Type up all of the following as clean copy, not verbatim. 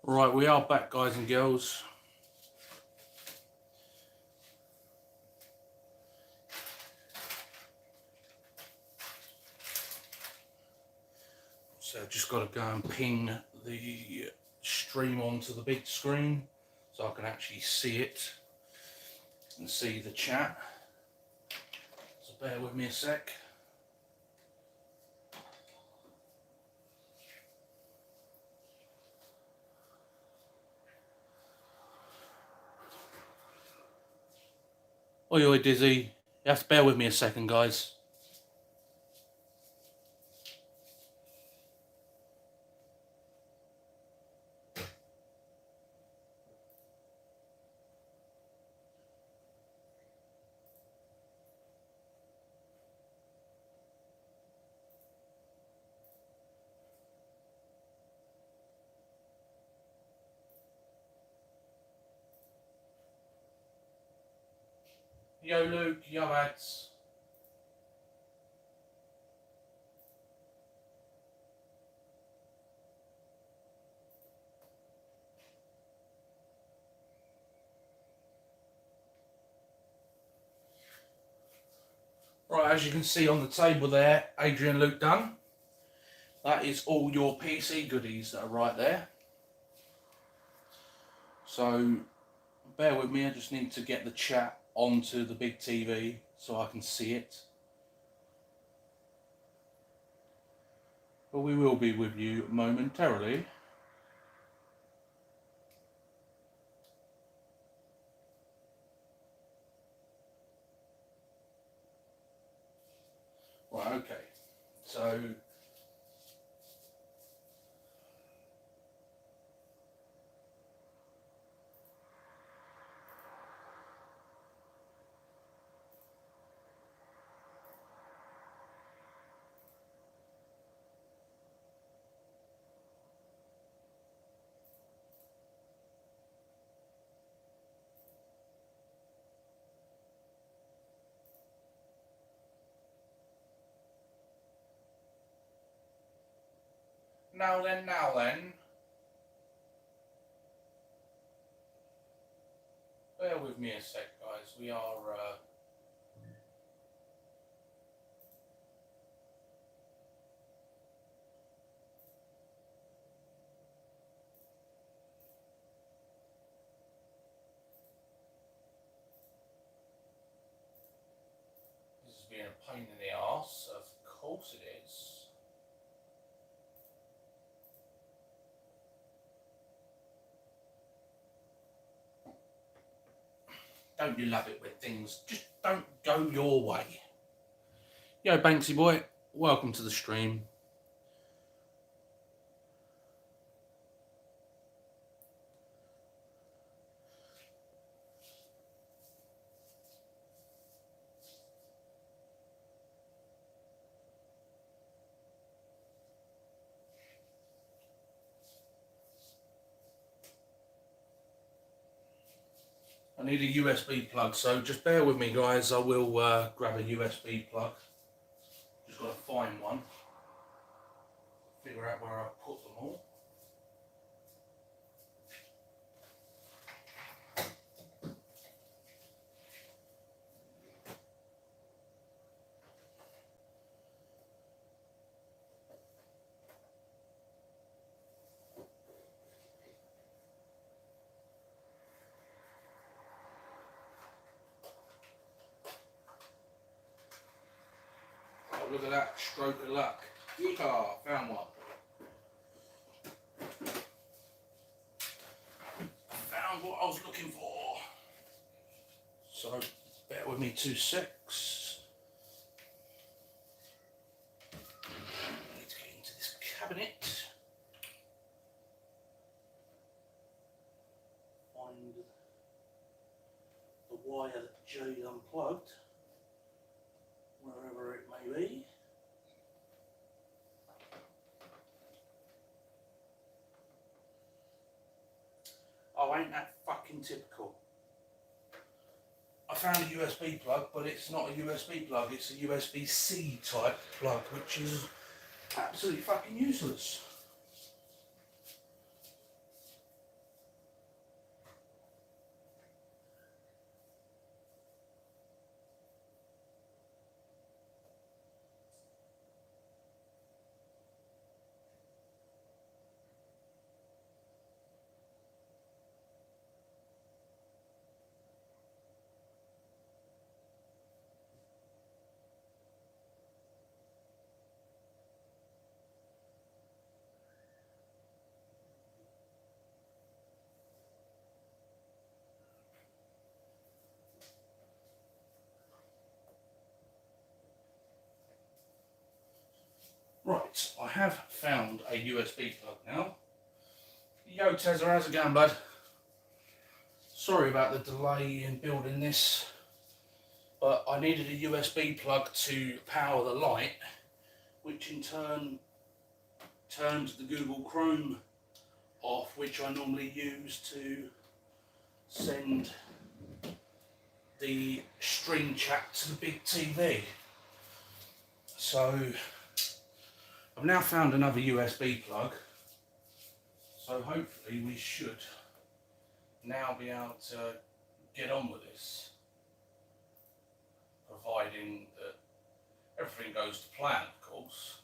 Right, we are back, guys and girls. So just got to go and ping the stream onto the big screen so I can actually see it and see the chat. So bear with me a sec. Oi, oi, Dizzy. You have to bear with me a second, guys. Yo, Luke. Yo, Ads. Right, as you can see on the table there, Adrian, Luke done. That is all your PC goodies that are right there. So bear with me, I just need to get the chat onto the big TV so I can see it. But we will be with you momentarily. Right, okay. So now then. Bear with me a sec, guys. We are this is being a pain in the arse. Of course it is. Don't you love it when things just don't go your way? Yo, Banksy boy, welcome to the stream. I need a USB plug, so just bear with me, guys. I will grab a USB plug. Just got to find one. Figure out where I put them all. Oh, look at that stroke of luck. Yeehaw, found one. Found what I was looking for. So, bear with me 2 secs. I need to get into this cabinet. Find the wire that Jay's unplugged, wherever it may be. Oh, ain't that fucking typical? I found a USB plug, but it's not a USB plug, it's a USB-C type plug, which is absolutely fucking useless. Right, I have found a USB plug now. Yo Tezza, how's it going, bud? Sorry about the delay in building this, but I needed a USB plug to power the light, which in turn turned the Google Chrome off, which I normally use to send the stream chat to the big TV. So I've now found another USB plug, so hopefully we should now be able to get on with this, providing that everything goes to plan, of course.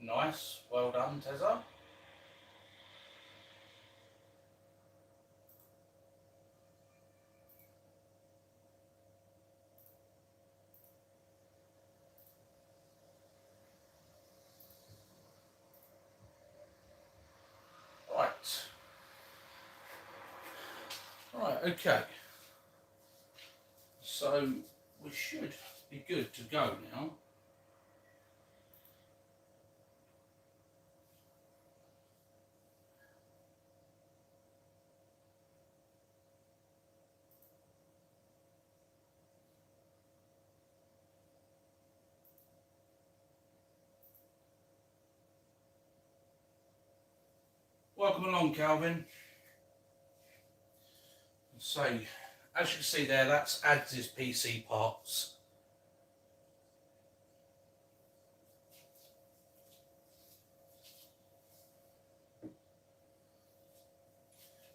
Nice, well done, Tezza. Right, okay. So we should be good to go now. Welcome along, Calvin. So, as you can see there, that's ASUS PC parts.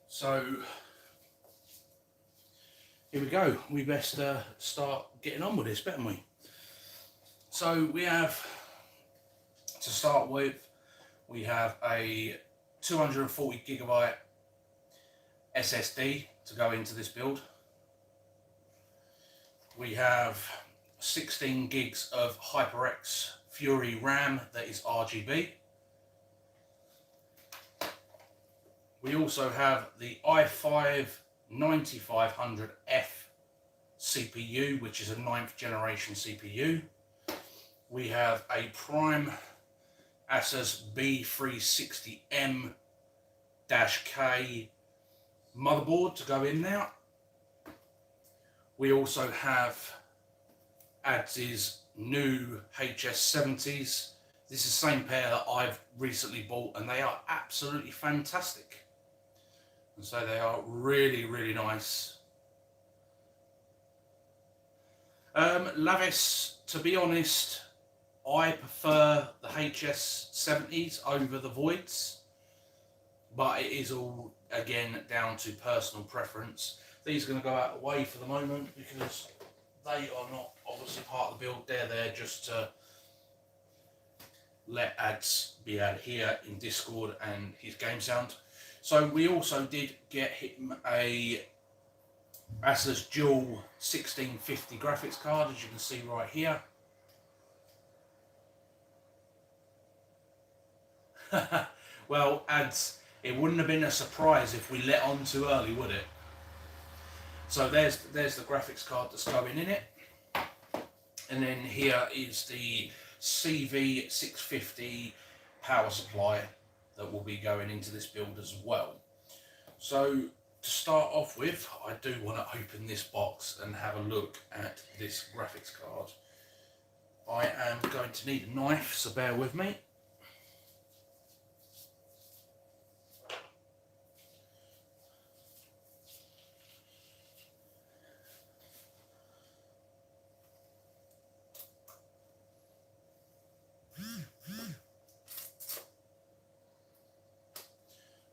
So, here we go. We best start getting on with this, better we? So, we have, to start with, we have a 240 gigabyte SSD to go into this build. We have 16 gigs of HYPERX Fury RAM that is RGB. We also have the i5 9500F CPU, which is a 9th generation CPU. We have a prime ASUS B360M-K motherboard to go in there. We also have ASUS new HS70s. This is the same pair that I've recently bought, and they are absolutely fantastic. And so they are really, really nice. Lavis, to be honest, I prefer the HS70s over the Voids, but it is all, again, down to personal preference. These are going to go out of the way for the moment because they are not obviously part of the build. They're there just to let ads be out here in Discord and his game sound. So we also did get him a ASUS dual 1650 graphics card, as you can see right here. Well, ads, it wouldn't have been a surprise if we let on too early, would it? So there's the graphics card that's going in it. And then here is the CV650 power supply that will be going into this build as well. So to start off with, I do want to open this box and have a look at this graphics card. I am going to need a knife, so bear with me.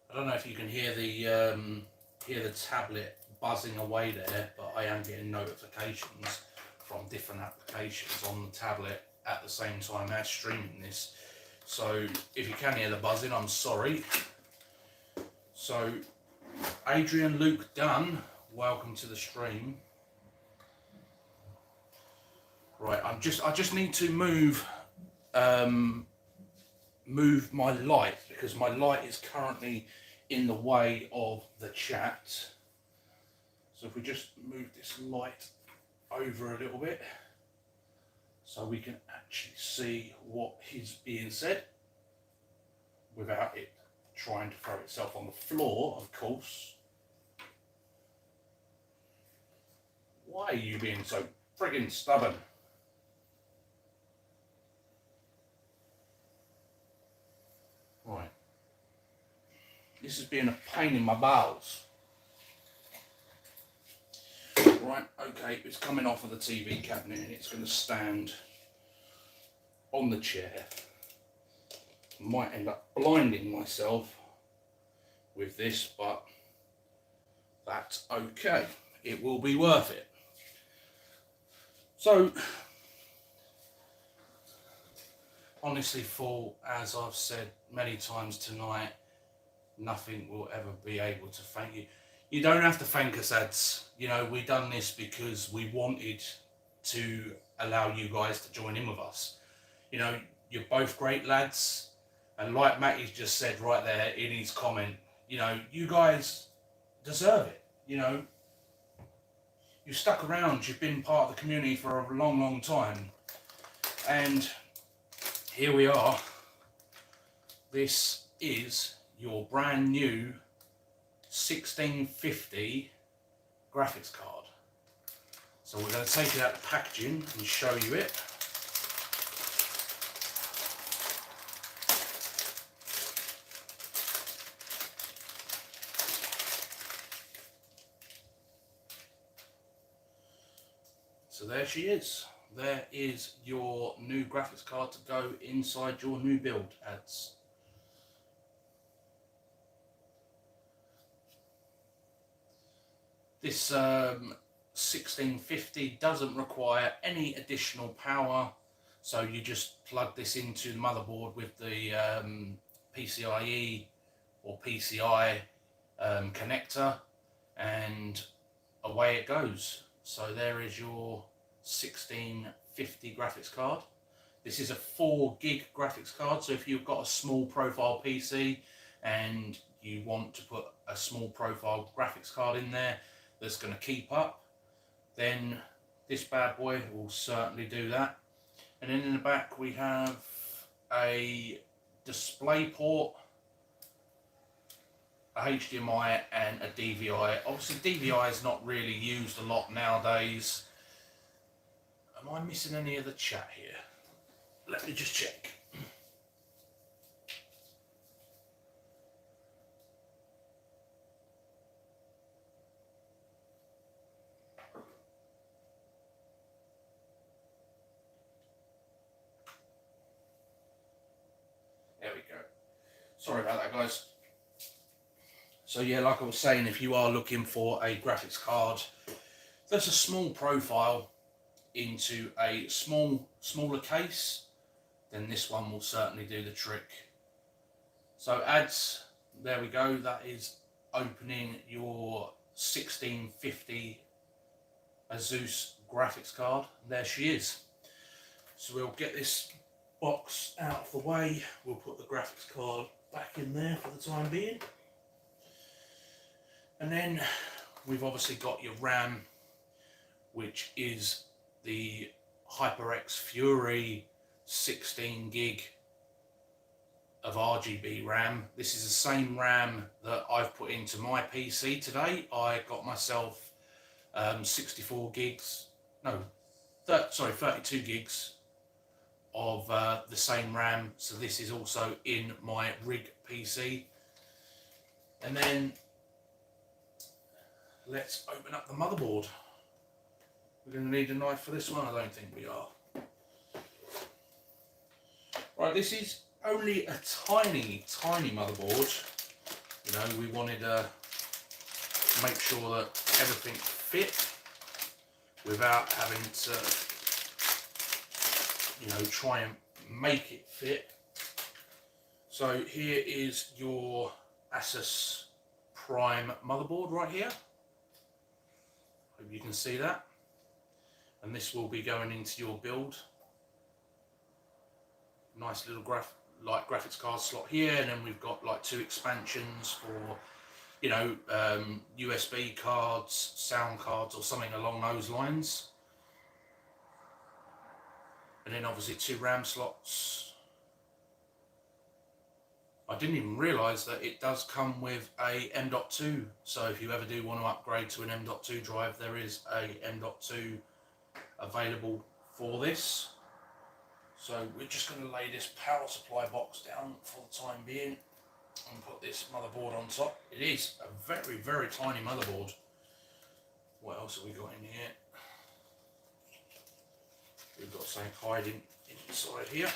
I don't know if you can hear the tablet buzzing away there, but I am getting notifications from different applications on the tablet at the same time as streaming this. So if you can hear the buzzing, I'm sorry. So Adrian Luke Dunn, welcome to the stream. Right, I just need to move move my light, because my light is currently in the way of the chat. So if we just move this light over a little bit so we can actually see what is being said without it trying to throw itself on the floor, of course. Why are you being so friggin' stubborn? Right. This is being a pain in my bowels. Right, okay, it's coming off of the TV cabinet and it's going to stand on the chair. Might end up blinding myself with this, but that's okay. It will be worth it. So, honestly, as I've said many times tonight, nothing will ever be able to thank you. You don't have to thank us, ads. You know, we've done this because we wanted to allow you guys to join in with us. You know, you're both great lads, and like Matty's just said right there in his comment, you know, you guys deserve it. You know, you've stuck around, you've been part of the community for a long, long time, and here we are. This is your brand new 1650 graphics card. So we're going to take it out of the packaging and show you it. So there she is. There is your new graphics card to go inside your new build, ads. This 1650 doesn't require any additional power, so you just plug this into the motherboard with the PCIe or PCI connector, and away it goes. So there is your 1650 graphics card. This is a 4 gig graphics card, so if you've got a small profile PC and you want to put a small profile graphics card in there that's going to keep up, then this bad boy will certainly do that. And then in the back we have a display port, a HDMI and a DVI. Obviously DVI is not really used a lot nowadays. Am I missing any of the chat here? Let me just check. There we go. Sorry about that, guys. So yeah, like I was saying, if you are looking for a graphics card that's a small profile into a smaller case, then this one will certainly do the trick. So ads, there we go. That is opening your 1650 ASUS graphics card. There she is. So we'll get this box out of the way. We'll put the graphics card back in there for the time being. And then we've obviously got your RAM, which is the HYPERX Fury 16 gig of RGB RAM. This is the same RAM that I've put into my PC today. I got myself 32 gigs of the same RAM. So this is also in my rig PC. And then let's open up the motherboard. We're going to need a knife for this one. I don't think we are. Right, this is only a tiny motherboard. You know, we wanted to make sure that everything fit without having to, you know, try and make it fit. So here is your ASUS Prime motherboard right here. Hope you can see that. and this will be going into your build. Nice little graphics card slot here, and then we've got like 2 expansions for, you know, USB cards, sound cards, or something along those lines. And then obviously 2 RAM slots. I didn't even realise that it does come with a M.2, so if you ever do want to upgrade to an M.2 drive, there is a M.2 available for this. So we're just going to lay this power supply box down for the time being and put this motherboard on top. It is a very, very tiny motherboard. What else have we got in here? We've got something hiding inside here.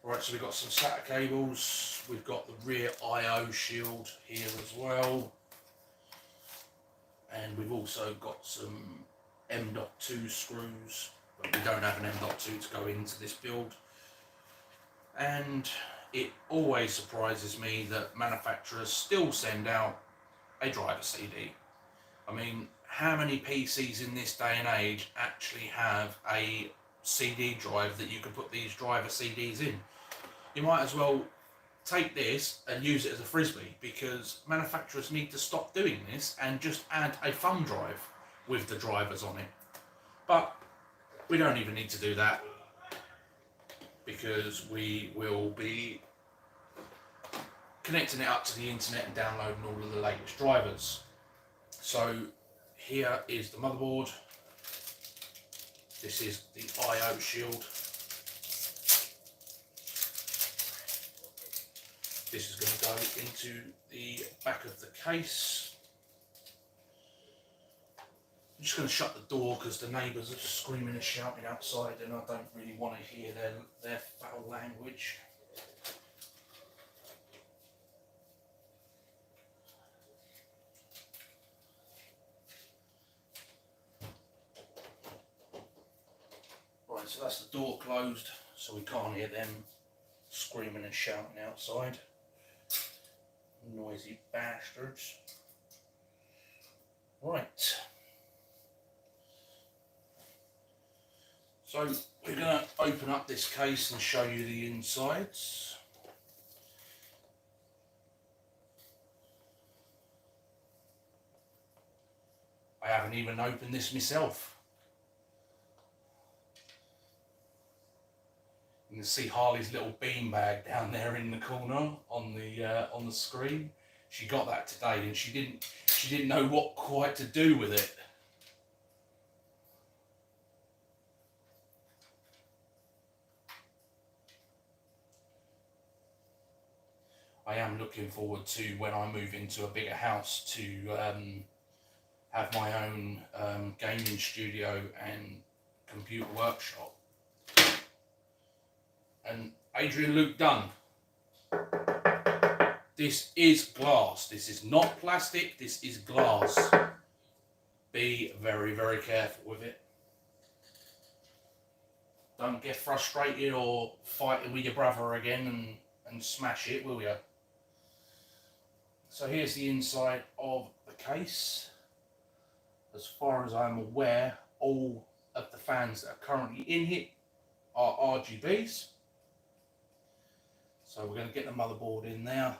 Right, so we've got some SATA cables. We've got the rear I/O shield here as well. And we've also got some M.2 screws, but we don't have an M.2 to go into this build. And it always surprises me that manufacturers still send out a driver CD. I mean, how many PCs in this day and age actually have a CD drive that you can put these driver CDs in? You might as well take this and use it as a frisbee, because manufacturers need to stop doing this and just add a thumb drive with the drivers on it. But we don't even need to do that, because we will be connecting it up to the internet and downloading all of the latest drivers. So here is the motherboard. This is the I/O shield. This is going to go into the back of the case. I'm just going to shut the door because the neighbours are screaming and shouting outside, and I don't really want to hear their foul language. Right, so that's the door closed, so we can't hear them screaming and shouting outside. Noisy bastards. Right. So we're going to open up this case and show you the insides. I haven't even opened this myself. You can see Harley's little beanbag down there in the corner on the screen. She got that today, and she didn't know what quite to do with it. I am looking forward to, when I move into a bigger house, to have my own gaming studio and computer workshop. And Adrian Luke Dunn, this is glass. This is not plastic, this is glass. Be very, very careful with it. Don't get frustrated or fighting with your brother again and smash it, will you? So here's the inside of the case. As far as I'm aware, all of the fans that are currently in here are RGBs. So we're going to get the motherboard in there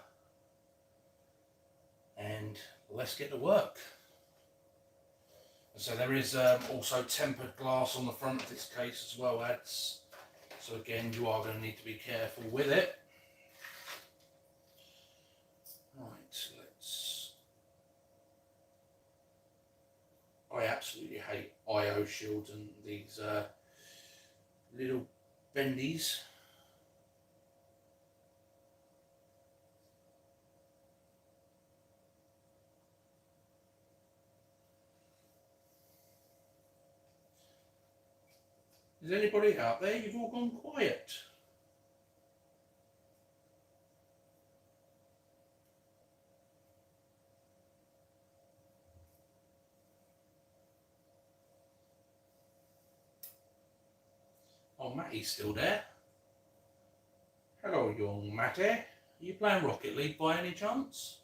and let's get to work. So there is also tempered glass on the front of this case as well, lads. So again, you are going to need to be careful with it. Right, I absolutely hate I/O shields and these little bendies. Is anybody out there? You've all gone quiet. Oh, Matty's still there. Hello, young Matty. Are you playing Rocket League by any chance?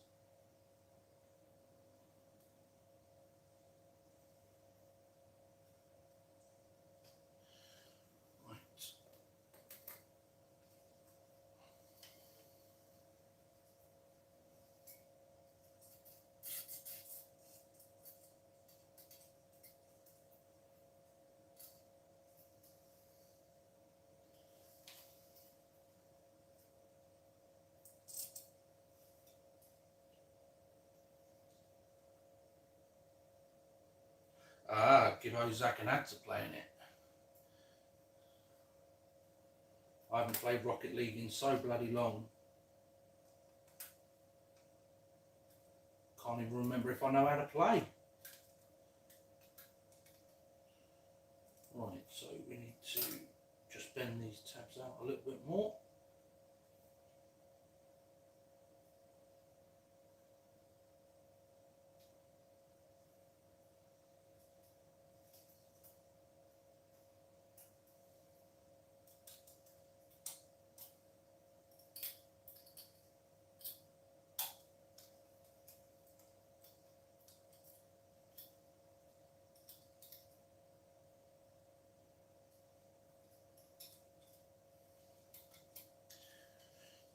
give Ozak an ad to play in it. I haven't played Rocket League in so bloody long. Can't even remember if I know how to play. Right, so we need to just bend these tabs out a little bit more.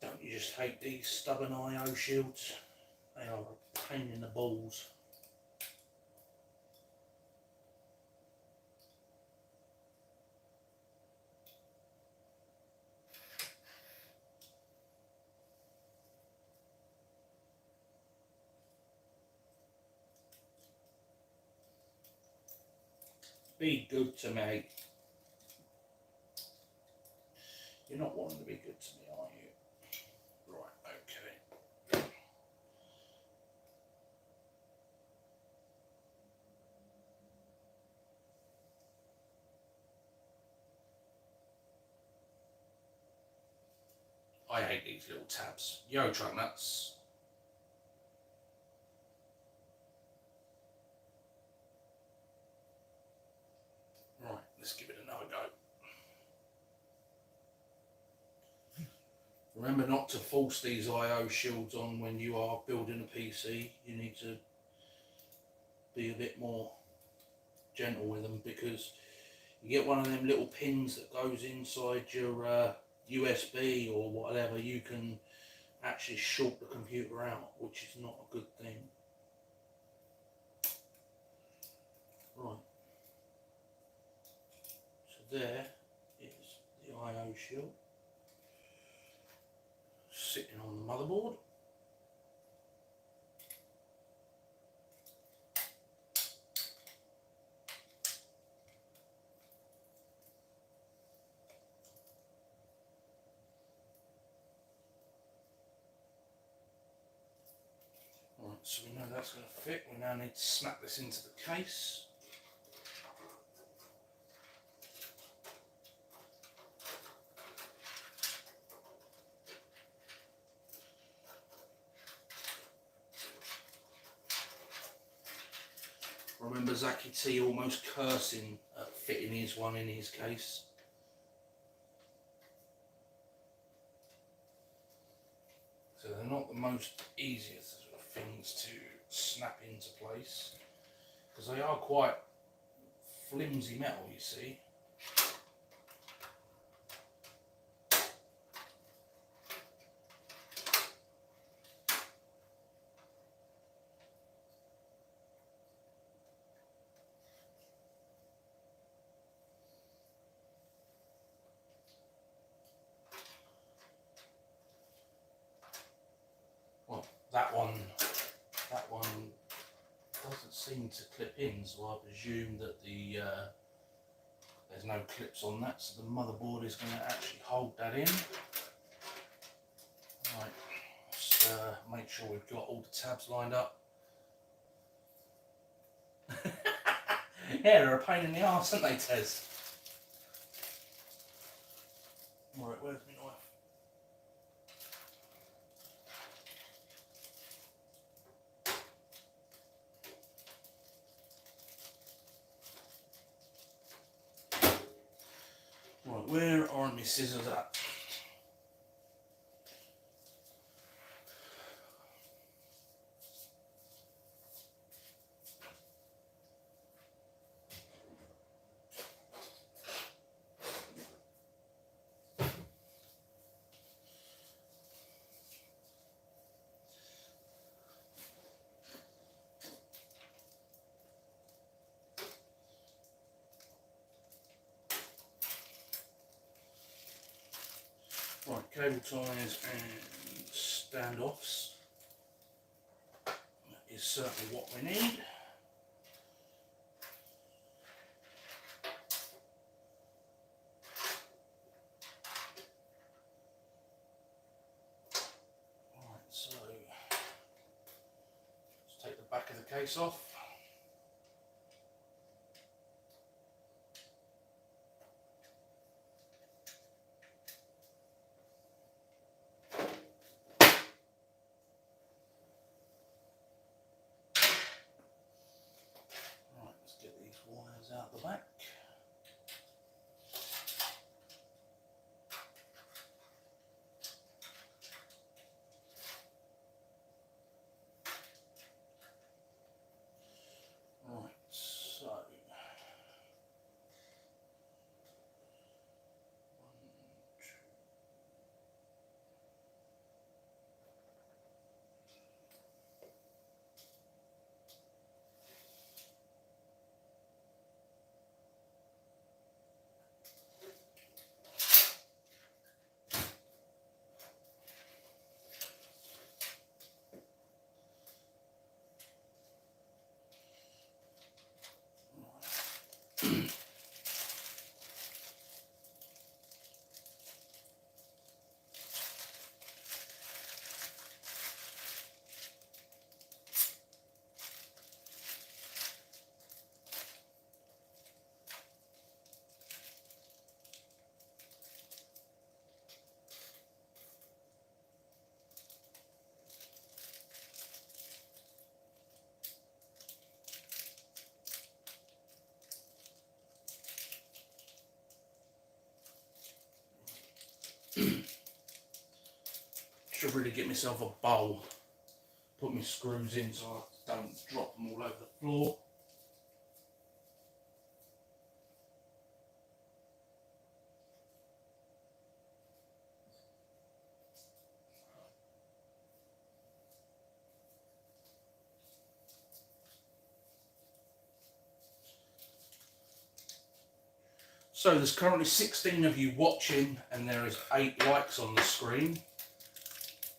Don't you just hate these stubborn IO shields? They are a pain in the balls. Be good to me. You're not wanting to be good to me, are you? Right, okay. I hate these little tabs. Yo, truck nuts. Right, let's give it another go. Remember not to force these IO shields on when you are building a PC. You need to be a bit more gentle with them, because you get one of them little pins that goes inside your USB or whatever, you can actually short the computer out, which is not a good thing. Right, so there is the IO shield sitting on the motherboard. Right, so we know that's going to fit. We now need to snap this into the case. Remember Zaki T almost cursing at fitting his one in his case. So they're not the most easiest of things to snap into place, because they are quite flimsy metal, you see. Well, that one doesn't seem to clip in, so I presume that there's no clips on that, so the motherboard is going to actually hold that in. Right, let's make sure we've got all the tabs lined up. Yeah, they're a pain in the arse, aren't they, Tez? Right, where's my knife? Right, where are my scissors at? Right, cable ties and standoffs. That is certainly what we need. case off. Right, let's get these wires out the back. Right, so should really get myself a bowl, put my screws in so I don't drop them all over the floor. So there's currently 16 of you watching and there is 8 likes on the screen.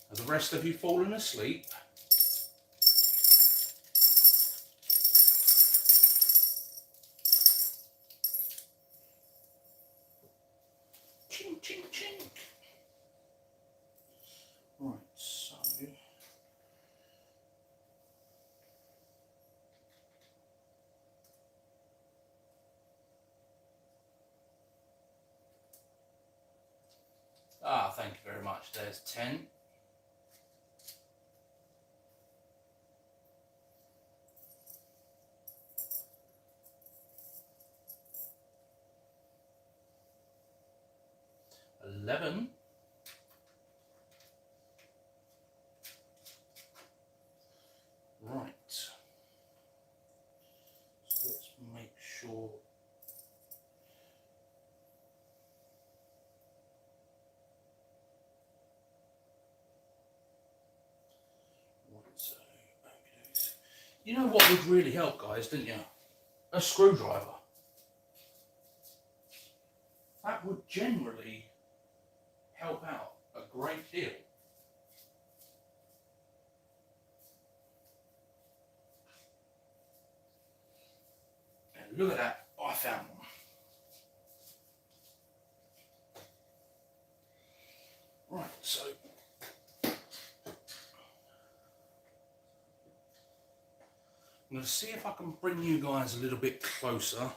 Have the rest of you fallen asleep? Chink, chink, chink. Right, so thank you very much. There's 10. $11. Right. So let's make sure. So, you know what would really help, guys, didn't you? A screwdriver. That would generally help out a great deal. And look at that, I found one. Right, so I'm going to see if I can bring you guys a little bit closer.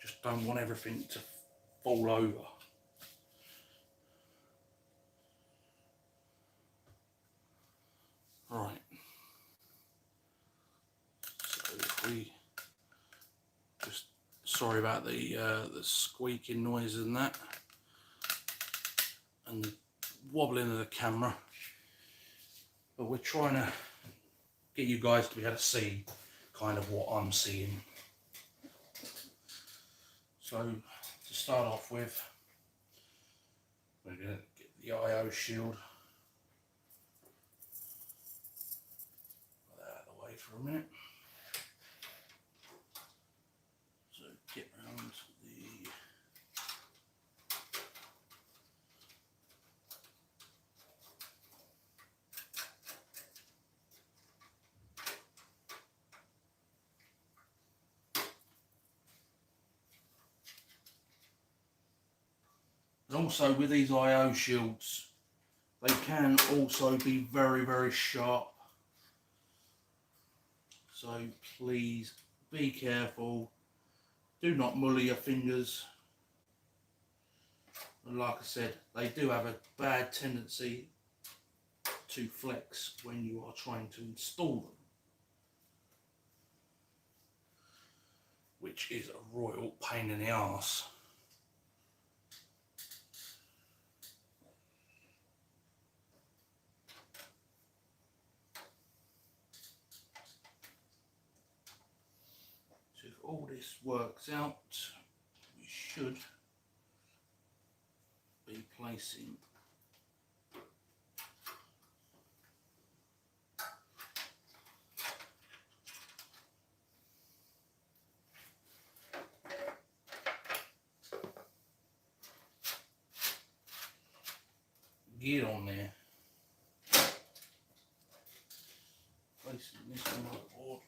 Just don't want everything to fall over. Right. So if we just, sorry about the squeaking noise and that, and the wobbling of the camera, but we're trying to get you guys to be able to see kind of what I'm seeing. So to start off with, we're going to get the IO shield. Put that out of the way for a minute. So get round the and also with these IO shields, they can also be very, very sharp. So please be careful. Do not muller your fingers. And like I said, they do have a bad tendency to flex when you are trying to install them, which is a royal pain in the arse. So if all this works out, we should be placing gear on there. Placing this motherboard.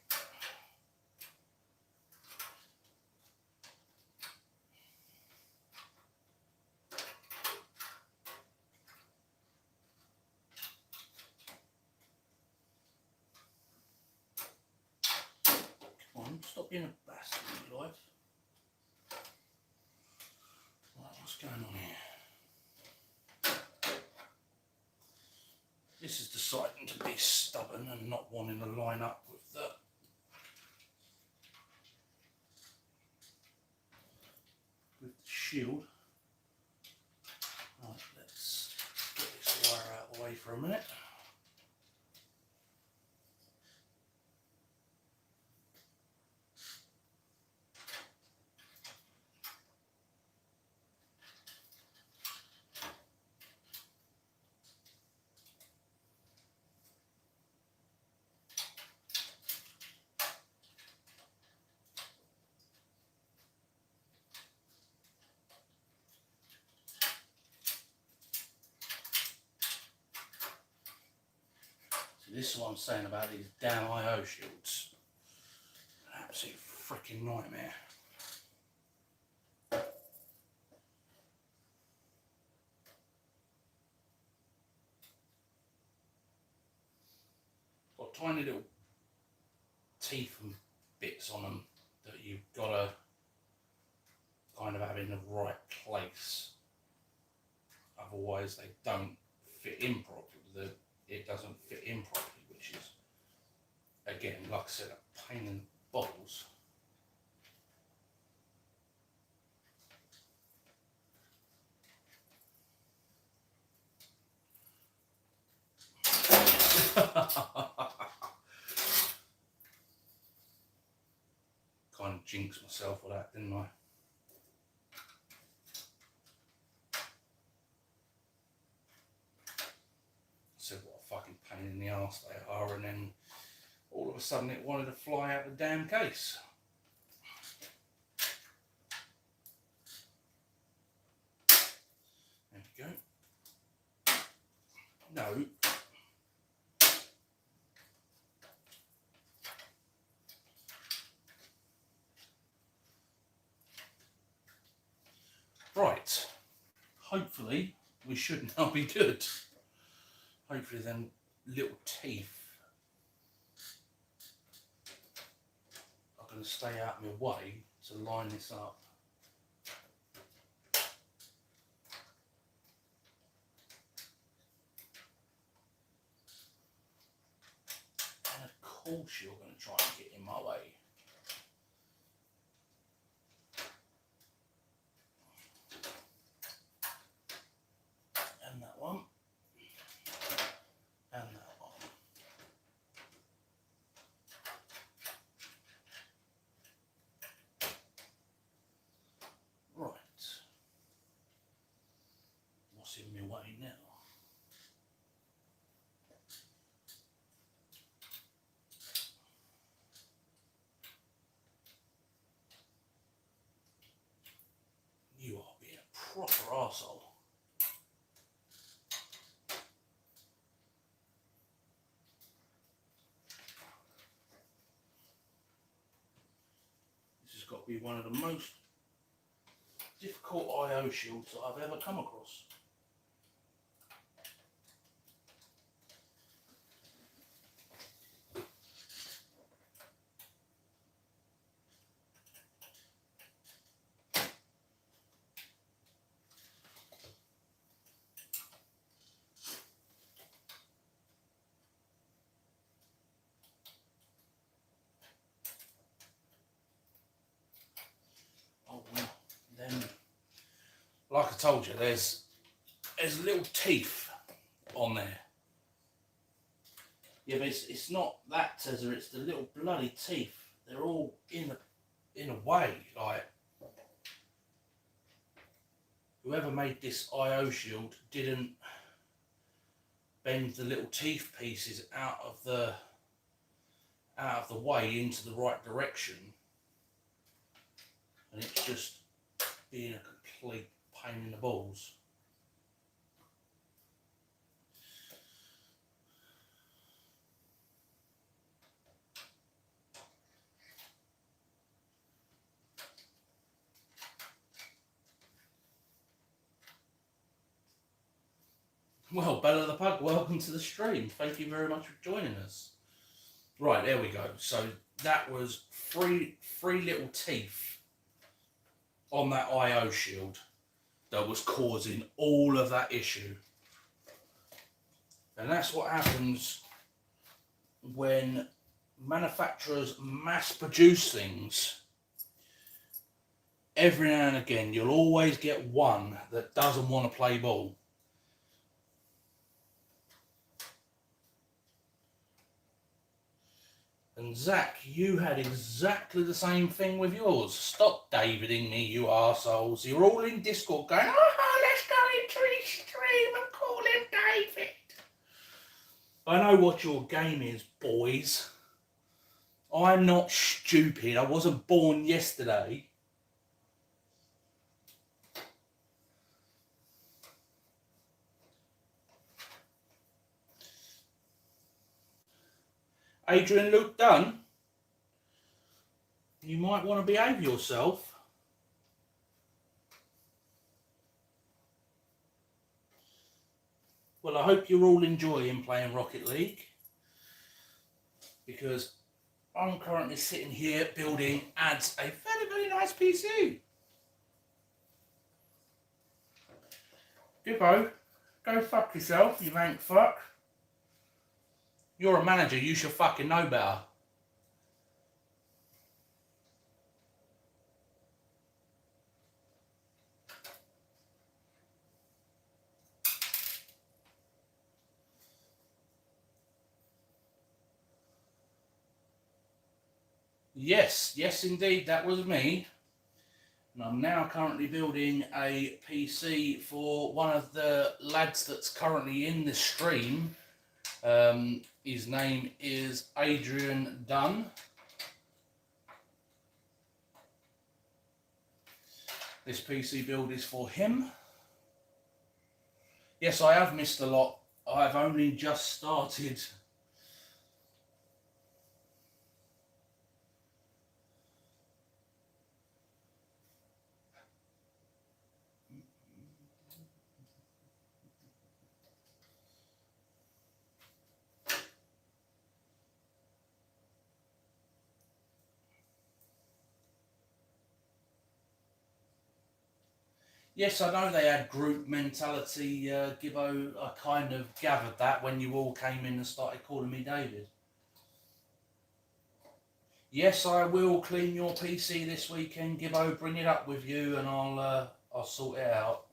Come on, stop being a bastard in your life. Right, what's going on here? This is deciding to be stubborn and not wanting to line up with the shield. Right, let's get this wire out of the way for a minute. This is what I'm saying about these damn IO shields. An absolute freaking nightmare. Got tiny little teeth and bits on them that you've got to kind of have in the right place. Otherwise they don't fit in properly. It doesn't fit in properly, which is, again, like I said, a pain in the balls. Kind of jinxed myself with that, didn't I? Said what a fucking pain in the arse they are, and then all of a sudden it wanted to fly out the damn case. There we go. No. Right. Hopefully we should now be good. Hopefully them little teeth are going to stay out of my way to line this up. And of course you're going to try and get in my way. And that one. And that one. Right. What's in my way now? You are being a proper arsehole. Got to be one of the most difficult IO shields that I've ever come across. like I told you, there's little teeth on there. Yeah, but it's not that Tezza, it's the little bloody teeth. They're all in a way, like whoever made this IO shield didn't bend the little teeth pieces out of the way into the right direction, and it's just being a complete pain in the balls. Well, Bella the Pug, welcome to the stream. Thank you very much for joining us. Right, there we go. So that was three little teeth on that IO shield that was causing all of that issue. And that's what happens when manufacturers mass produce things. Every now and again, you'll always get one that doesn't want to play ball. And Zach, you had exactly the same thing with yours. Stop Daviding me, you arseholes. You're all in Discord going, oh, let's go into his stream and call him David. I know what your game is, boys. I'm not stupid. I wasn't born yesterday. Adrian Luke Dunn, you might want to behave yourself. Well, I hope you're all enjoying playing Rocket League, because I'm currently sitting here building adds a very, very nice PC. Gibbo, go fuck yourself, you rank fuck. You're a manager, you should fucking know better. Yes, yes indeed, that was me. And I'm now currently building a PC for one of the lads that's currently in the stream. His name is Adrian Dunn. This PC build is for him. Yes, I have missed a lot. I've only just started. Yes, I know they had group mentality, Gibbo. I kind of gathered that when you all came in and started calling me David. Yes, I will clean your PC this weekend, Gibbo. Bring it up with you and I'll sort it out.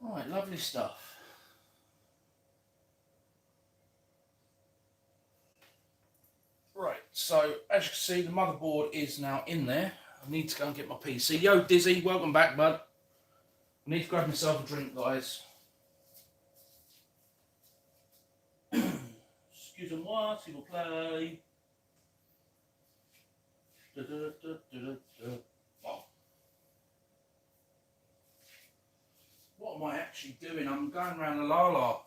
Right, lovely stuff. Right, so as you can see, the motherboard is now in there. I need to go and get my PC. Yo, Dizzy, welcome back, bud. I need to grab myself a drink, guys. Excusez-moi, s'il vous plaît. Oh. What am I actually doing? I'm going around the la-la.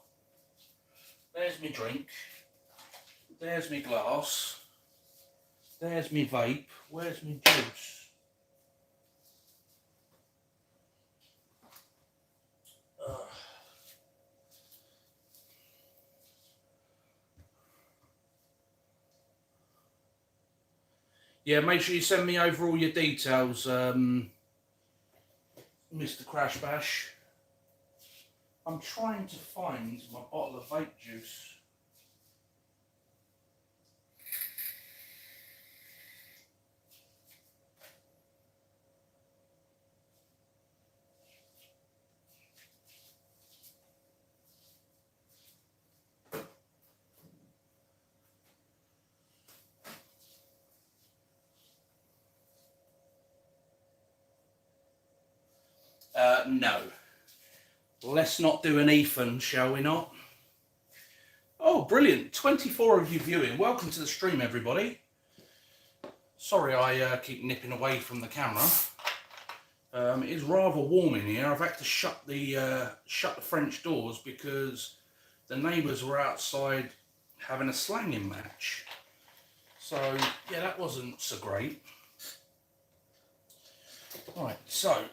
There's my drink. There's my glass. There's my vape. Where's my juice? Yeah, make sure you send me over all your details, Mr. Crash Bash. I'm trying to find my bottle of vape juice. No. Let's not do an Ethan, shall we not? Oh, brilliant. 24 of you viewing. Welcome to the stream, everybody. Sorry I keep nipping away from the camera. It is rather warm in here. I've had to shut the French doors because the neighbours were outside having a slanging match. So, yeah, that wasn't so great. Right, so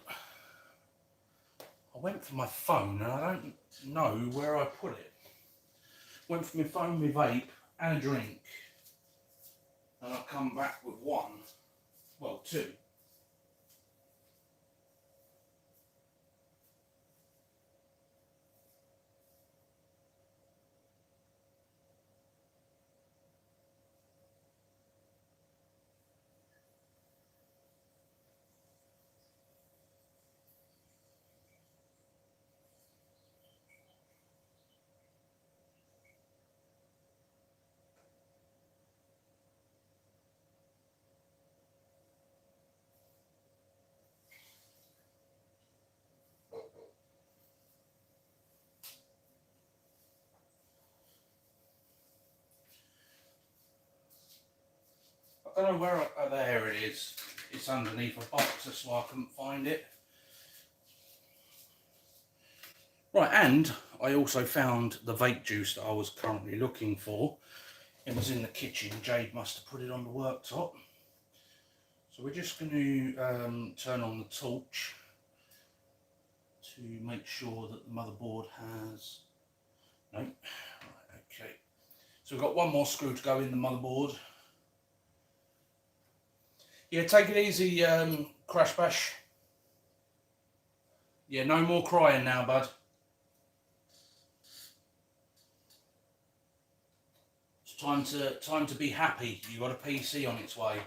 I went for my phone and I don't know where I put it. Went for my phone, my vape and a drink. And I've come back with one, well, two. I don't know where, there it is. It's underneath a box, that's why I couldn't find it. Right, and I also found the vape juice that I was currently looking for. It was in the kitchen. Jade must have put it on the worktop. So we're just going to turn on the torch to make sure that the motherboard has... No. Right, okay. So we've got one more screw to go in the motherboard. Yeah, take it easy, Crash Bash. Yeah, no more crying now, bud. It's time to be happy. You got a PC on its way.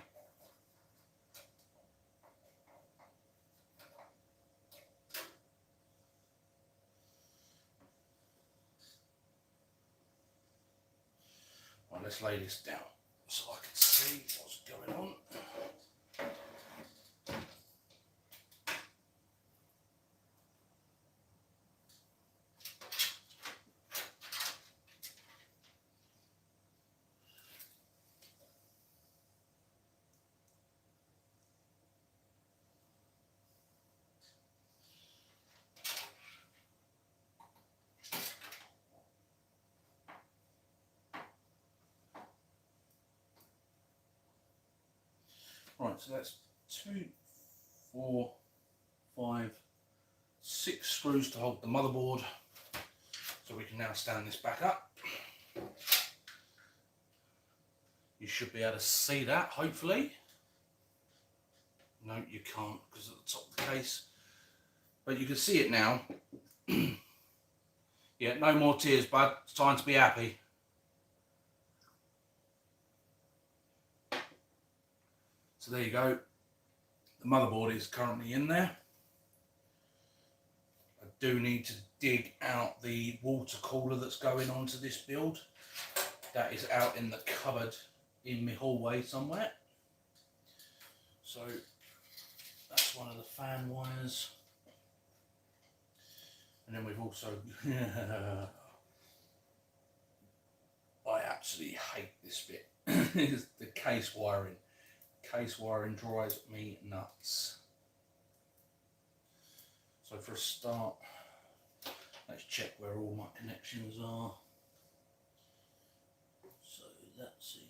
Right, let's lay this down so I can see what's going on. Right, so that's 2, 4, 5, 6 screws to hold the motherboard. So we can now stand this back up. You should be able to see that, hopefully. No, you can't because at the top of the case. But you can see it now. Yeah, no more tears, bud. It's time to be happy. So there you go. The motherboard is currently in there. I do need to dig out the water cooler that's going onto this build. That is out in the cupboard in my hallway somewhere. So that's one of the fan wires. And then we've also... I absolutely hate this bit. It's the case wiring. Case wiring drives me nuts. So for a start, let's check where all my connections are. So that's a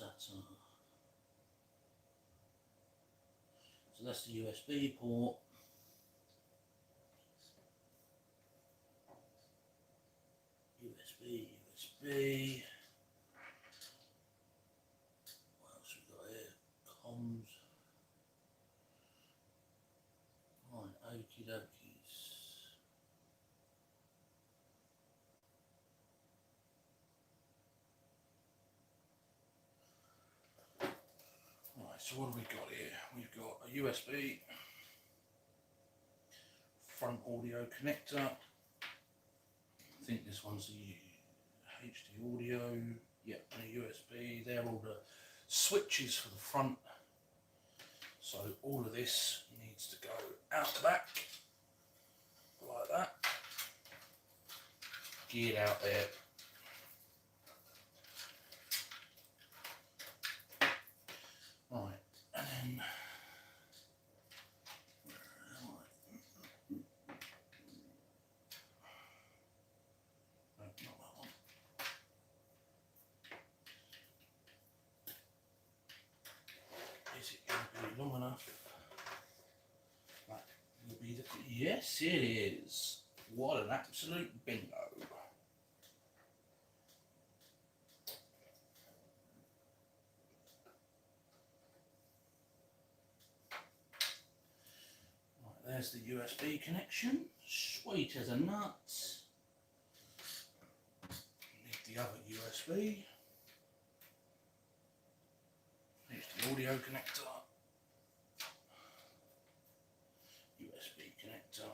SATA. So that's the USB port. USB. What else we got here? Comms. Okie dokies. Right, so what have we got here? We've got a USB, front audio connector. I think this one's the HD audio. Yep, and a USB. They're all the switches for the front. So all of this needs to go out the back, like that. Geared out there. Right, and then no, not that one. Is it going to be long enough? That will be the, yes, it is. What an absolute bingo. There's the USB connection, sweet as a nut. Need the other USB. Here's the audio connector. USB connector.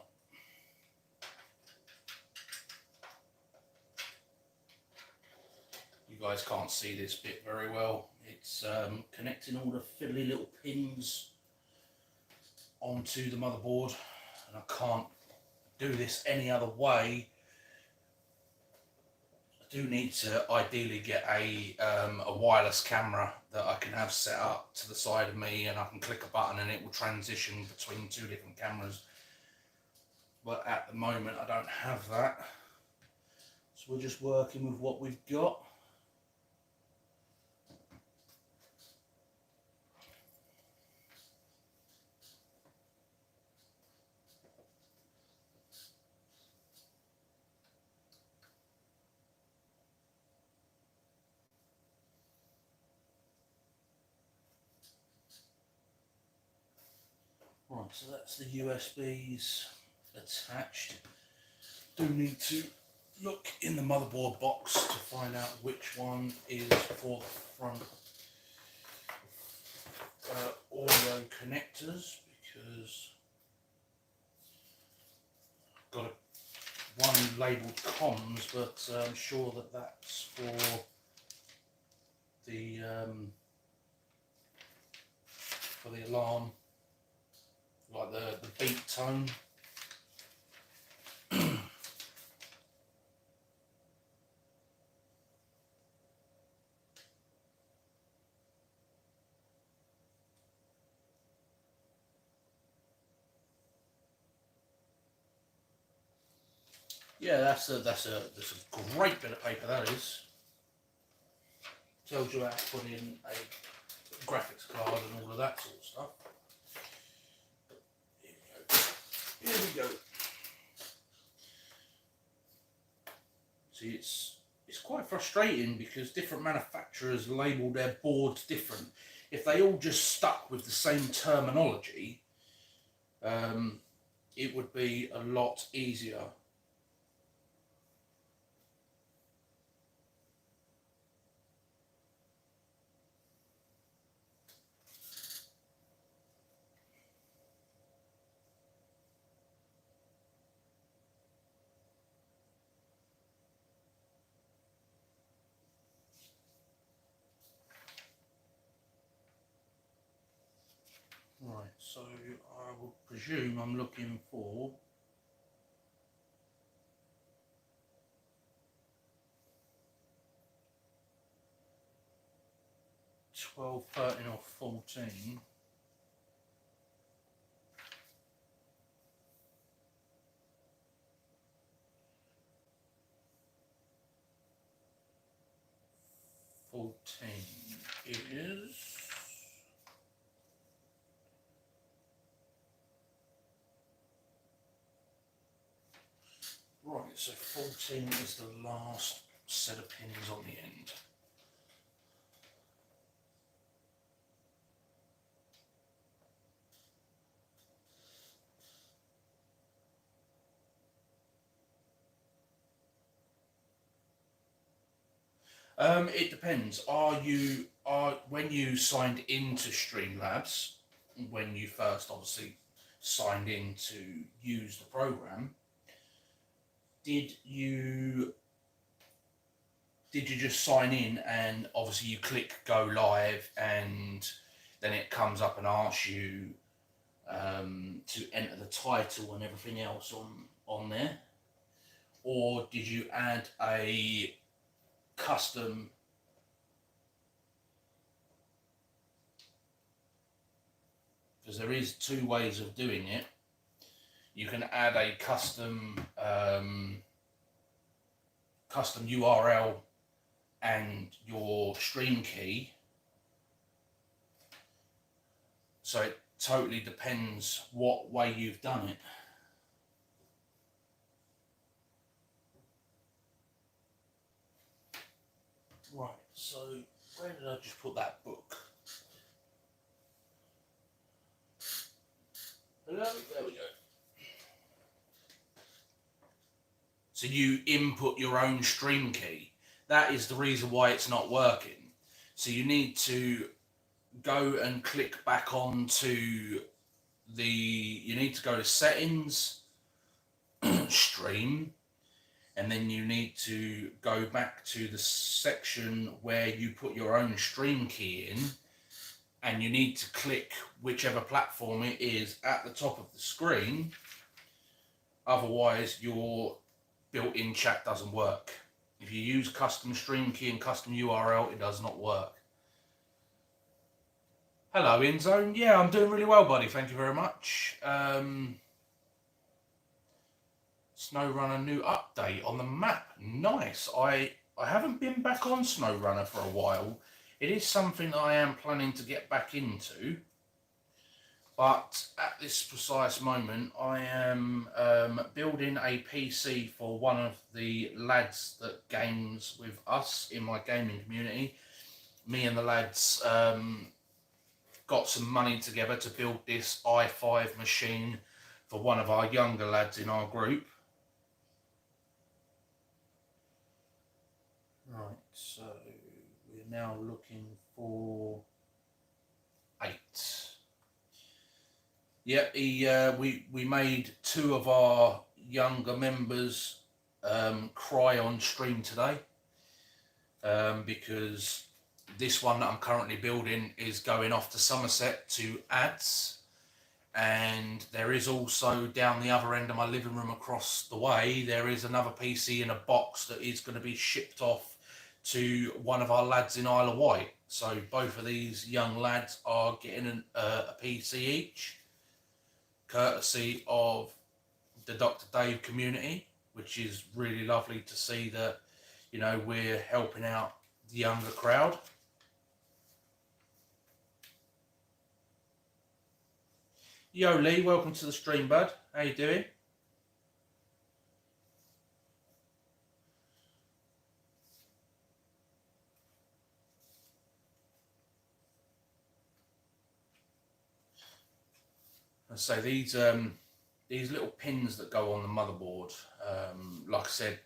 You guys can't see this bit very well. It's connecting all the fiddly little pins onto the motherboard, and I can't do this any other way. I do need to ideally get a wireless camera that I can have set up to the side of me, and I can click a button and it will transition between two different cameras, but at the moment I don't have that, so we're just working with what we've got. Right, so that's the USBs attached. Do need to look in the motherboard box to find out which one is for the front audio connectors, because I've got one labelled comms, but I'm sure that that's for the alarm. Like the beat tone. Yeah, that's a great bit of paper, that is. Tells you how to put in a graphics card and all of that sort of stuff. Here we go. See, it's quite frustrating because different manufacturers label their boards different. If they all just stuck with the same terminology, it would be a lot easier. Right, so I will presume I'm looking for $12, $13 or $14. Is right, so 14 is the last set of pins on the end. It depends. When you signed into Streamlabs, when you first obviously signed in to use the program, did you just sign in and obviously you click go live and then it comes up and asks you to enter the title and everything else on there? Or did you add a custom because there is two ways of doing it. You can add a custom URL and your stream key. So it totally depends what way you've done it. Right, so where did I just put that book? Hello, there we go. So you input your own stream key. That is the reason why it's not working. So you need to go and click back onto you need to go to settings, stream, and then you need to go back to the section where you put your own stream key in, and you need to click whichever platform it is at the top of the screen. Otherwise your built-in chat doesn't work. If you use custom stream key and custom URL, it does not work. Hello, InZone. Yeah, I'm doing really well, buddy. Thank you very much. SnowRunner new update on the map. Nice. I haven't been back on SnowRunner for a while. It is something I am planning to get back into. But at this precise moment, I am building a PC for one of the lads that games with us in my gaming community. Me and the lads got some money together to build this i5 machine for one of our younger lads in our group. Right, so we're now looking for 8. Yeah, we made 2 of our younger members cry on stream today because this one that I'm currently building is going off to Somerset to ads, and there is also down the other end of my living room across the way, there is another PC in a box that is going to be shipped off to one of our lads in Isle of Wight. So both of these young lads are getting a PC each, courtesy of the Dr. Dave community, which is really lovely to see that, you know, we're helping out the younger crowd. Yo Lee, welcome to the stream, bud. How you doing? And so these little pins that go on the motherboard, like I said,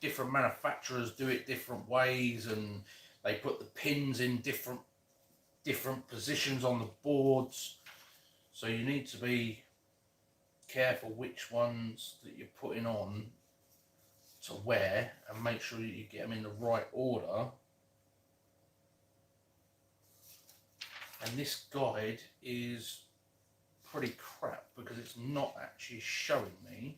different manufacturers do it different ways, and they put the pins in different positions on the boards. So you need to be careful which ones that you're putting on to wear, and make sure that you get them in the right order. And this guide is pretty crap because it's not actually showing me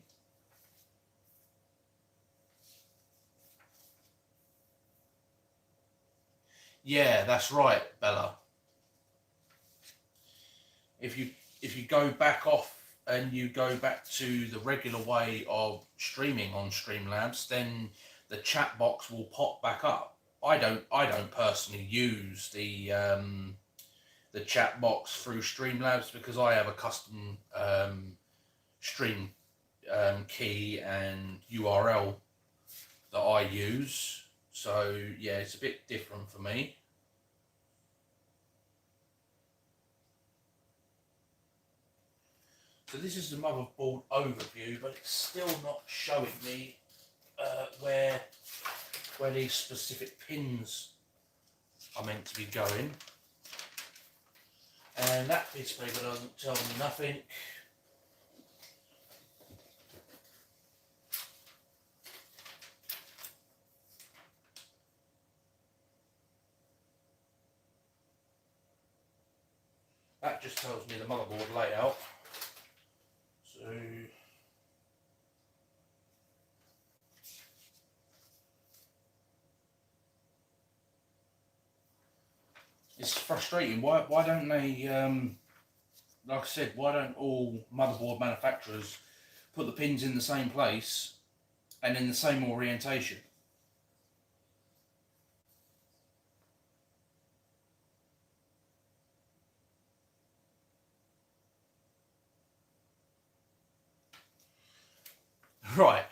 Yeah, that's right, Bella. If you go back off and you go back to the regular way of streaming on Streamlabs, then the chat box will pop back up. I don't personally use the chat box through Streamlabs because I have a custom stream key and URL that I use. So yeah, it's a bit different for me. So this is the motherboard overview, but it's still not showing me where where these specific pins are meant to be going. And that piece of paper doesn't tell me nothing. That just tells me the motherboard layout. So it's frustrating. Why don't they, like I said, why don't all motherboard manufacturers put the pins in the same place and in the same orientation? Right.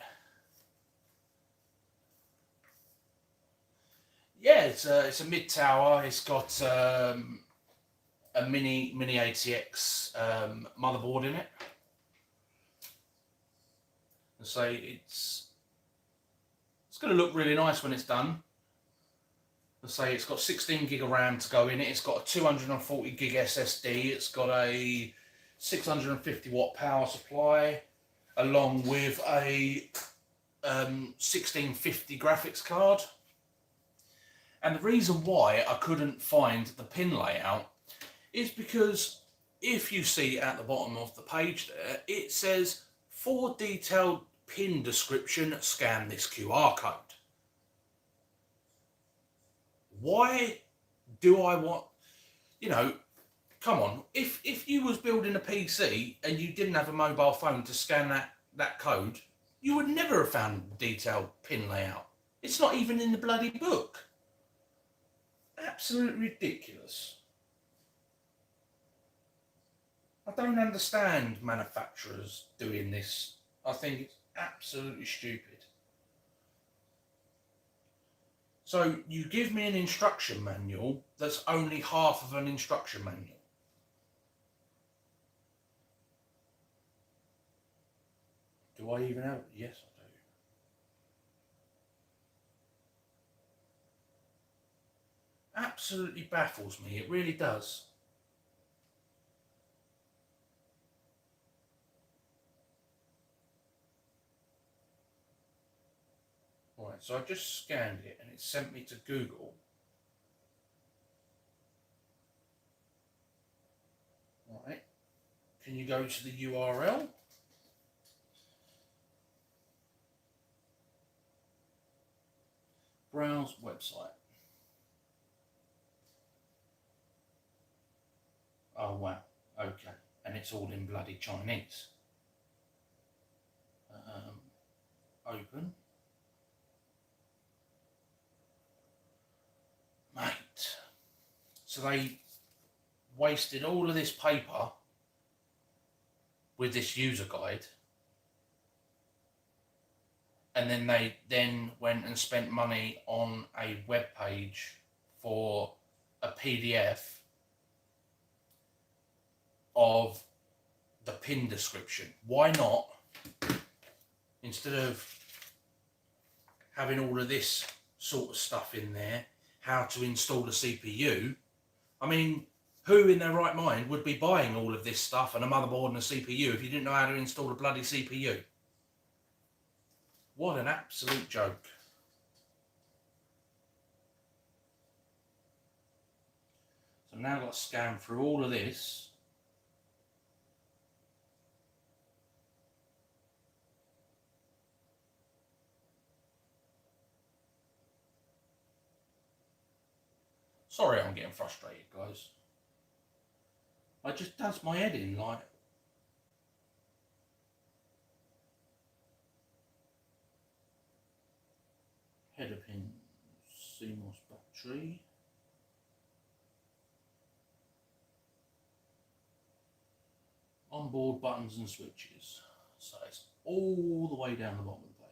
Yeah, it's a mid tower. It's got a mini ATX motherboard in it. So it's going to look really nice when it's done. Let's say it's got 16 gig of RAM to go in it. It's got a 240 gig SSD. It's got a 650 watt power supply, along with a 1650 graphics card. And the reason why I couldn't find the pin layout is because if you see at the bottom of the page there, it says, for detailed pin description, scan this QR code. Why do I want, you know, come on, if you was building a PC and you didn't have a mobile phone to scan that code, you would never have found detailed pin layout. It's not even in the bloody book. Absolutely ridiculous. I don't understand manufacturers doing this. I think it's absolutely stupid. So you give me an instruction manual that's only half of an instruction manual. Do I even have it? Yes, I do. Absolutely baffles me. It really does. Right, so I just scanned it and it sent me to Google. Right, can you go to the URL? Browse website. Oh wow, okay, and it's all in bloody Chinese. Open. Mate, so they wasted all of this paper with this user guide, and then they went and spent money on a web page for a PDF of the pin description. Why not, instead of having all of this sort of stuff in there, how to install the CPU? I mean, who in their right mind would be buying all of this stuff and a motherboard and a CPU if you didn't know how to install a bloody CPU? What an absolute joke. So now I've got to scan through all of this. Sorry, I'm getting frustrated, guys. It just does my head in, like. Header pins, CMOS battery. Onboard buttons and switches. So it's all the way down the bottom of the page.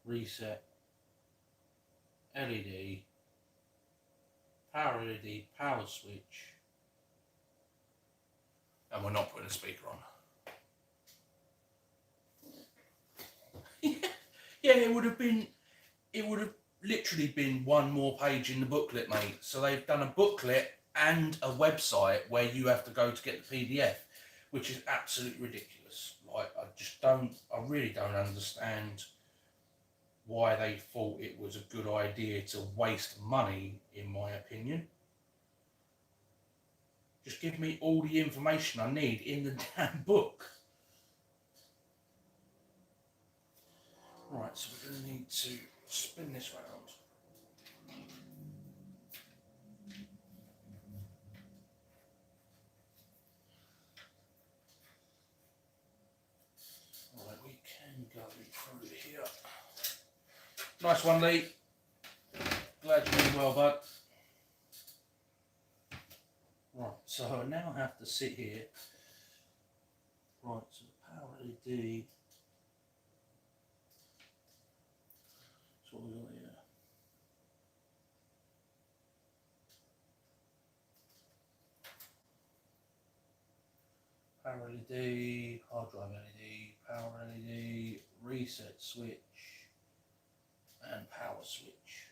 reset, LED, power switch, and we're not putting a speaker on. Yeah, it would have literally been one more page in the booklet, mate. So they've done a booklet and a website where you have to go to get the PDF, which is absolutely ridiculous. Like, I really don't understand why they thought it was a good idea to waste money, in my opinion. Just give me all the information I need in the damn book. Right, so we're going to need to spin this round. Right, we can go through here. Nice one, Lee. Glad you're doing well, bud. Right, so I now have to sit here. Right, so the power LED. So what we got here? Power LED, hard drive LED, power LED, reset switch, and power switch.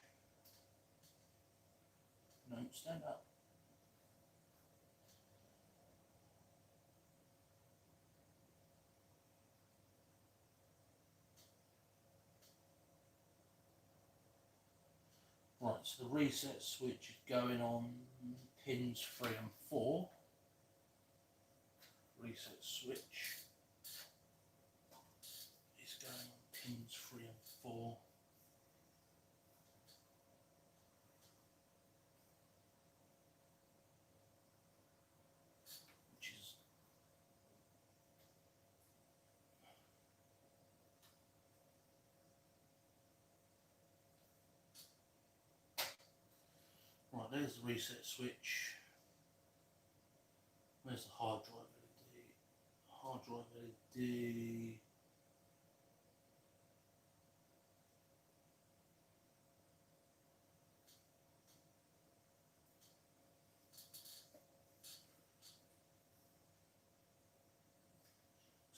No, stand up. Right, so the reset switch is going on pins 3 and 4. Reset switch is going on pins 3 and 4. Which is right, there's the reset switch. Where's the hard drive LED? Hard drive LED.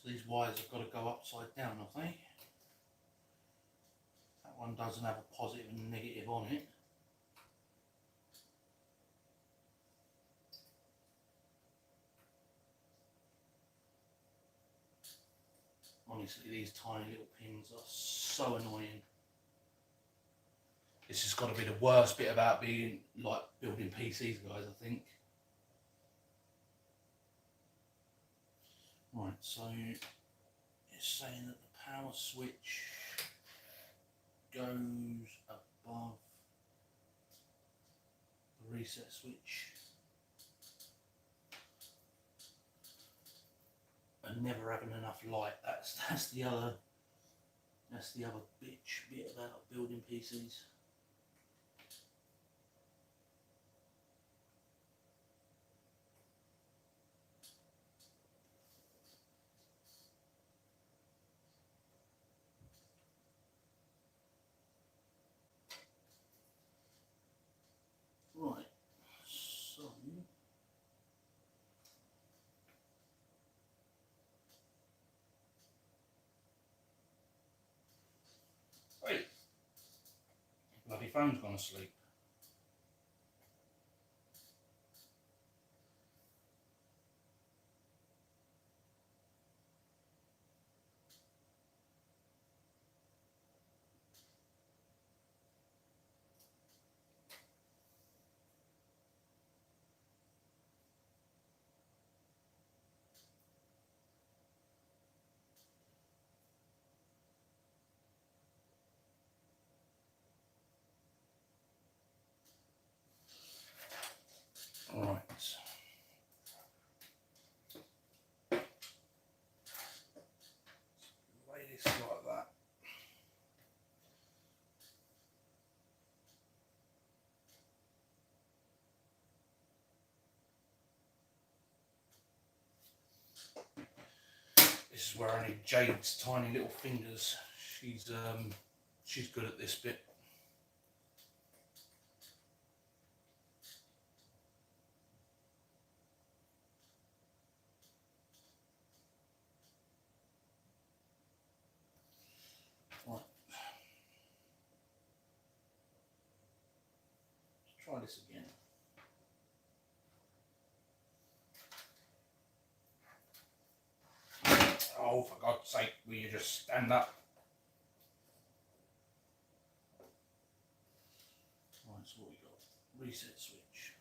So these wires have got to go upside down, I think. That one doesn't have a positive and negative on it. Honestly, these tiny little pins are so annoying. This has got to be the worst bit about being, like, building PCs, guys, I think. Right, so it's saying that the power switch goes above the reset switch and never having enough light. That's the other bit about building PCs. Right, so wait, bloody phone's gone to sleep. Right. Lay this like that. This is where I need Jade's tiny little fingers. She's She's good at this bit. Right. Let's try this again. Oh, for God's sake, will you just stand up? Right, so what we got? Reset switch.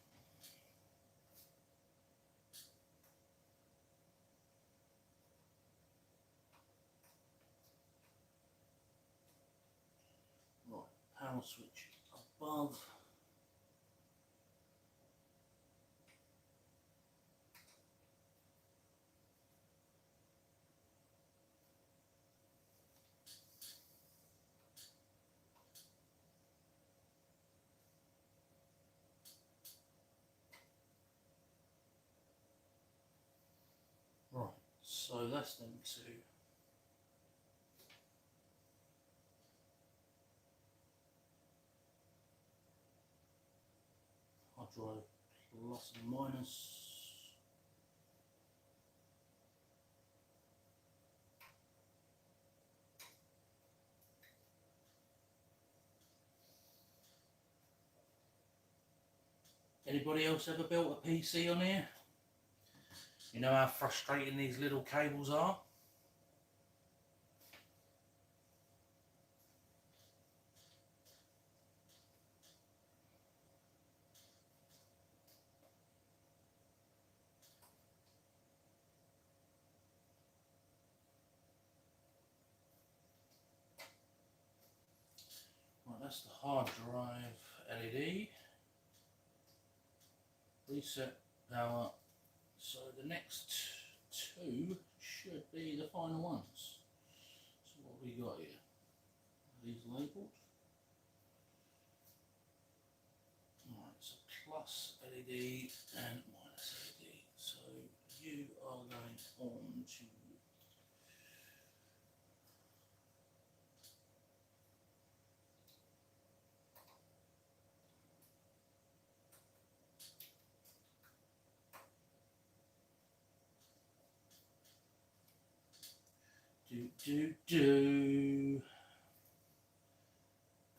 Right, power switch above. Right, so that's them two. Hard drive plus and minus. Anybody else ever built a PC on here? You know how frustrating these little cables are? Right, that's the hard drive LED. Reset power. So the next two should be the final ones. So what have we got here? Are these labelled? Alright, so plus LED and minus LED. So you are going on to do.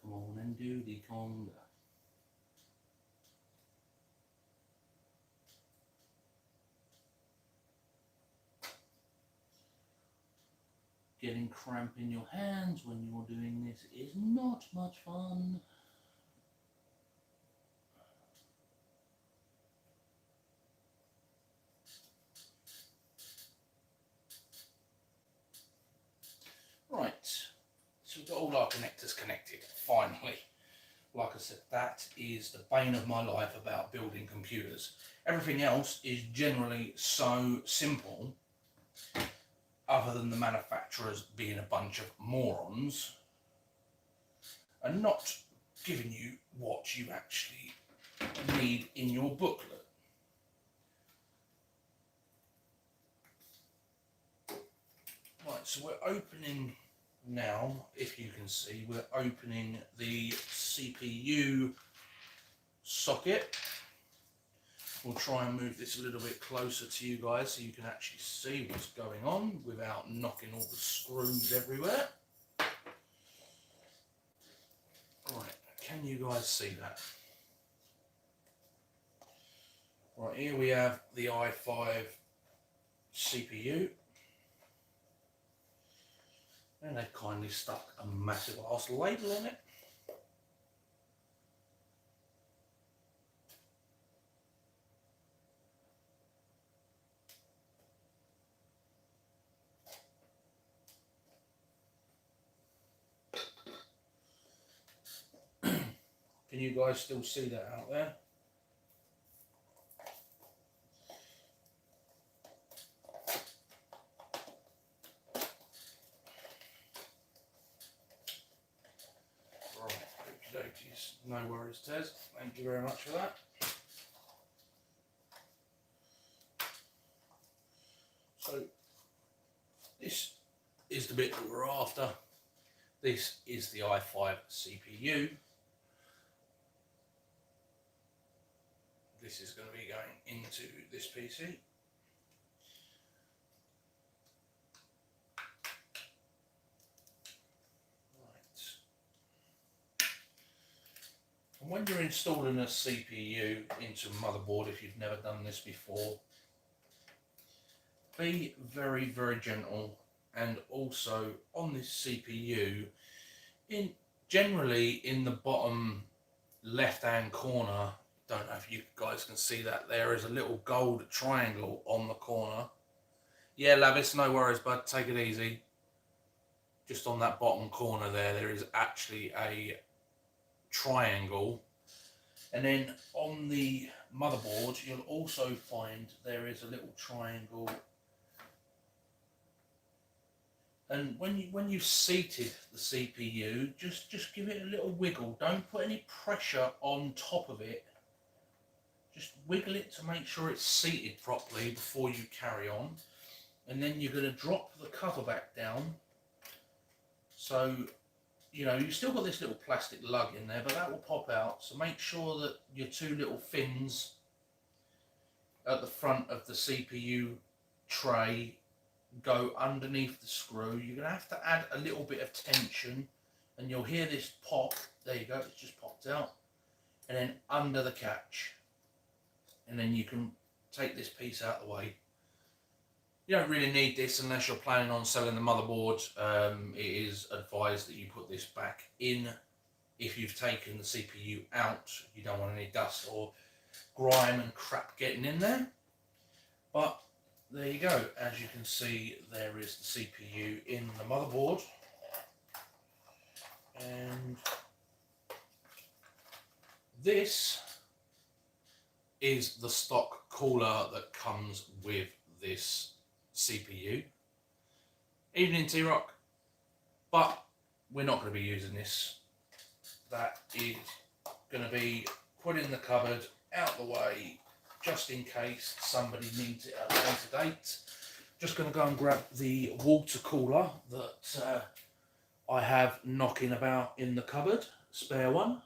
Come on and do the conga. Getting cramp in your hands when you're doing this is not much fun. Right, so we've got all our connectors connected, finally. Like I said, that is the bane of my life about building computers. Everything else is generally so simple, other than the manufacturers being a bunch of morons and not giving you what you actually need in your booklet. Right, so we're opening now, if you can see, we're opening the CPU socket. We'll try and move this a little bit closer to you guys so you can actually see what's going on without knocking all the screws everywhere. Right, can you guys see that? Right, here we have the i5 CPU. And they've kindly stuck a massive ass label on it. Can you guys still see that out there? Right, okie dokies. No worries, Tez. Thank you very much for that. So, this is the bit that we're after. This is the i5 CPU. This is going to be going into this PC. Right. And when you're installing a CPU into a motherboard, if you've never done this before, be very, very gentle. And also on this CPU, generally in the bottom left-hand corner, don't know if you guys can see that, there is a little gold triangle on the corner. Yeah, Lavis, no worries, bud, take it easy. Just on that bottom corner there is actually a triangle. And then on the motherboard, you'll also find there is a little triangle. And when you've seated the CPU, just give it a little wiggle. Don't put any pressure on top of it. Just wiggle it to make sure it's seated properly before you carry on. And then you're going to drop the cover back down. So, you know, you've still got this little plastic lug in there, but that will pop out. So make sure that your two little fins at the front of the CPU tray go underneath the screw. You're going to have to add a little bit of tension, and you'll hear this pop. There you go, it's just popped out. And then under the catch. And then you can take this piece out of the way. You don't really need this unless you're planning on selling the motherboard. It is advised that you put this back in if you've taken the CPU out. You don't want any dust or grime and crap getting in there. But there you go. As you can see, there is the CPU in the motherboard. And this is the stock cooler that comes with this CPU. Evening T-Rock, but we're not going to be using this. That is going to be put in the cupboard, out the way, just in case somebody needs it at a later date. Just going to go and grab the water cooler that I have knocking about in the cupboard, spare one.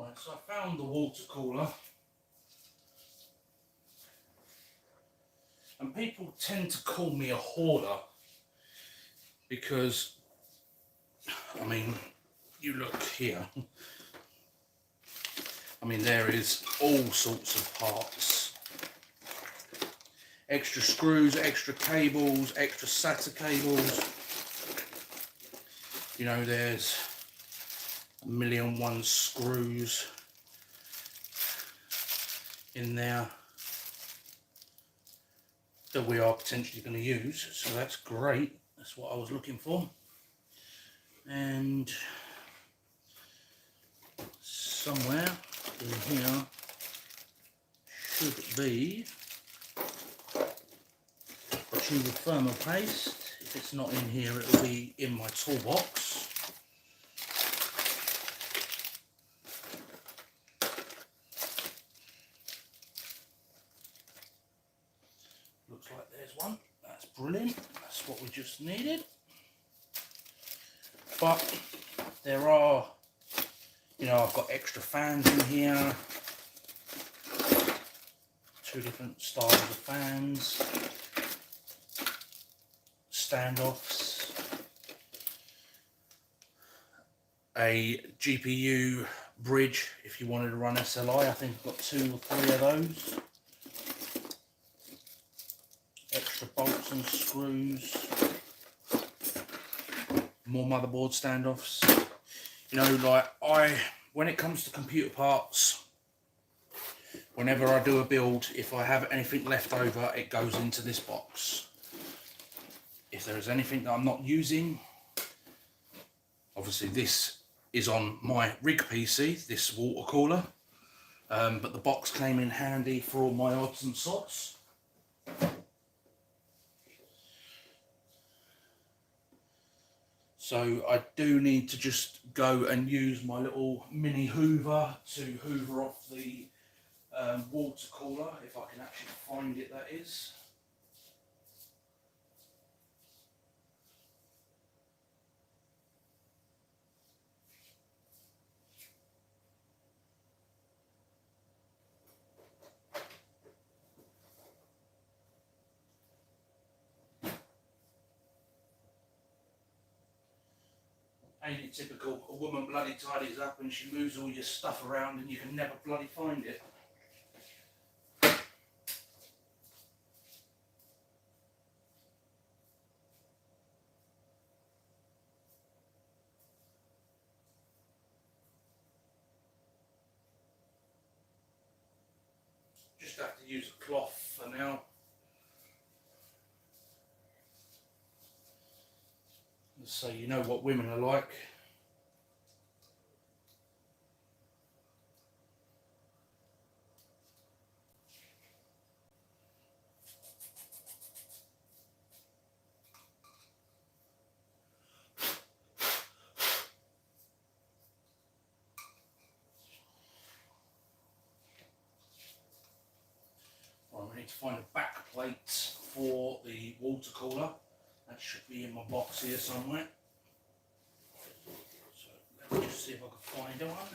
Right, so I found the water cooler, and people tend to call me a hoarder because, I mean, you look here, I mean, there is all sorts of parts. Extra screws, extra cables, extra SATA cables. You know, there's 1,000,001 screws in there that we are potentially going to use, so that's great. That's what I was looking for. And somewhere in here should be a tube of thermal paste. If it's not in here, it will be in my toolbox. Looks like there's one. That's brilliant. That's what we just needed. But there are, you know, I've got extra fans in here. 2 different styles of fans. Standoffs. A GPU bridge if you wanted to run SLI. I think I've got 2 or 3 of those. Extra bolts and screws. More motherboard standoffs. You know, like when it comes to computer parts, whenever I do a build, if I have anything left over, it goes into this box. If there is anything that I'm not using, obviously this is on my rig PC, this water cooler, but the box came in handy for all my odds and sods. So I do need to just go and use my little mini hoover to hoover off the water cooler, if I can actually find it, that is. Ain't it typical? A woman bloody tidies up and she moves all your stuff around and you can never bloody find it. Just have to use a cloth for now. So you know what women are like. Right, we need to find a back plate for the water cooler. That should be in my box here somewhere. So let me just see if I can find one.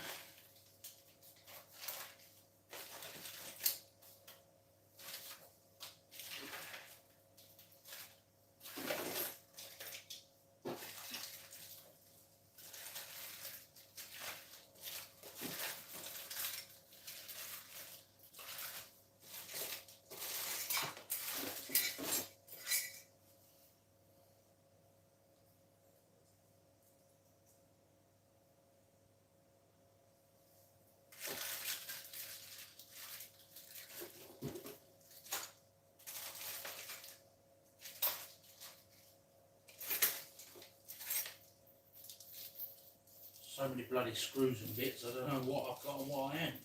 So many bloody screws and bits, I don't know what I've got and what I ain't.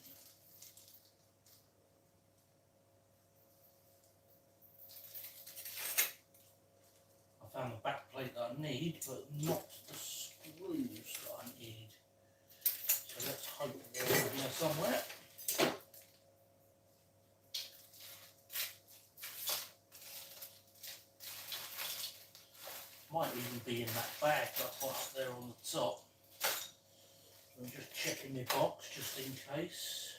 I found the back plate that I need, but not the screws that I need. So let's hope they're in here somewhere. Might even be in that bag up there on the top. I'm just checking my box just in case.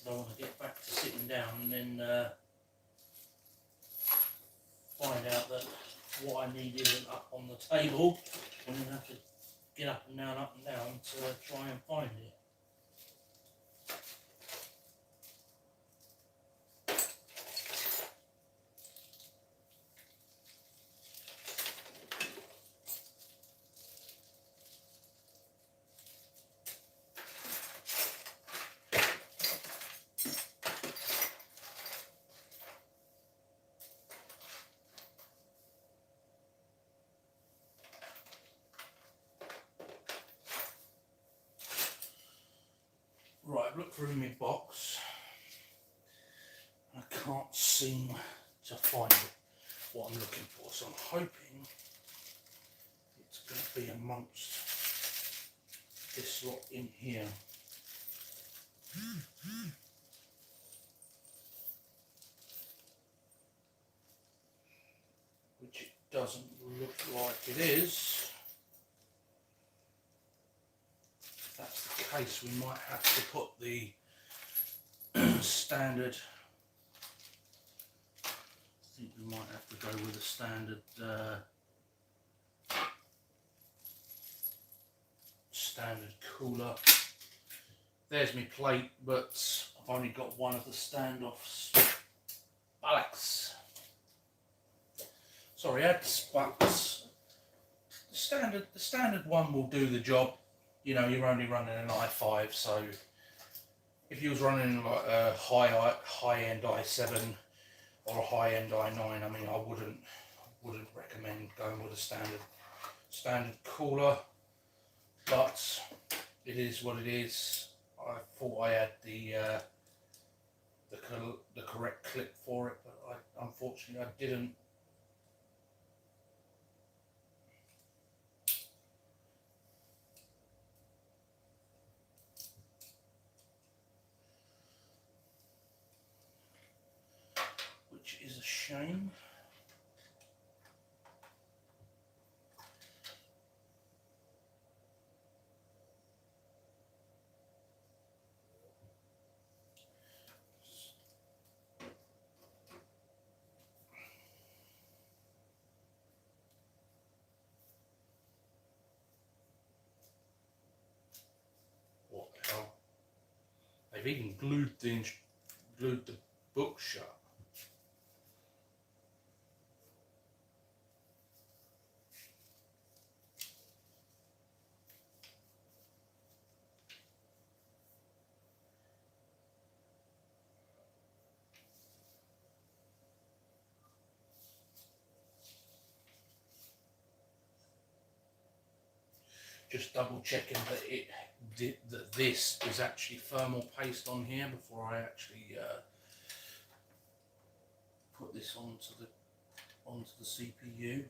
I don't want to get back to sitting down and then find out that what I need isn't up on the table, and then have to get up and down to try and find it. through my box. I can't seem to find what I'm looking for, so I'm hoping it's going to be amongst this lot in here. Which it doesn't look like it is. If that's the case, we might have to put the standard. I think we might have to go with a standard standard cooler. There's my plate, but I've only got one of the standoffs. Alex. Sorry, Eds, but the standard one will do the job. You know, you're only running an i5, so if you was running like a high-end i7 or a high-end i9, I mean, I wouldn't recommend going with a standard cooler. But it is what it is. I thought I had the correct clip for it, but unfortunately I didn't. Which is a shame. What the hell? They've even glued the book shut. Just double checking that this is actually thermal paste on here before I actually put this onto the CPU.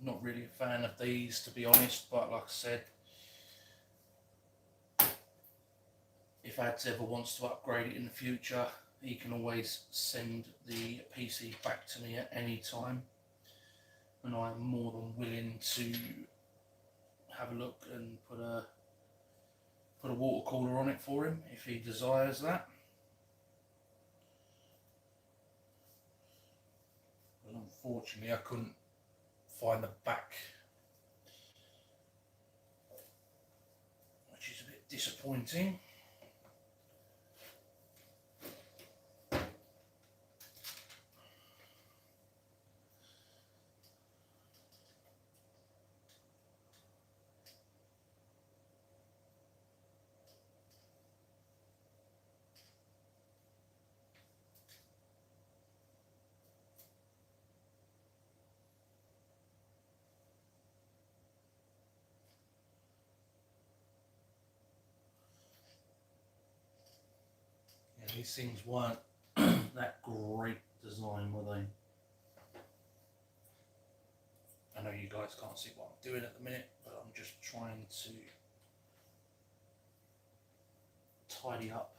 Not really a fan of these, to be honest, but like I said, if Ads ever wants to upgrade it in the future, he can always send the PC back to me at any time, and I'm more than willing to have a look and put a water cooler on it for him if he desires that. But unfortunately I couldn't find the back, which is a bit disappointing. These things weren't that great design, were they? I know you guys can't see what I'm doing at the minute, but I'm just trying to tidy up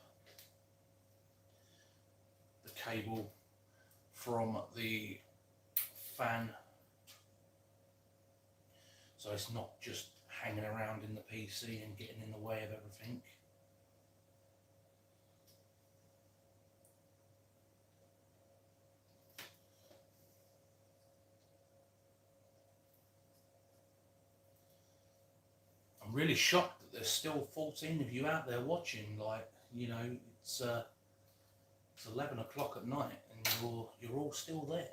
the cable from the fan, so it's not just hanging around in the PC and getting in the way of everything. I'm really shocked that there's still 14 of you out there watching. Like, you know, it's 11 o'clock at night and you're all still there.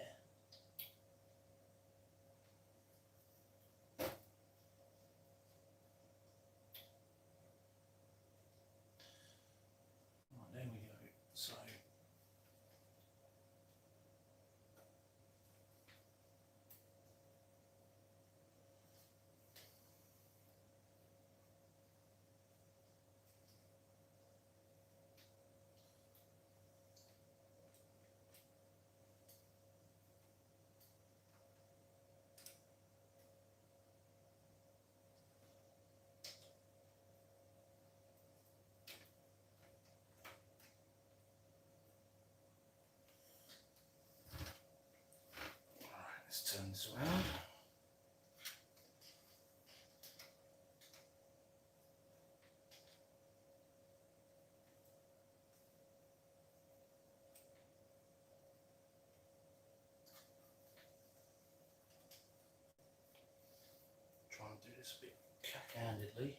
this a bit cack-handedly.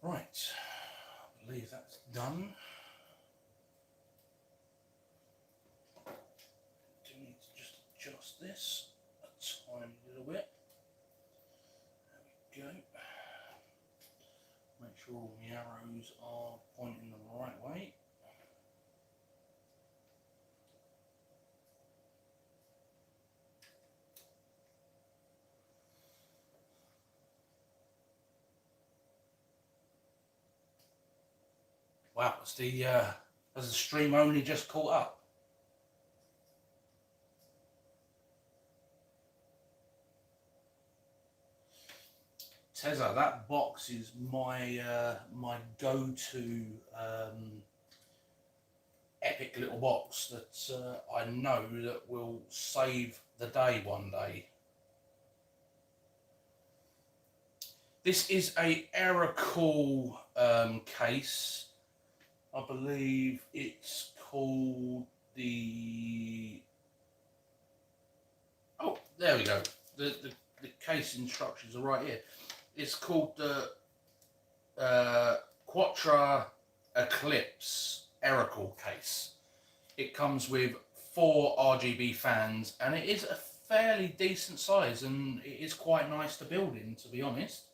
Right, I believe that's done. Do need to just adjust this a tiny little bit. There we go. Make sure all the arrows are pointing the right way. Wow, has the stream only just caught up? Tezza, that box is my my go-to epic little box that I know that will save the day one day. This is a Aerocool case. I believe it's called the... Oh, there we go. The case instructions are right here. It's called the Quattro Eclipse Aerocool case. It comes with 4 RGB fans, and it is a fairly decent size, and it is quite nice to build in, to be honest.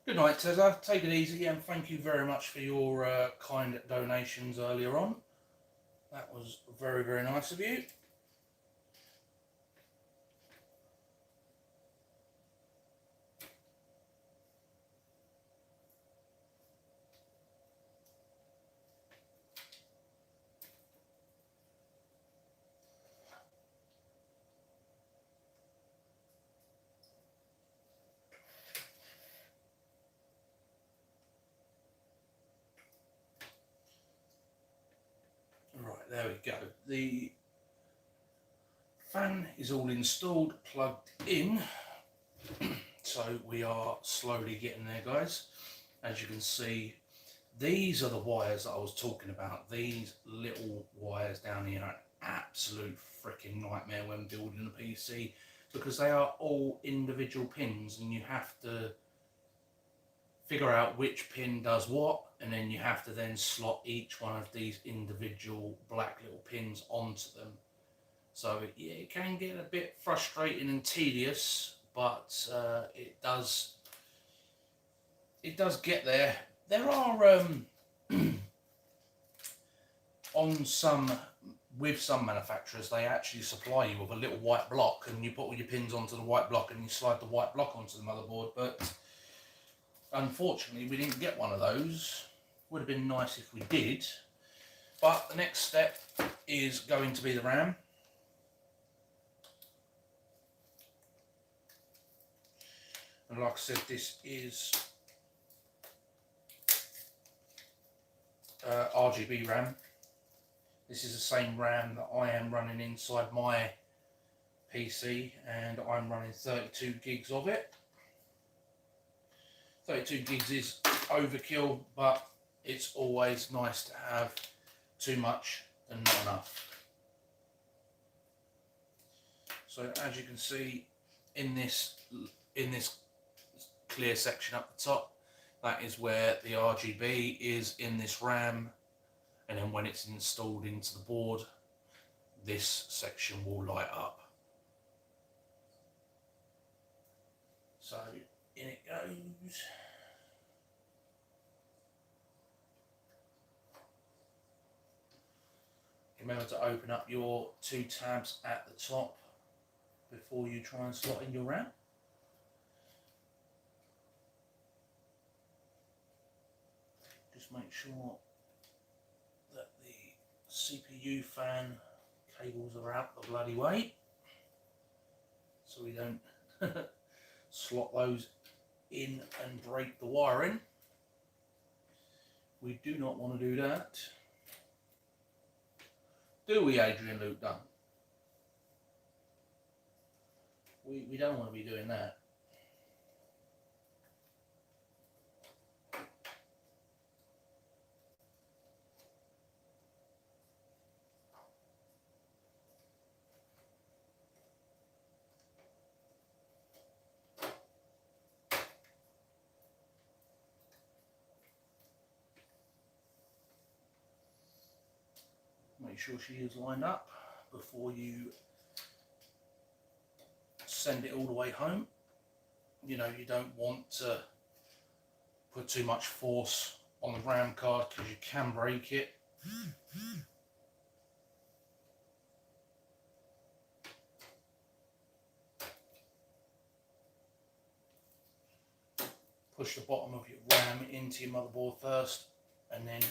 Good night, Tezza. Take it easy, and thank you very much for your kind donations earlier on. That was very, very nice of you. Right, there we go. The fan is all installed, plugged in. So we are slowly getting there, guys. As you can see, these are the wires that I was talking about. These little wires down here are an absolute freaking nightmare when building a PC, because they are all individual pins, and you have to figure out which pin does what, and then you have to then slot each one of these individual black little pins onto them. So yeah, it can get a bit frustrating and tedious, but it does get there. There are with some manufacturers, they actually supply you with a little white block, and you put all your pins onto the white block and you slide the white block onto the motherboard, but unfortunately we didn't get one of those. Would have been nice if we did. But the next step is going to be the RAM. And like I said, this is RGB RAM. This is the same RAM that I am running inside my PC, and I'm running 32 gigs of it. 32 gigs is overkill, but it's always nice to have too much and not enough. So as you can see in this clear section up the top, that is where the RGB is in this RAM, and then when it's installed into the board, this section will light up. So in it goes. Remember to open up your 2 tabs at the top before you try and slot in your RAM. Just make sure that the CPU fan cables are out the bloody way, so we don't slot those in and break the wiring. We do not want to do that. Do we, Adrian Luke Dunn? We don't want to be doing that. Make sure she is lined up before you send it all the way home. You know, you don't want to put too much force on the RAM card because you can break it. Push the bottom of your RAM into your motherboard first, and then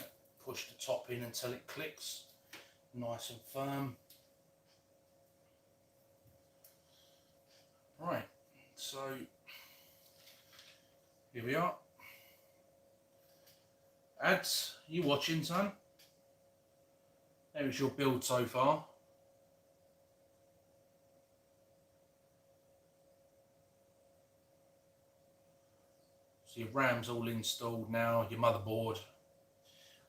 push the top in until it clicks nice and firm. Right, so here we are. Ads, you watching, son? There's your build so far. So your RAM's all installed now, your motherboard.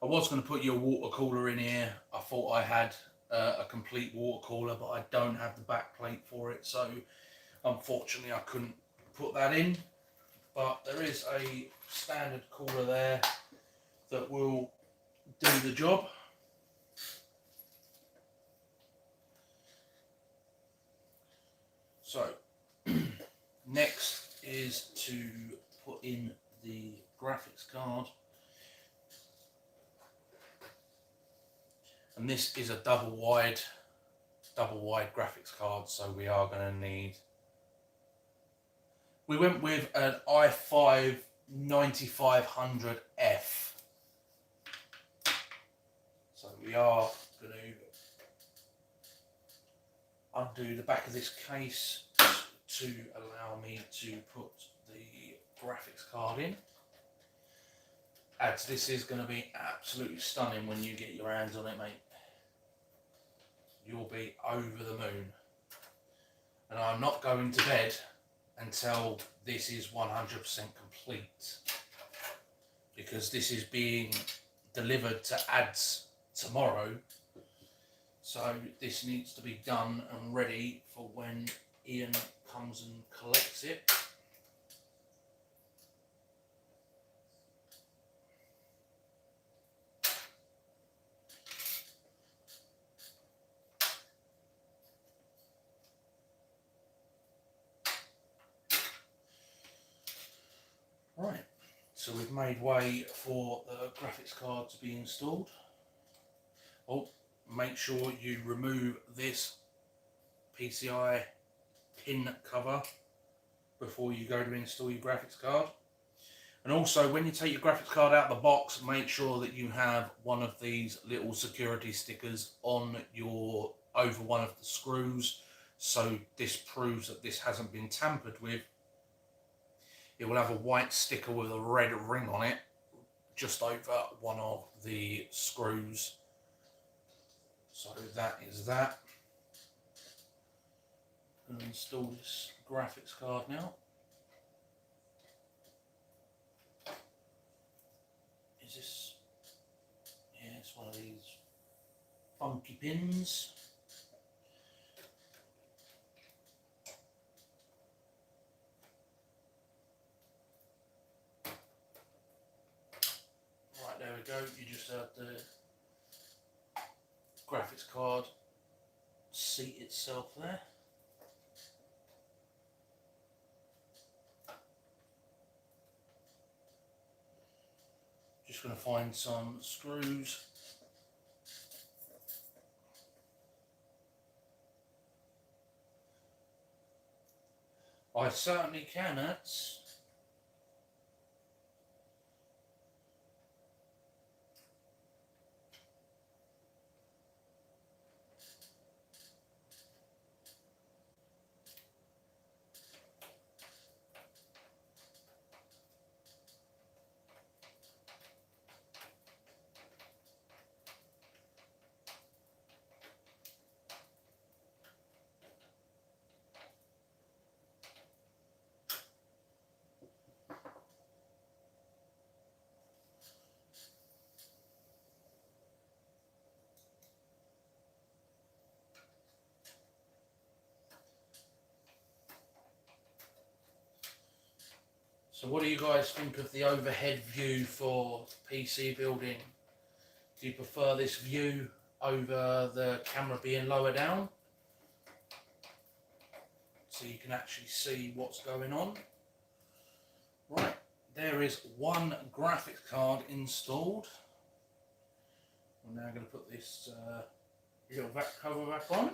I was going to put your water cooler in here. I thought I had a complete water cooler, but I don't have the back plate for it, so unfortunately I couldn't put that in. But there is a standard cooler there that will do the job. So next is to put in the graphics card, and this is a double wide graphics card, so we are going to need, we went with an i5 9500F, so we are going to undo the back of this case to allow me to put the graphics card in. Ads, this is going to be absolutely stunning when you get your hands on it, mate. You'll be over the moon. And I'm not going to bed until this is 100% complete, because this is being delivered to Ads tomorrow, so this needs to be done and ready for when Ian comes and collects it. Right, so we've made way for the graphics card to be installed. Oh, make sure you remove this PCI pin cover before you go to install your graphics card. And also, when you take your graphics card out of the box, make sure that you have one of these little security stickers on your, over one of the screws, so this proves that this hasn't been tampered with. It will have a white sticker with a red ring on it just over one of the screws. So that is that. I'm going to install this graphics card now. Is this? Yeah, it's one of these funky pins. Right, there we go. You just have the graphics card seat itself there. going to find some screws. I certainly cannot. So what do you guys think of the overhead view for PC building? Do you prefer this view over the camera being lower down, so you can actually see what's going on? Right, there is one graphics card installed. We're now going to put this little back cover back on.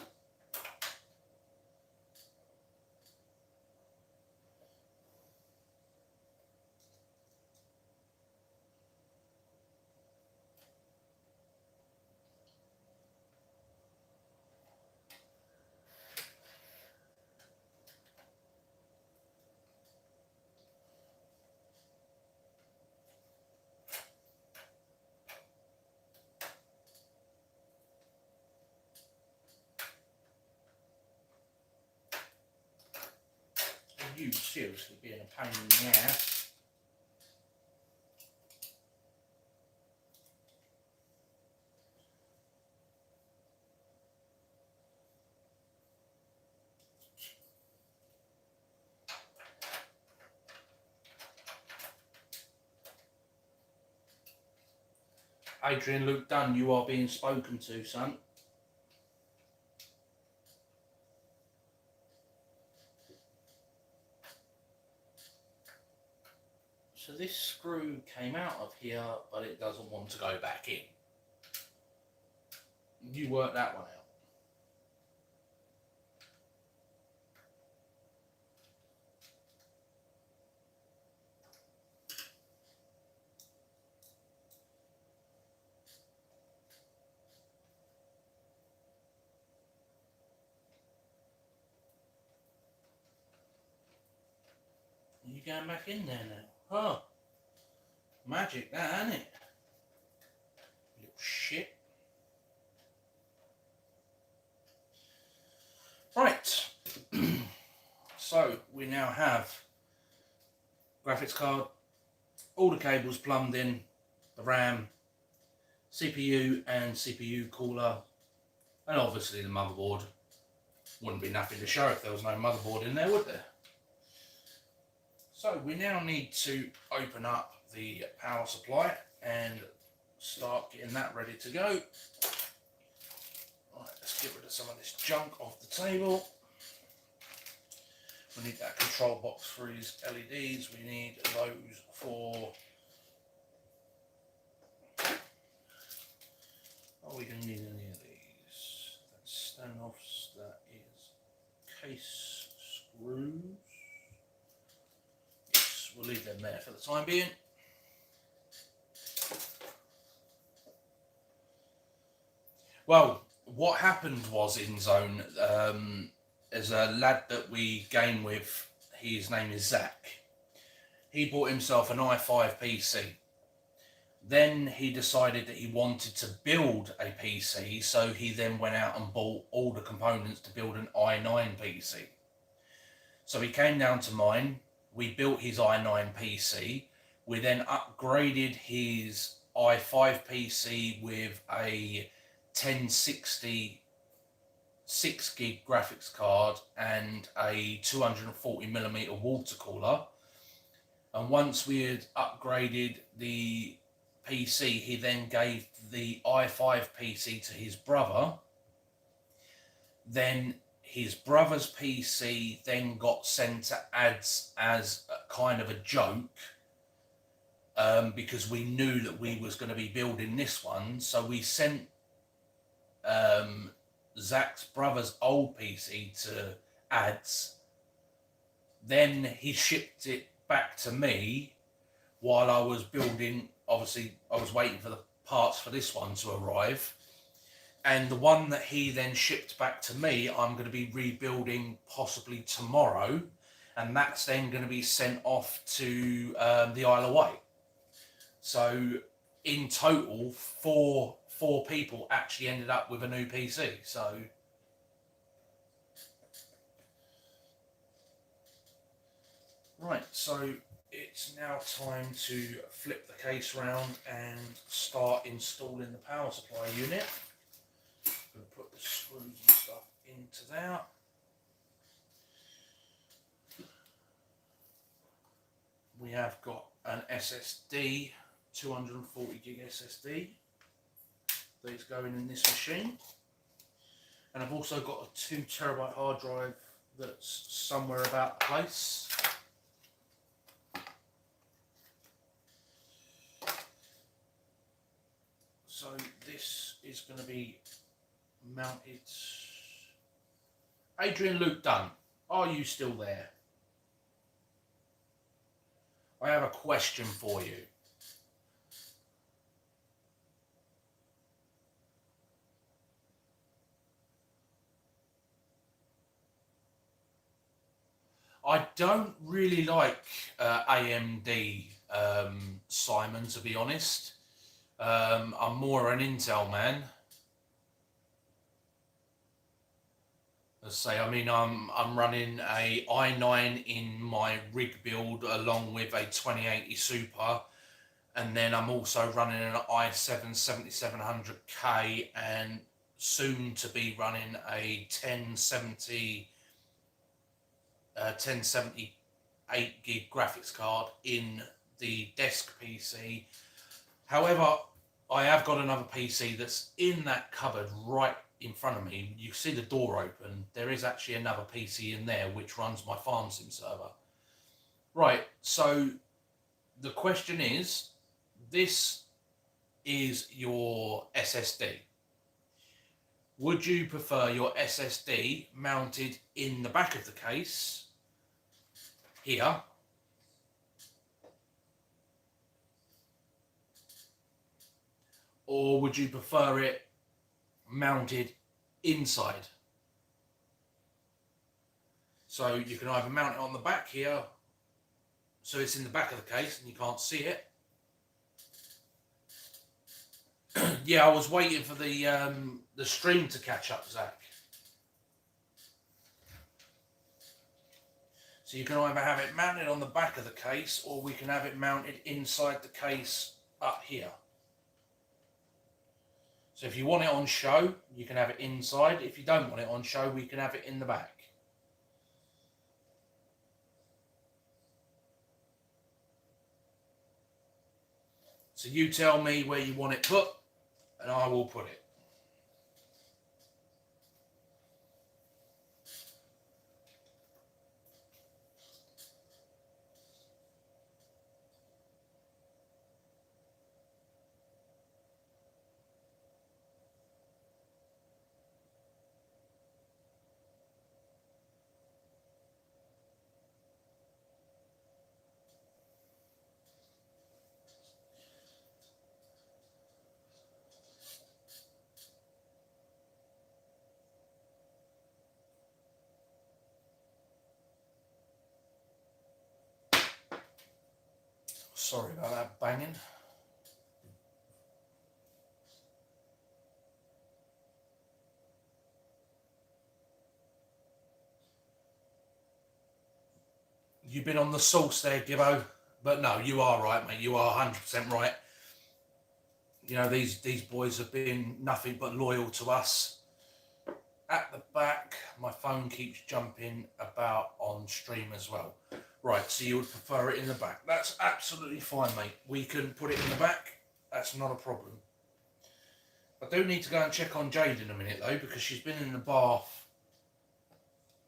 You seriously being a pain in the ass. Adrian Luke Dunn, you are being spoken to, son. So this screw came out of here, but it doesn't want to go back in. You work that one out. You going back in there now? Oh, magic that, ain't it? Little shit. Right. So we now have graphics card, all the cables plumbed in, the RAM, CPU and CPU cooler, and obviously the motherboard. Wouldn't be nothing to show if there was no motherboard in there, would there? So we now need to open up the power supply and start getting that ready to go. Right, let's get rid of some of this junk off the table. We need that control box for his LEDs. We need those for... Are we going to need any of these? That's standoffs, that is case screws. Yes, we'll leave them there for the time being. Well, what happened was in Zone, there's a lad that we game with, his name is Zach. He bought himself an i5 PC. Then he decided that he wanted to build a PC, so he then went out and bought all the components to build an i9 PC. So he came down to mine, we built his i9 PC, we then upgraded his i5 PC with a 1060 6 gig graphics card and a 240mm water cooler. And once we had upgraded the PC, he then gave the i5 PC to his brother. Then his brother's PC then got sent to ads as a kind of a joke. because we knew that we was going to be building this one. So we sent Zach's brother's old PC to ads. Then he shipped it back to me while I was building. Obviously, I was waiting for the parts for this one to arrive. And the one that he then shipped back to me, I'm going to be rebuilding possibly tomorrow. And that's then going to be sent off to the Isle of Wight. So in total, four people actually ended up with a new PC. So right, so it's now time to flip the case around and start installing the power supply unit. I'm going to put the screws and stuff into there. We have got an SSD, 240 gig SSD that is going in this machine. And I've also got a 2 terabyte hard drive that's somewhere about the place. So this is going to be mounted. Adrian Luke Dunn, are you still there? I have a question for you. I don't really like AMD, Simon, to be honest. I'm more an Intel man. Let's say, I mean, I'm running a i9 in my rig build along with a 2080 Super, and then I'm also running an i7 7700K and soon to be running a 1078 gig graphics card in the desk PC. However, I have got another PC that's in that cupboard right in front of me. You see the door open. There is actually another PC in there which runs my farm sim server. Right, so the question is, this is your SSD. Would you prefer your SSD mounted in the back of the case, here, or would you prefer it mounted inside? So you can either mount it on the back here, so it's in the back of the case and you can't see it. Yeah, I was waiting for the stream to catch up, Zach. So you can either have it mounted on the back of the case, or we can have it mounted inside the case up here. So if you want it on show, you can have it inside. If you don't want it on show, we can have it in the back. So you tell me where you want it put, and I will put it. Sorry about that banging. You've been on the sauce there, Gibbo. But no, you are right, mate. You are 100% right. You know, these boys have been nothing but loyal to us. At the back, my phone keeps jumping about on stream as well. Right, so you would prefer it in the back. That's absolutely fine, mate. We can put it in the back. That's not a problem. I do need to go and check on Jade in a minute, though, because she's been in the bath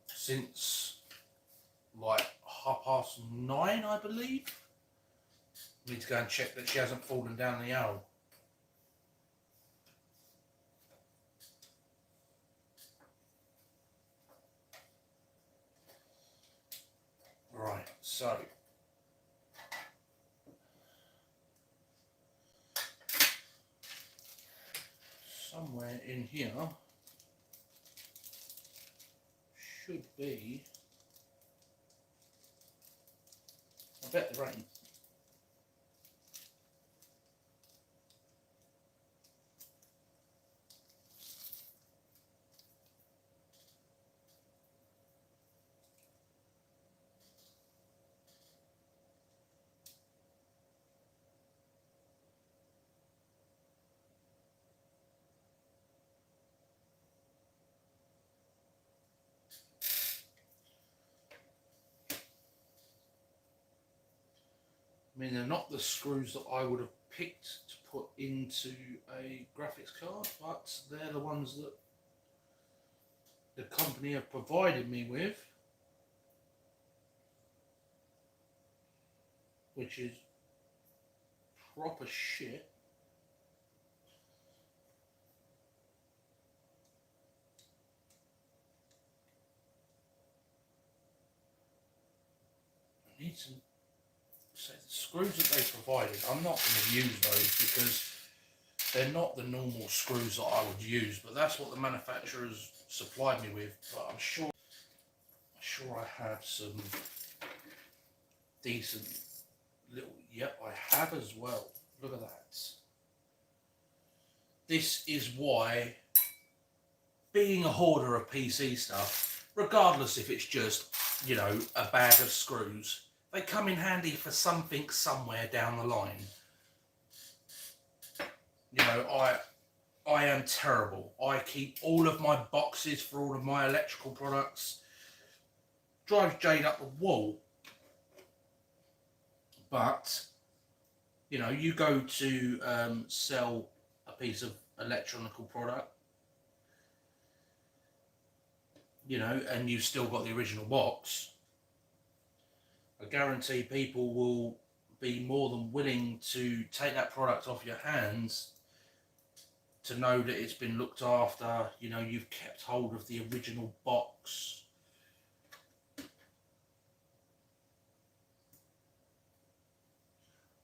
since, like, 9:30, I believe. Need to go and check that she hasn't fallen down the aisle. Right, so somewhere in here should be, I bet there ain't. I mean, they're not the screws that I would have picked to put into a graphics card, but they're the ones that the company have provided me with, which is proper shit. I need some. So the screws that they provided, I'm not going to use those because they're not the normal screws that I would use, but that's what the manufacturers supplied me with. But I'm sure I have some decent little, yep, I have as well. Look at that. This is why, being a hoarder of PC stuff, regardless if it's just, you know, a bag of screws, they come in handy for something somewhere down the line. You know, I am terrible. I keep all of my boxes for all of my electrical products. Drives Jade up the wall. But, you know, you go to sell a piece of electronical product, you know, and you've still got the original box, I guarantee people will be more than willing to take that product off your hands to know that it's been looked after, you know, you've kept hold of the original box.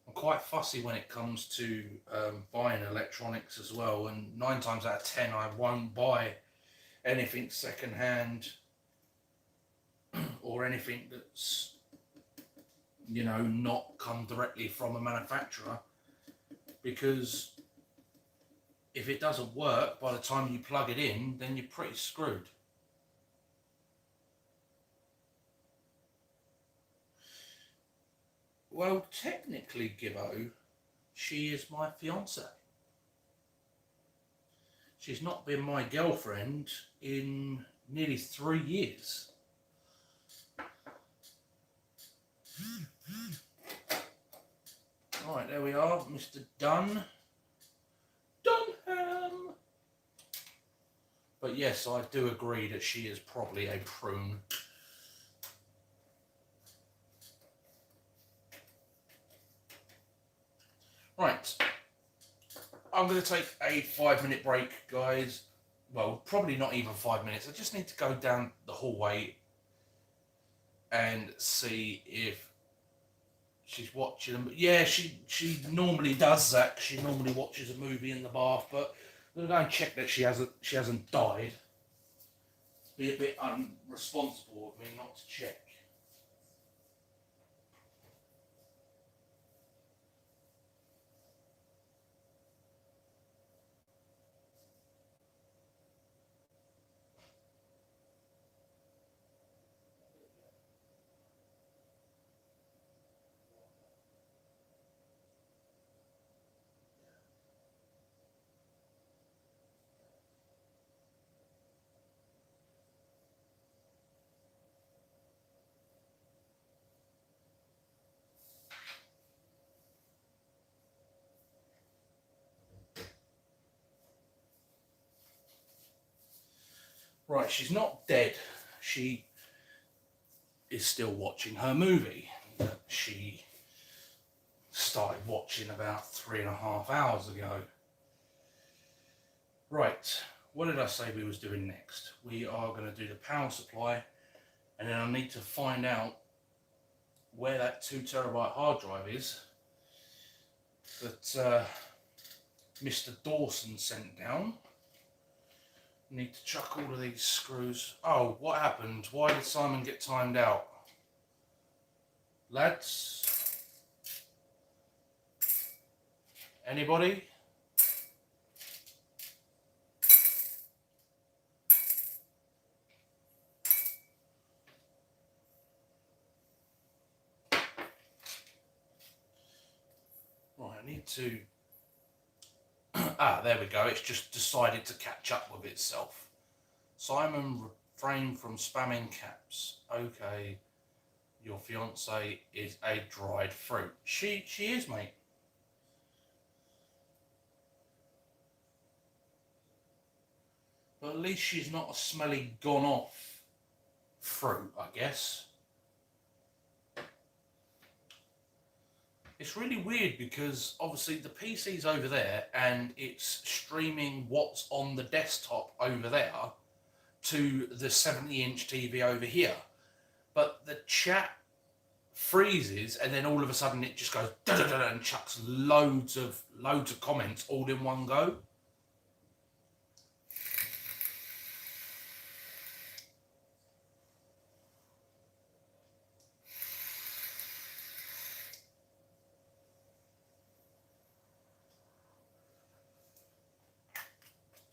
I'm quite fussy when it comes to buying electronics as well, and 9 times out of 10 I won't buy anything second hand or anything that's, you know, not come directly from a manufacturer, because if it doesn't work by the time you plug it in, then you're pretty screwed. Well, technically, Gibbo, she is my fiance. She's not been my girlfriend in nearly 3 years. Right, there we are, Mr. Dunham. But yes, I do agree that she is probably a prune. Right, I'm going to take a 5-minute break, guys. Well, probably not even 5 minutes. I just need to go down the hallway and see if she's watching them. Yeah, she normally does that. She normally watches a movie in the bath, but I'm going to go and check that she hasn't died. It'd be a bit unresponsible of me not to check. Right, she's not dead. She is still watching her movie that she started watching about 3.5 hours ago. Right, what did I say we was doing next? We are going to do the power supply, and then I need to find out where that 2 terabyte hard drive is that Mr. Dawson sent down. Need to chuck all of these screws. Oh, what happened? Why did Simon get timed out? Lads? Anybody? Right, I need to... there we go. It's just decided to catch up with itself. Simon, refrain from spamming caps. Okay, your fiance is a dried fruit. She is, mate. But at least she's not a smelly, gone off fruit, I guess. It's really weird because obviously the PC's over there and it's streaming what's on the desktop over there to the 70-inch TV over here. But the chat freezes and then all of a sudden it just goes da da da and chucks loads of comments all in one go.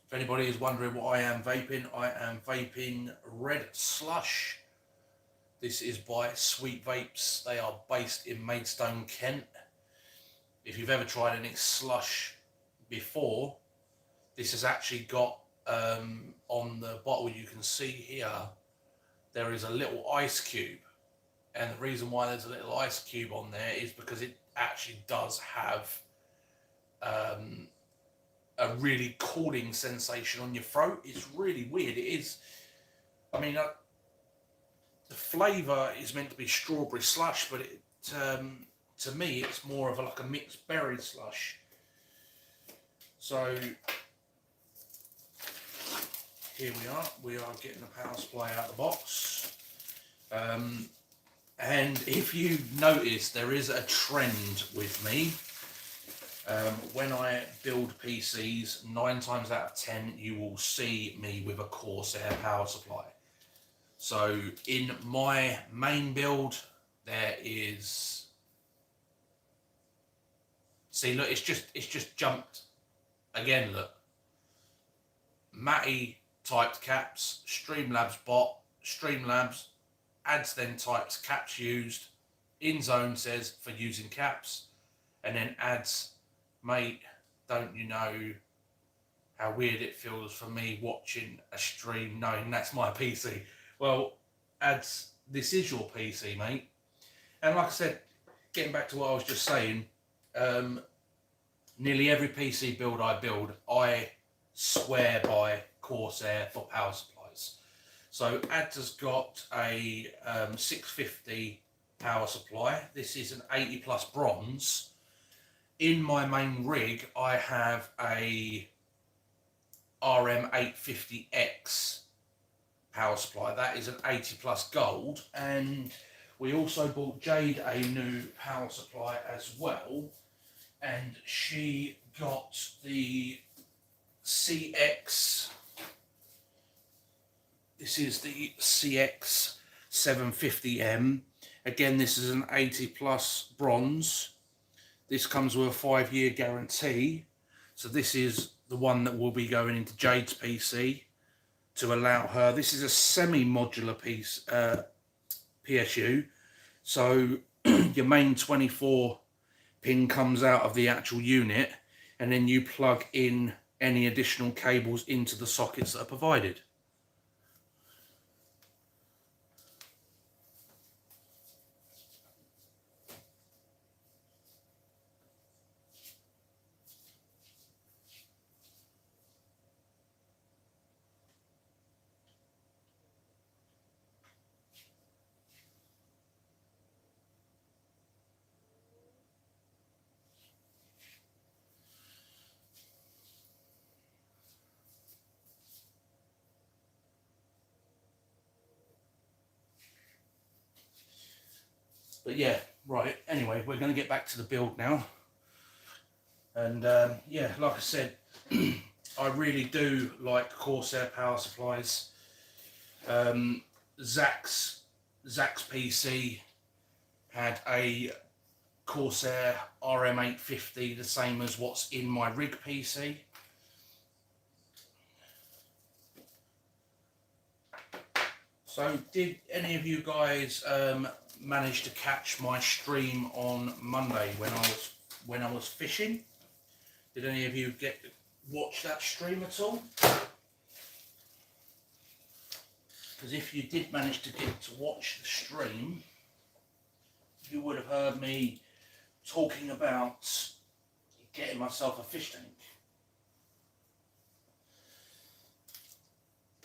If anybody is wondering what I am vaping Red Slush. This is by Sweet Vapes. They are based in Maidstone, Kent. If you've ever tried any slush before, this has actually got, on the bottle you can see here, there is a little ice cube. And the reason why there's a little ice cube on there is because it actually does have a really cooling sensation on your throat. It's really weird. It is, I mean, the flavour is meant to be strawberry slush, but it, to me, it's more of like a mixed berry slush. So here we are. We are getting the power supply out of the box. And if you notice, there is a trend with me. When I build PCs, 9 times out of 10, you will see me with a Corsair power supply. So in my main build, there is, see, look, it's just jumped again. Look, Matty typed caps, Streamlabs bot, Streamlabs adds then types caps used, InZone says for using caps, and then adds, mate, don't you know how weird it feels for me watching a stream knowing that's my PC? Well, adds, this is your PC, mate. And like I said, getting back to what I was just saying, nearly every PC build I build, I swear by Corsair for power supplies. So Ads has got a 650 power supply. This is an 80 plus bronze. In my main rig, I have a RM850X power supply. That is an 80 plus gold. And we also bought Jade a new power supply as well. And she got the CX. This is the CX 750M. Again, this is an 80 plus bronze. This comes with a 5-year guarantee. So this is the one that will be going into Jade's PC to allow her. This is a semi-modular piece, PSU. So your main 24 pin comes out of the actual unit, and then you plug in any additional cables into the sockets that are provided. But yeah, right, anyway, we're going to get back to the build now. And yeah, like I said, I really do like Corsair power supplies. Zach's PC had a Corsair RM850, the same as what's in my rig PC. So did any of you guys manage to catch my stream on Monday when I was fishing? Did any of you watch that stream at all? Because if you did manage to get to watch the stream, you would have heard me talking about getting myself a fish tank.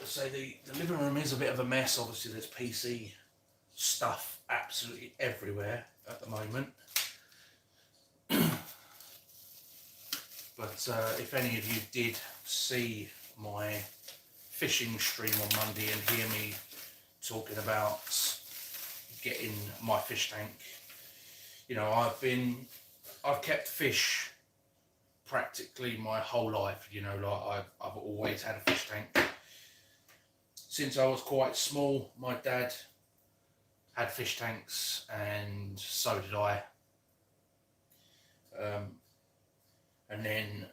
So the living room is a bit of a mess. Obviously there's PC stuff absolutely everywhere at the moment. But if any of you did see my fishing stream on Monday and hear me talking about getting my fish tank, you know, I've kept fish practically my whole life. You know, like I've always had a fish tank. Since I was quite small, my dad had fish tanks and so did I. And then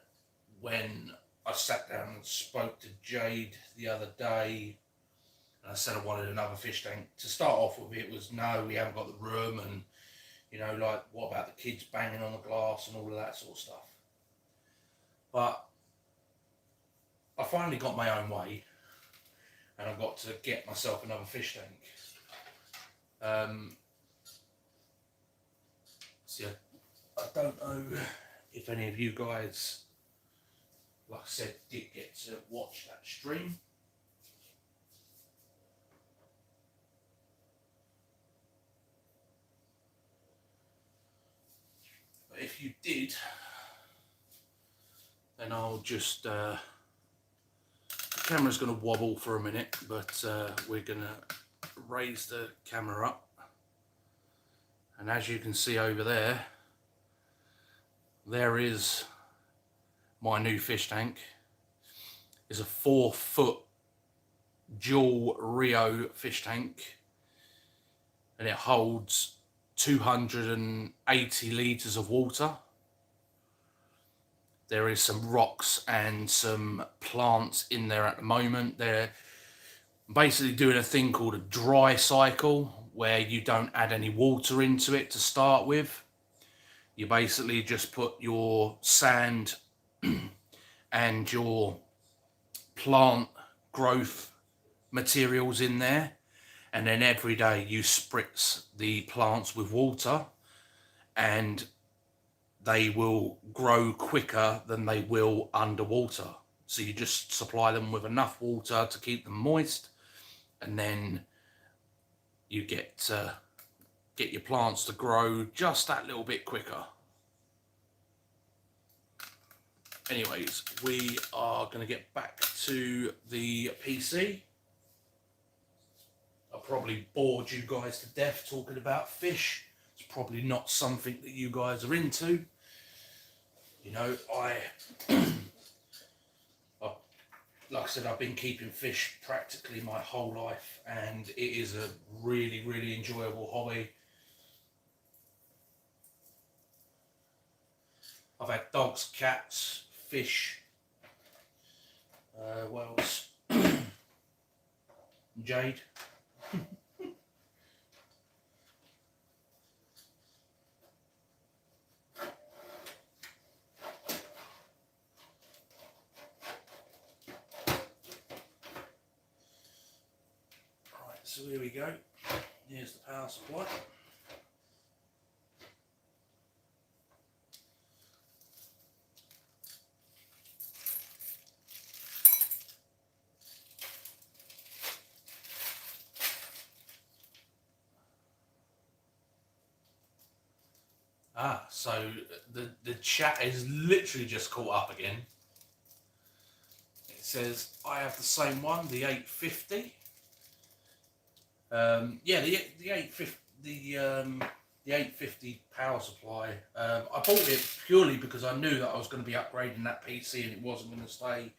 when I sat down and spoke to Jade the other day, and I said I wanted another fish tank, to start off with it was, no, we haven't got the room, and you know, like, what about the kids banging on the glass and all of that sort of stuff. But I finally got my own way, and I got to get myself another fish tank. See, I don't know if any of you guys, like I said, did get to watch that stream. But if you did, then I'll just, the camera's going to wobble for a minute, but we're going to raise the camera up. And as you can see over there, there is my new fish tank. It's a 4-foot dual Rio fish tank, and it holds 280 litres of water. There is some rocks and some plants in there at the moment. They're basically doing a thing called a dry cycle, where you don't add any water into it to start with. You basically just put your sand and your plant growth materials in there, and then every day you spritz the plants with water, and they will grow quicker than they will underwater. So you just supply them with enough water to keep them moist, and then you get your plants to grow just that little bit quicker. Anyways, we are going to get back to the PC. I probably bored you guys to death talking about fish. It's probably not something that you guys are into. You know, like I said, I've been keeping fish practically my whole life, and it is a really, really enjoyable hobby. I've had dogs, cats, fish, what else? Jade. So here we go, here's the power supply. So the chat is literally just caught up again. It says, I have the same one, the 850. Yeah, the the 850 power supply. I bought it purely because I knew that I was going to be upgrading that PC and it wasn't going to stay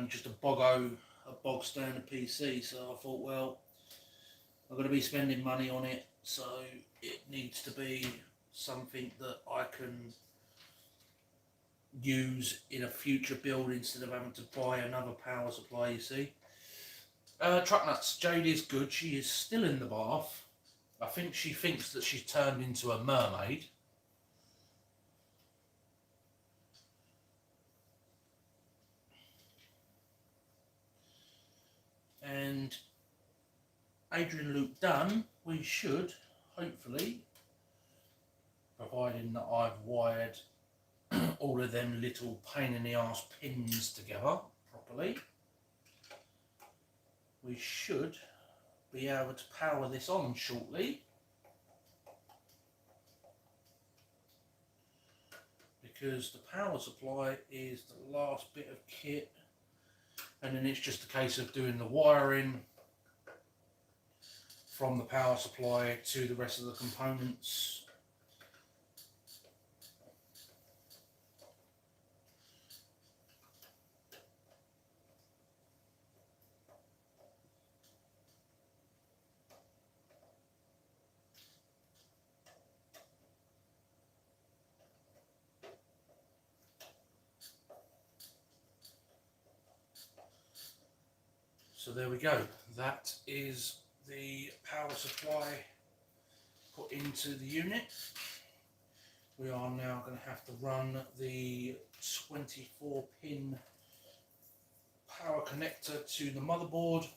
just a bog standard PC. So I thought, well, I'm going to be spending money on it, so it needs to be something that I can use in a future build instead of having to buy another power supply, you see. Truck nuts, Jade is good. She is still in the bath. I think she thinks that she's turned into a mermaid. And Adrian Luke done, we should, hopefully, providing that I've wired all of them little pain in the arse pins together properly, we should be able to power this on shortly. Because the power supply is the last bit of kit, and then it's just a case of doing the wiring from the power supply to the rest of the components. So there we go, that is the power supply put into the unit. We are now going to have to run the 24 pin power connector to the motherboard,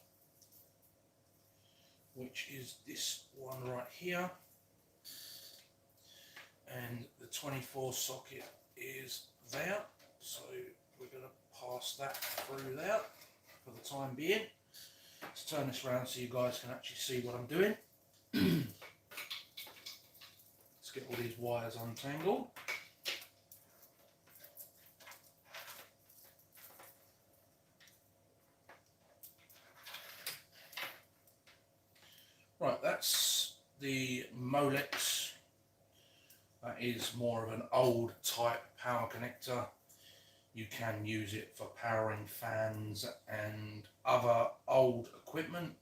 which is this one right here, and the 24 socket is there, so we're going to pass that through there for the time being. Let's turn this around so you guys can actually see what I'm doing. Let's get all these wires untangled. Right, that's the Molex. That is more of an old type power connector. You can use it for powering fans and other old equipment.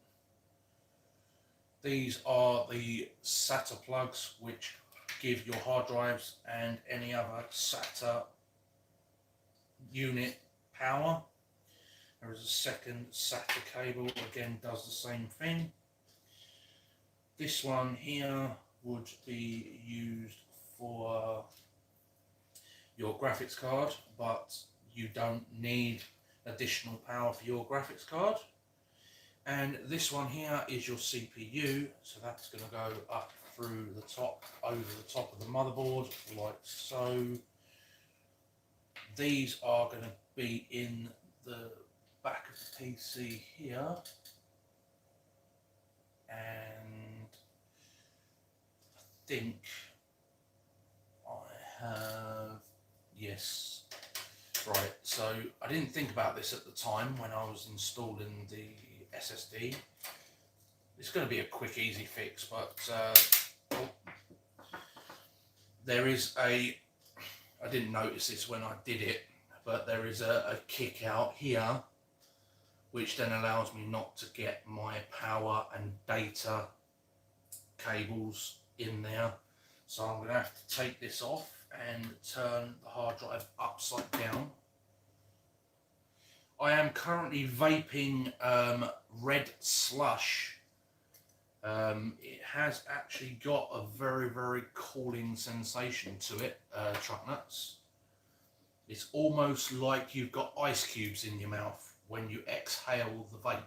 These are the SATA plugs which give your hard drives and any other SATA unit power. There is a second SATA cable, again does the same thing. This one here would be used for your graphics card, but you don't need additional power for your graphics card. And this one here is your CPU, so that's going to go up through the top, over the top of the motherboard, like so. These are going to be in the back of the PC here, and I think I have, yes, right, so I didn't think about this at the time when I was installing the SSD. It's going to be a quick easy fix, but there is a, I didn't notice this when I did it, but there is a kick out here which then allows me not to get my power and data cables in there. So I'm going to have to take this off and turn the hard drive upside down. I am currently vaping red slush. It has actually got a very, very cooling sensation to it, truck nuts. It's almost like you've got ice cubes in your mouth when you exhale the vape.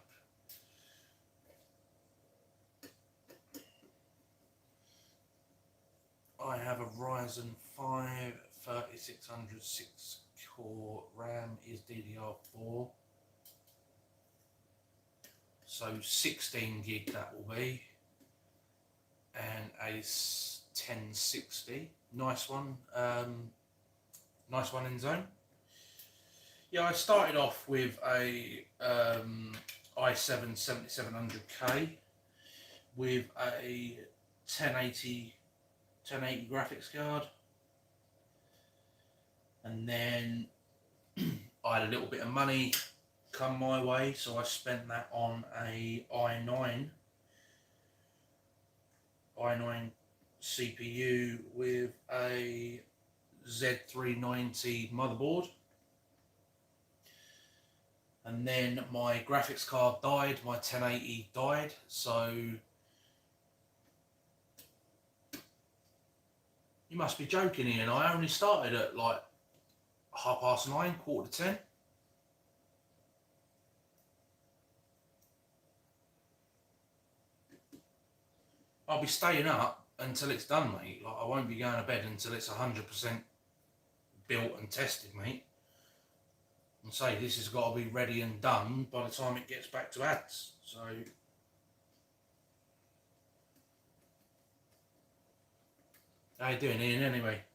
I have a Ryzen 5 3600 6-core RAM is DDR4. So 16 gig that will be. And a 1060. Nice one. Nice one in zone. Yeah, I started off with a i7 7700K with a 1080 graphics card, and then I had a little bit of money come my way, so I spent that on a i9 CPU with a Z390 motherboard. And then my graphics card died, my 1080 died, so you must be joking, Ian. I only started at like 9:30, 9:45. I'll be staying up until it's done, mate. Like, I won't be going to bed until it's 100% built and tested, mate. And say this has got to be ready and done by the time it gets back to ads. So how you doing, Ian, anyway?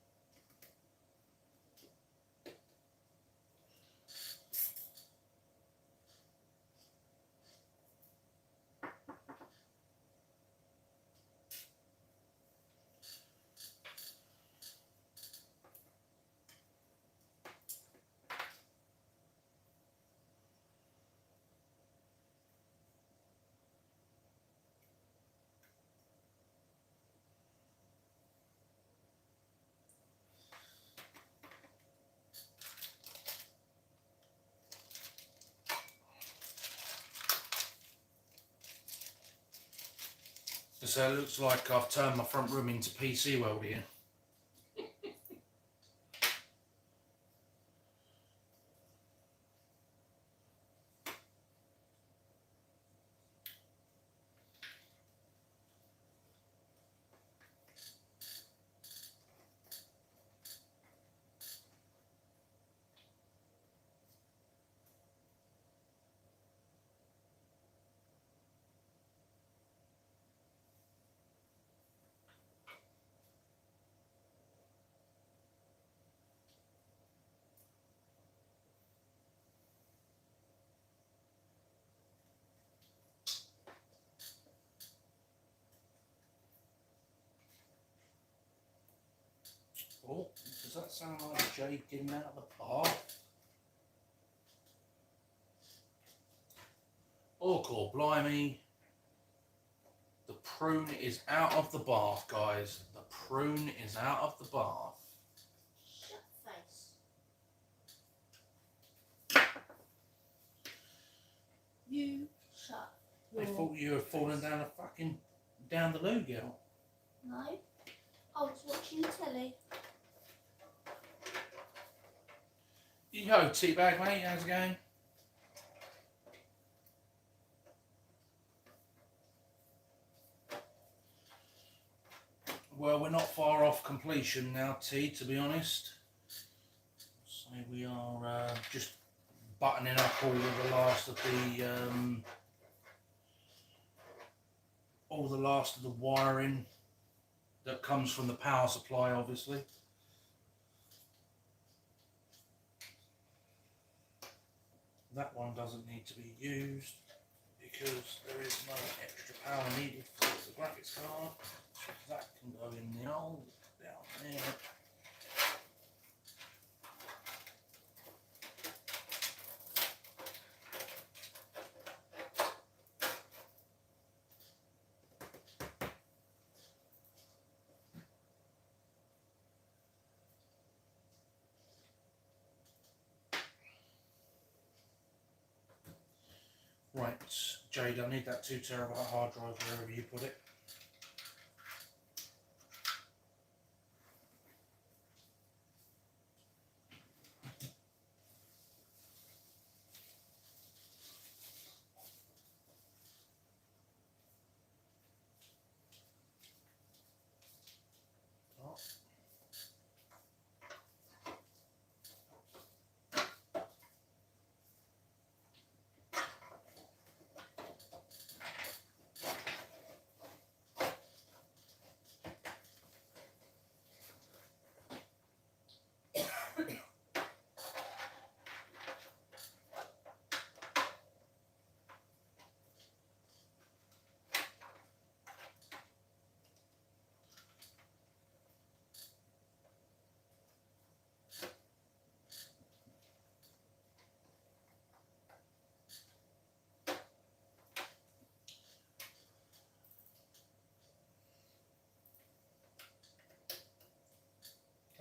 So it looks like I've turned my front room into PC world here. Oh, does that sound like Jay getting out of the bath? Oh, cool, blimey. The prune is out of the bath, guys. The prune is out of the bath. Shut face. You shut your I thought you were falling down the loo, girl. No. I was watching telly. Yo, teabag, mate, how's it going? Well, we're not far off completion now, T, to be honest. So we are just buttoning up all the last of the wiring that comes from the power supply, obviously. That one doesn't need to be used because there is no extra power needed for the graphics card. That can go in the old down there. Right, Jade, I need that 2 terabyte hard drive wherever you put it.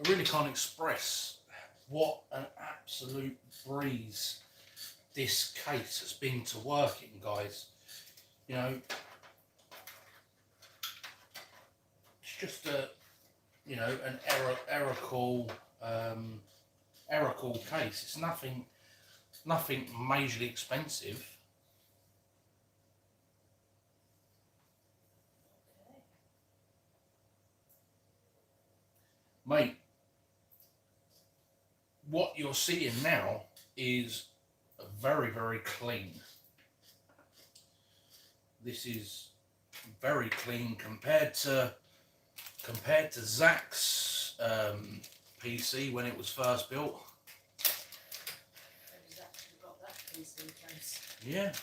really can't express what an absolute breeze this case has been to work in, guys. You know, it's just a, you know, an error call case. It's nothing majorly expensive. Mate, what you're seeing now is very, very clean. This is very clean compared to Zach's PC when it was first built. Maybe Zach should have got that PC case. Yeah.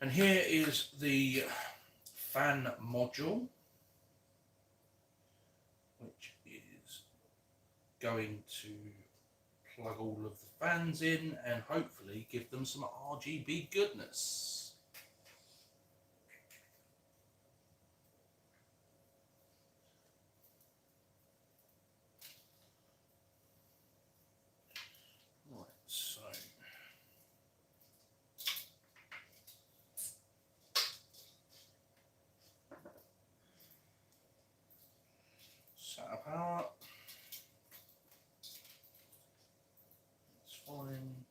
And here is the fan module, which is going to plug all of the fans in and hopefully give them some RGB goodness. Right, so set up power. It's fine.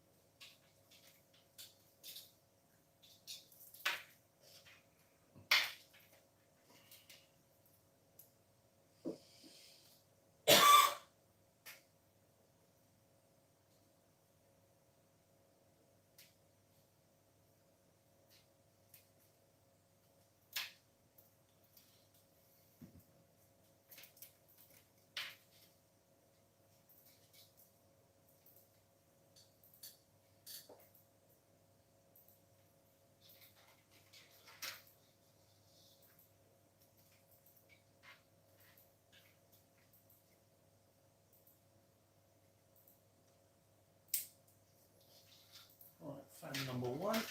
Right, fan number one. Fan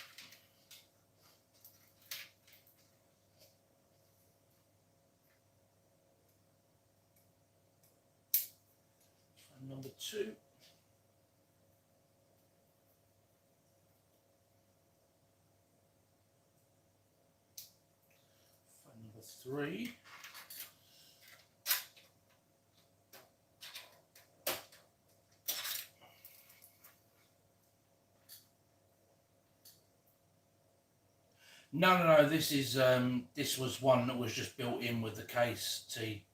number two. Fan number three. No, this is this was one that was just built in with the case. T.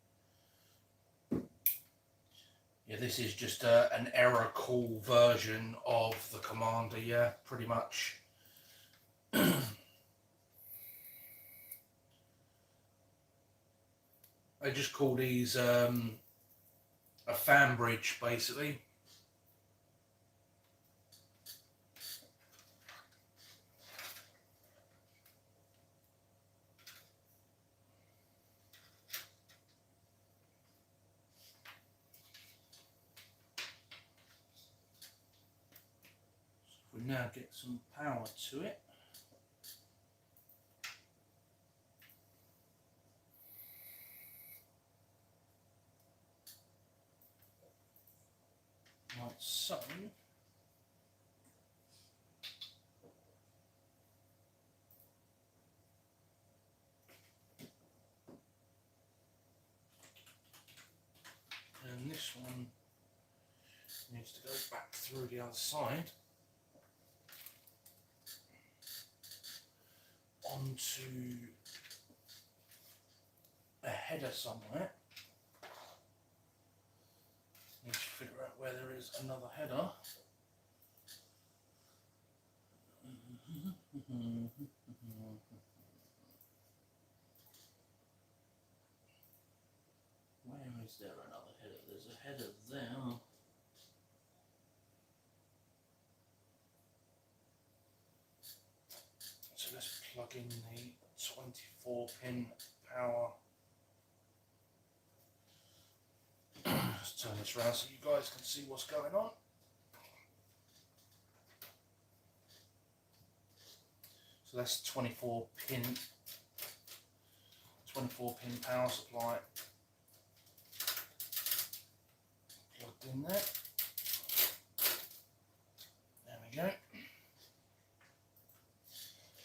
Yeah, this is just an error call version of the commander. Yeah, pretty much. I just call these a fan bridge, basically. We now get some power to it. Like so. And this one needs to go back through the other side onto a header somewhere. Need to figure out where there is another header. Where is there another header? There's a header there. So let's plug in the 24 pin power. Let's turn this around so you guys can see what's going on. So that's 24 pin power supply. plugged in there. There we go.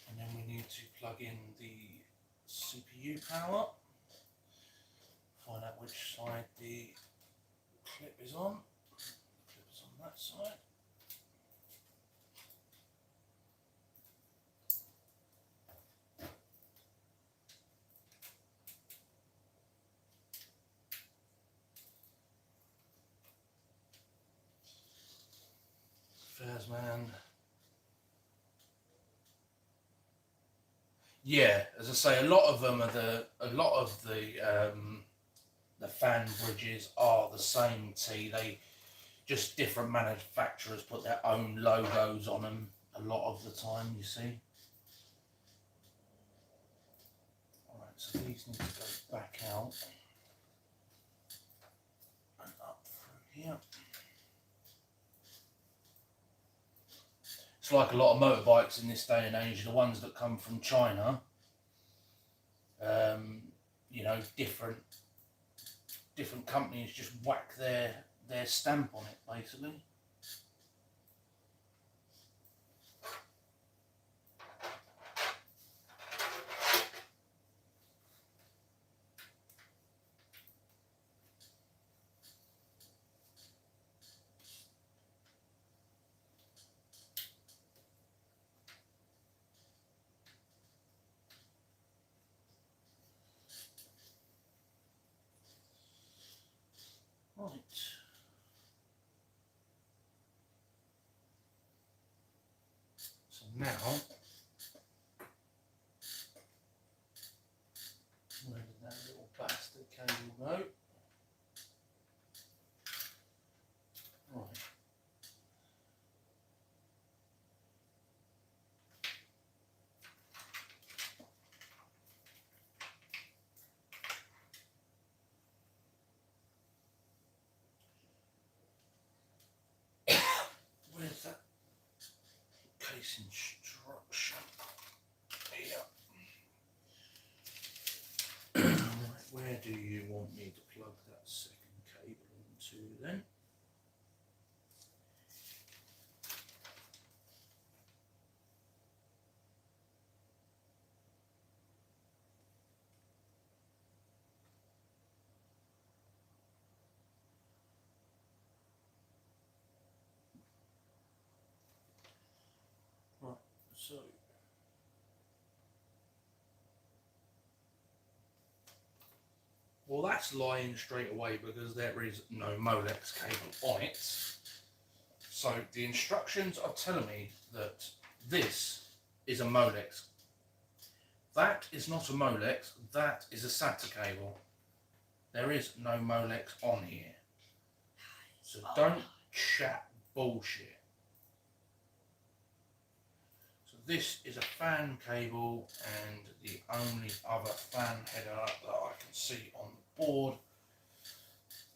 And then we need to plug in the CPU power. Find out which side the clip is on. The clip is on that side. Fairs man. Yeah, as I say, a lot of them are the fan bridges are the same T. They just different manufacturers put their own logos on them a lot of the time. You see. All right, so these need to go back out and up through here. It's like a lot of motorbikes in this day and age, the ones that come from China, you know, different companies just whack their stamp on it, basically. Right. So now, where did that little bastard cable go? Right. Where's that case instruction? Here. Right, where do you want me to plug that second cable into then? Right, so well, that's lying straight away because there is no Molex cable on it. So the instructions are telling me that this is a Molex. That is not a Molex, that is a SATA cable. There is no Molex on here. So don't chat bullshit. So this is a fan cable, and the only other fan header that I can see on the board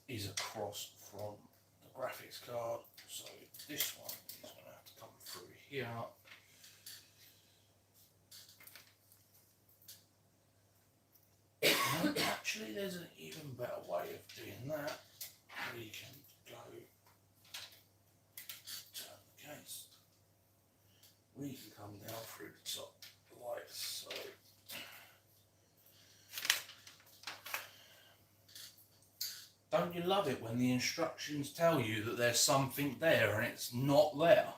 is across from the graphics card. So this one is going to have to come through here. And actually, there's an even better way of doing that. We can go turn the case. We can come down through the top like so. Don't you love it when the instructions tell you that there's something there and it's not there?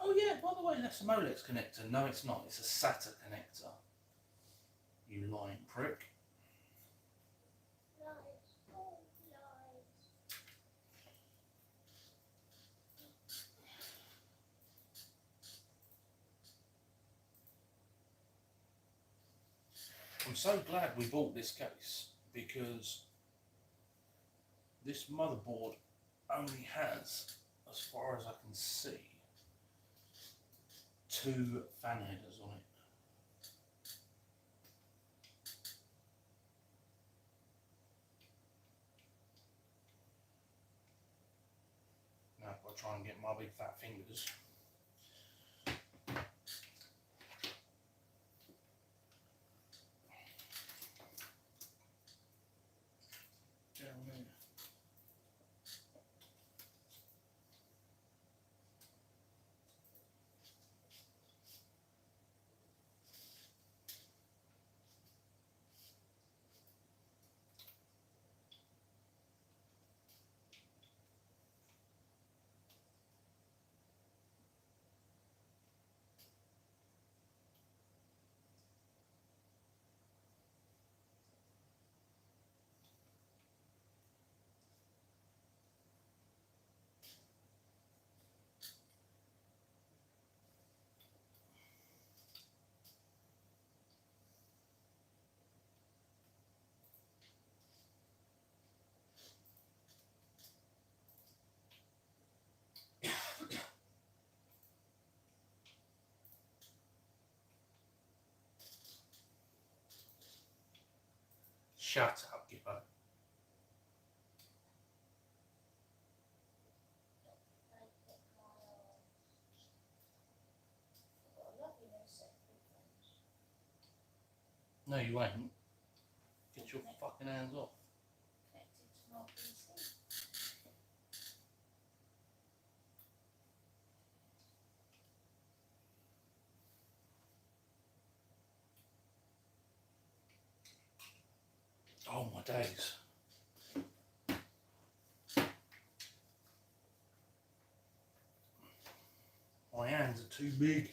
Oh yeah, by the way, that's a Molex connector. No, it's not. It's a SATA connector. You lying prick. Lies, all lies. I'm so glad we bought this case because this motherboard only has, as far as I can see, 2 fan headers on it. Now I've got to try and get my big fat fingers. Down Shut up, Gibbo. No, you ain't. Get your fucking hands off. Connected to my PC. Oh my days. My hands are too big.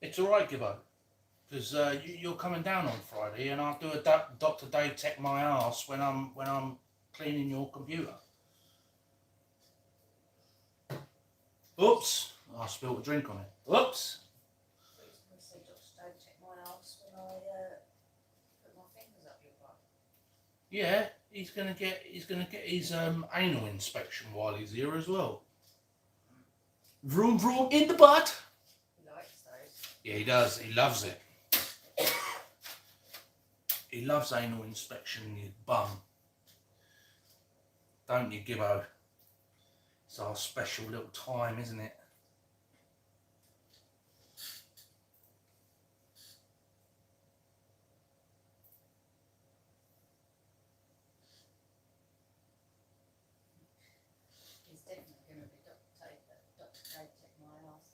It's alright, Gibbo, because you're coming down on Friday, and I'll do a Dr. Dave Tech my ass when I'm cleaning your computer. Oops! I spilled a drink on it. Oops! I was going to say, Dr. Don't check my arse when I put my fingers up your butt. Yeah, he's gonna get his anal inspection while he's here as well. Vroom vroom in the butt. He likes those. Yeah, he does. He loves it. He loves anal inspection in his bum. Don't you, Gibbo? It's our special little time, isn't it? He's definitely going to be Dr. Dave check my arse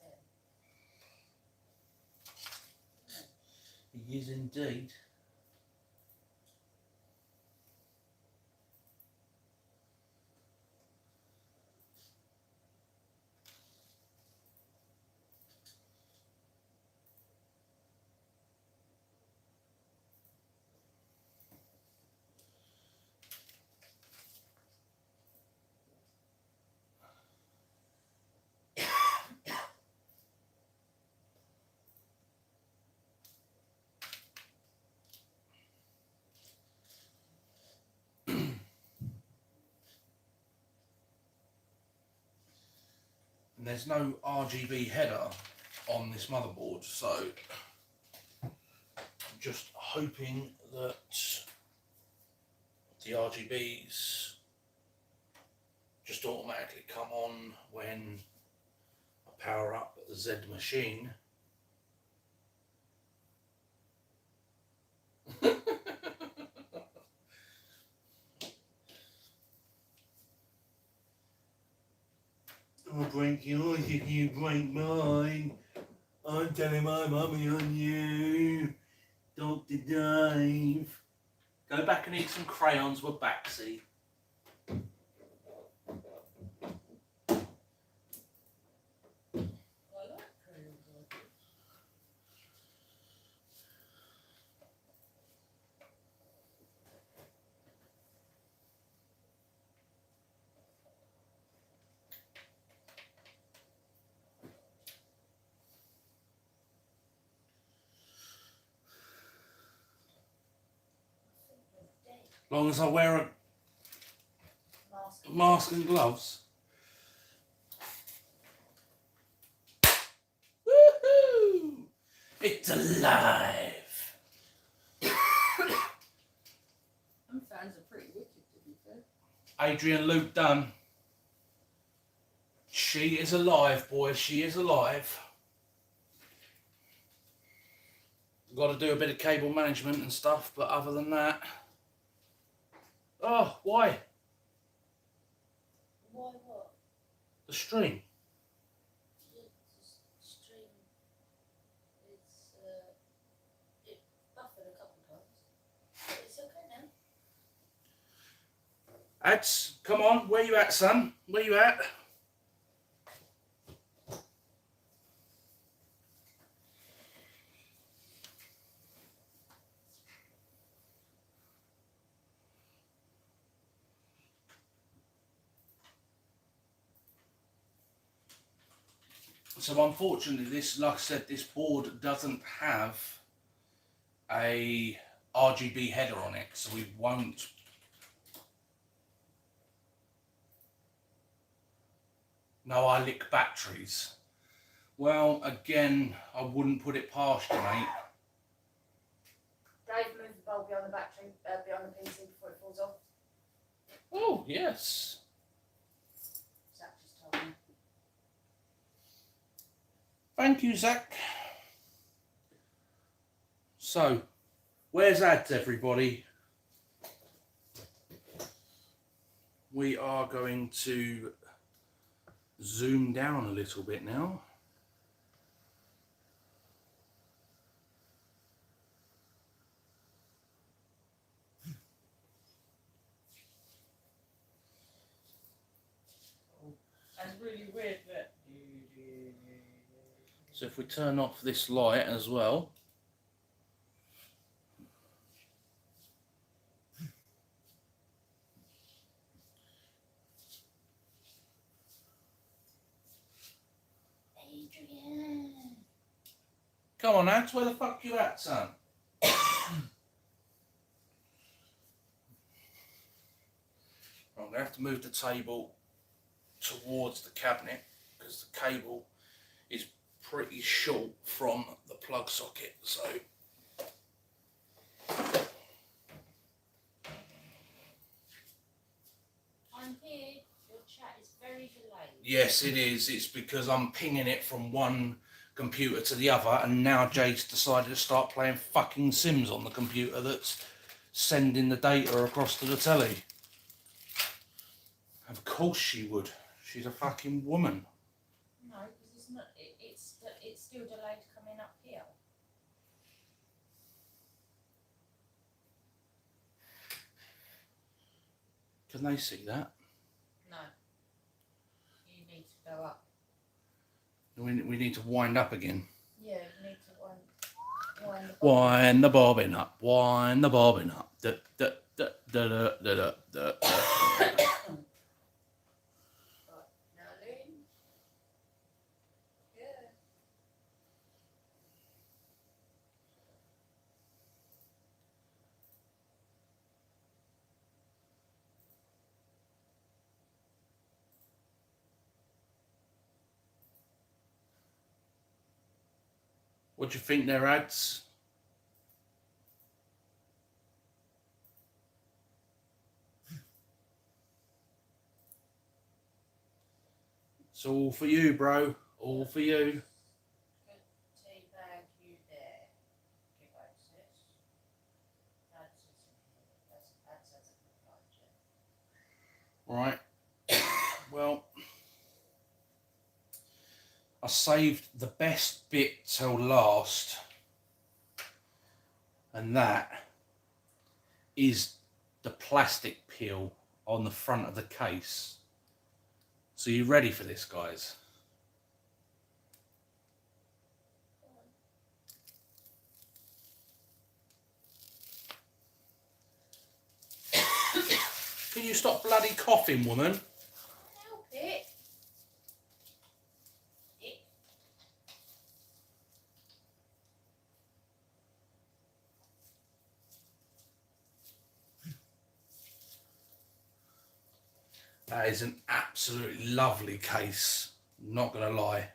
then. He is indeed. And there's no RGB header on this motherboard, so I'm just hoping that the RGBs just automatically come on when I power up the Z machine. I'll break yours if you break mine. I'm telling my mummy on you. Dr. Dave. Go back and eat some crayons with Baxi. I like crayons like it. As long as I wear a mask and gloves. Woohoo! It's alive! Them fans are pretty wicked, to be fair. Adrian Luke Dunn. She is alive, boys. She is alive. Got to do a bit of cable management and stuff, but other than that... Oh, why? Why what? The stream. The stream. It buffered a couple times. But it's okay now. Ads, come on. Where you at, son? Where you at? So unfortunately, this, like I said, this board doesn't have a RGB header on it, so we won't. No, I lick batteries. Well, again, I wouldn't put it past you, mate. Dave, move the bulb behind the battery, behind the PC before it falls off. Oh, yes. Zach just told me. Thank you, Zach. So, where's ads, everybody? We are going to zoom down a little bit now. And really weird that. So if we turn off this light as well. Adrian. Come on, ads, where the fuck you at, son? I'm going to have to move the table towards the cabinet because the cable is pretty short from the plug socket, so I'm here. Your chat is very delayed. yes it is. It's because I'm pinging it from one computer to the other, and now Jade's decided to start playing fucking Sims on the computer that's sending the data across to the telly. Of course she would. She's a fucking woman. No, because it's not. It's still delayed coming up here. Can they see that? No. You need to go up. We need to wind up again. Yeah, you need to wind the bobbin. Wind the bobbin up. Wind the bobbin up. Da, da, da, da, da, da, da, da. Right, now lean. Yeah. What do you think their ads? It's all for you, bro. All for you. Good tea bag you there. Give access. That's a good Right. Well, I saved the best bit till last, and that is the plastic peel on the front of the case. So you ready for this, guys? Can you stop bloody coughing, woman? Help it. That is an absolutely lovely case, not gonna lie.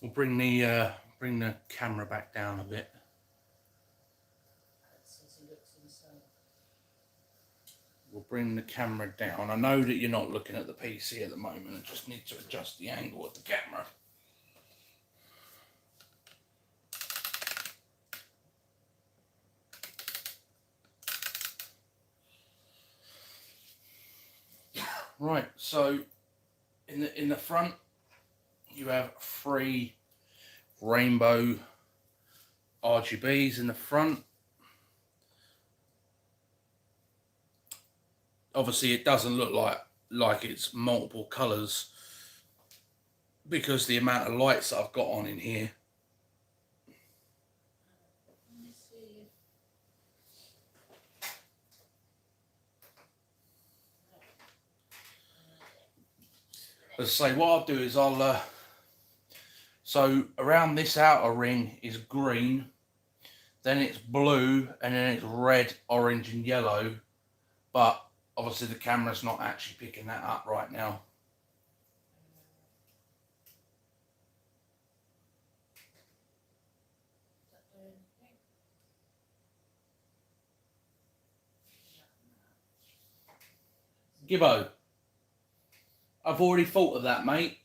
We'll bring the camera back down a bit. We'll bring the camera down. I know that you're not looking at the PC at the moment. I just need to adjust the angle of the camera. Right, so in the front you have 3 rainbow RGBs in the front. Obviously it doesn't look like like it's multiple colours because the amount of lights that I've got on in here. Let me see. As I say, what I'll do is so around this outer ring is green, then it's blue, and then it's red, orange and yellow, but obviously the camera's not actually picking that up right now. Gibbo, I've already thought of that, mate.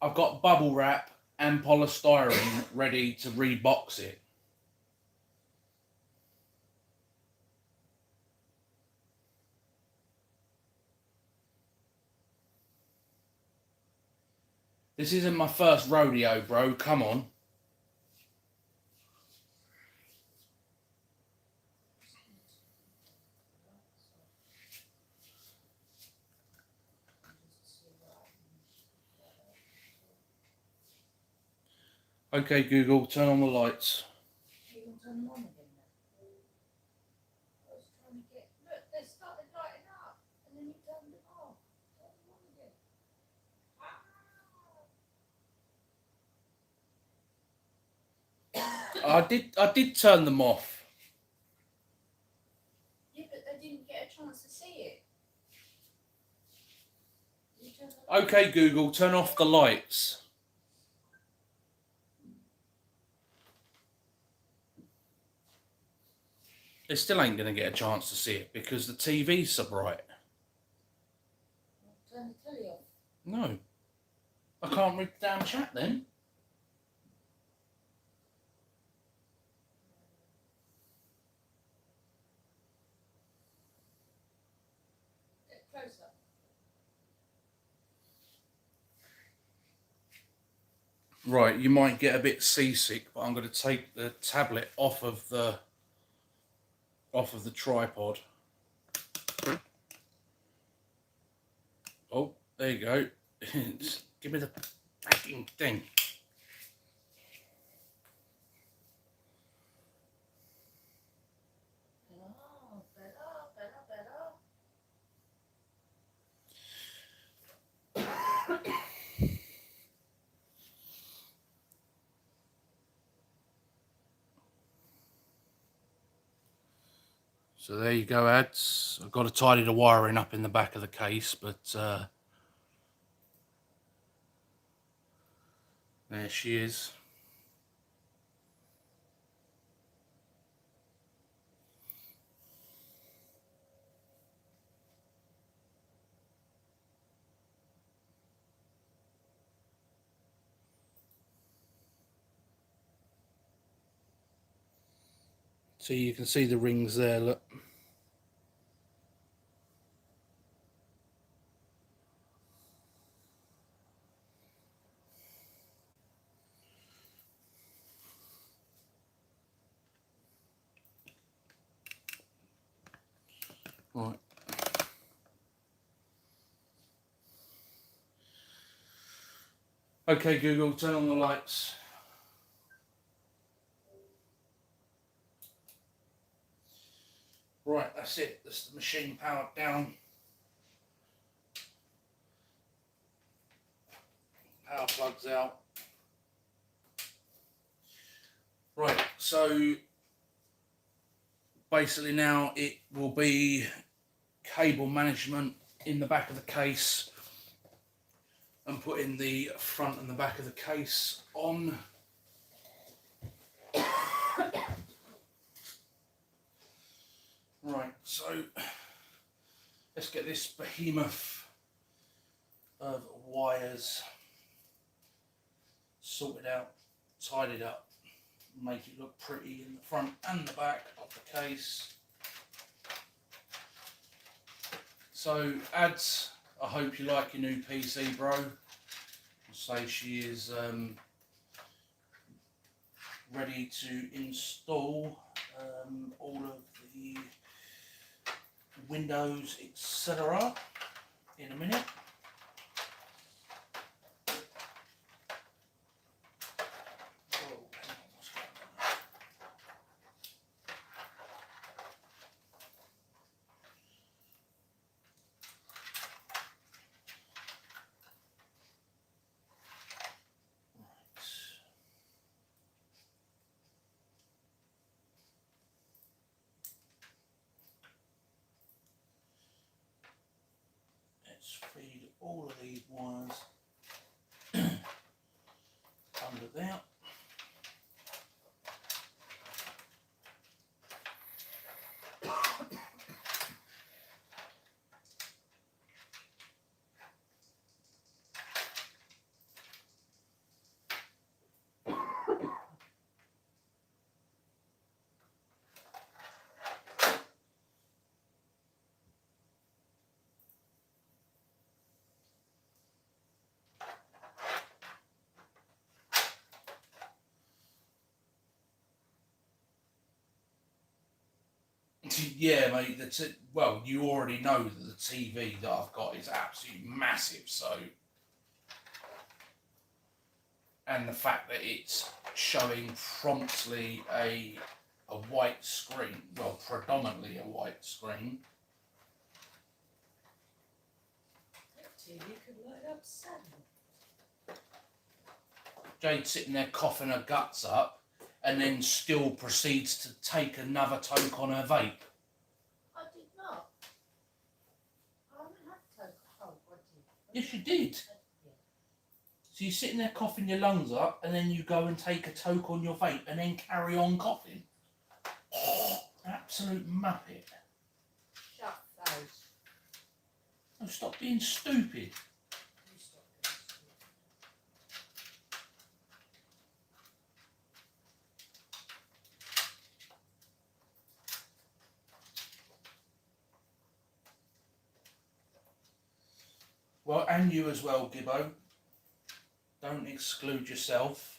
I've got bubble wrap and polystyrene ready to rebox it. This isn't my first rodeo, bro. Come on. Okay, Google, turn on the lights. You can turn them on again then. I was trying to get. Look, they started lighting up, and then you turned them off. Turn them on again. I did turn them off. Yeah, but they didn't get a chance to see it. You turned them Okay, Google, turn off the lights. They still ain't going to get a chance to see it because the TV's so bright. Turn the telly off. No. I can't read the damn chat then. Get closer. Right, you might get a bit seasick, but I'm going to take the tablet off of the tripod. Oh, there you go. Give me the fucking thing. Oh, better. So there you go, ads. I've got to tidy the wiring up in the back of the case, but there she is. So you can see the rings there, look. Right. Okay, Google, turn on the lights. Right, that's it. That's the machine powered down. Power plugs out. Right, so basically now it will be cable management in the back of the case and putting the front and the back of the case on. Right, so let's get this behemoth of wires sorted out, tidied up, make it look pretty in the front and the back of the case. So ads, I hope you like your new PC, bro. I'll say she is ready to install all of the Windows, etc. in a minute. Oh, hang on, what's going on there? Right. Let's feed all of these wires under there. Yeah, mate. Well, you already know that the TV that I've got is absolutely massive. So, and the fact that it's showing promptly a white screen, well, predominantly a white screen. That TV could light up 7. Jade's sitting there coughing her guts up, and then still proceeds to take another toke on her vape. I did not. I haven't had to. Oh, I did. Yes, you did. Yeah. So you're sitting there coughing your lungs up, and then you go and take a toke on your vape, and then carry on coughing. Absolute muppet. Shut those. Oh, stop being stupid. You stop being stupid. Well, and you as well, Gibbo. Don't exclude yourself.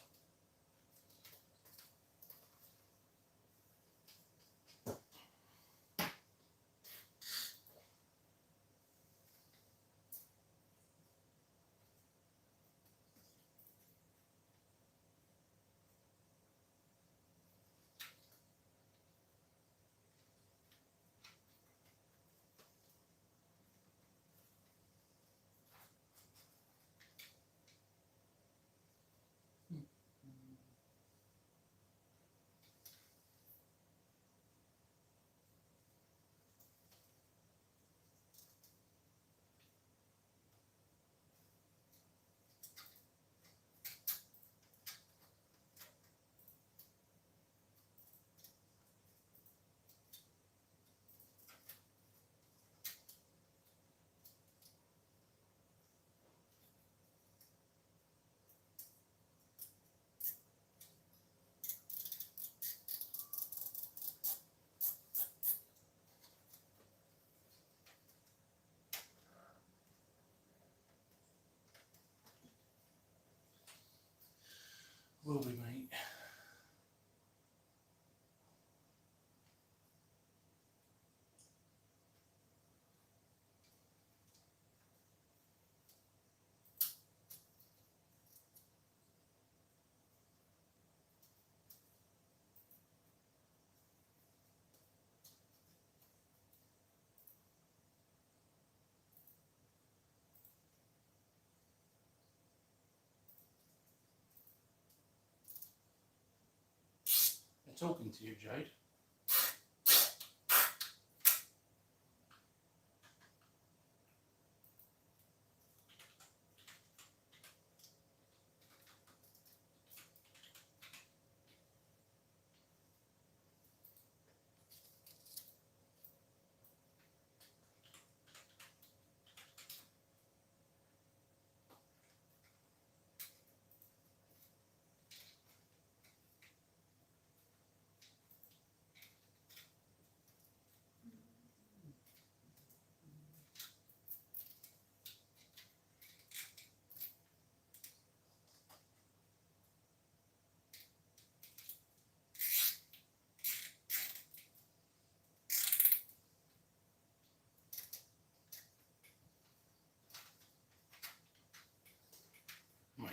Will be, mate. They're talking to you, Jade.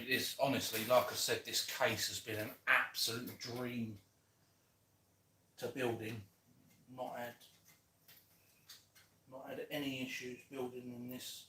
it is, honestly, like I said, this case has been an absolute dream to build in. Not had any issues building in this.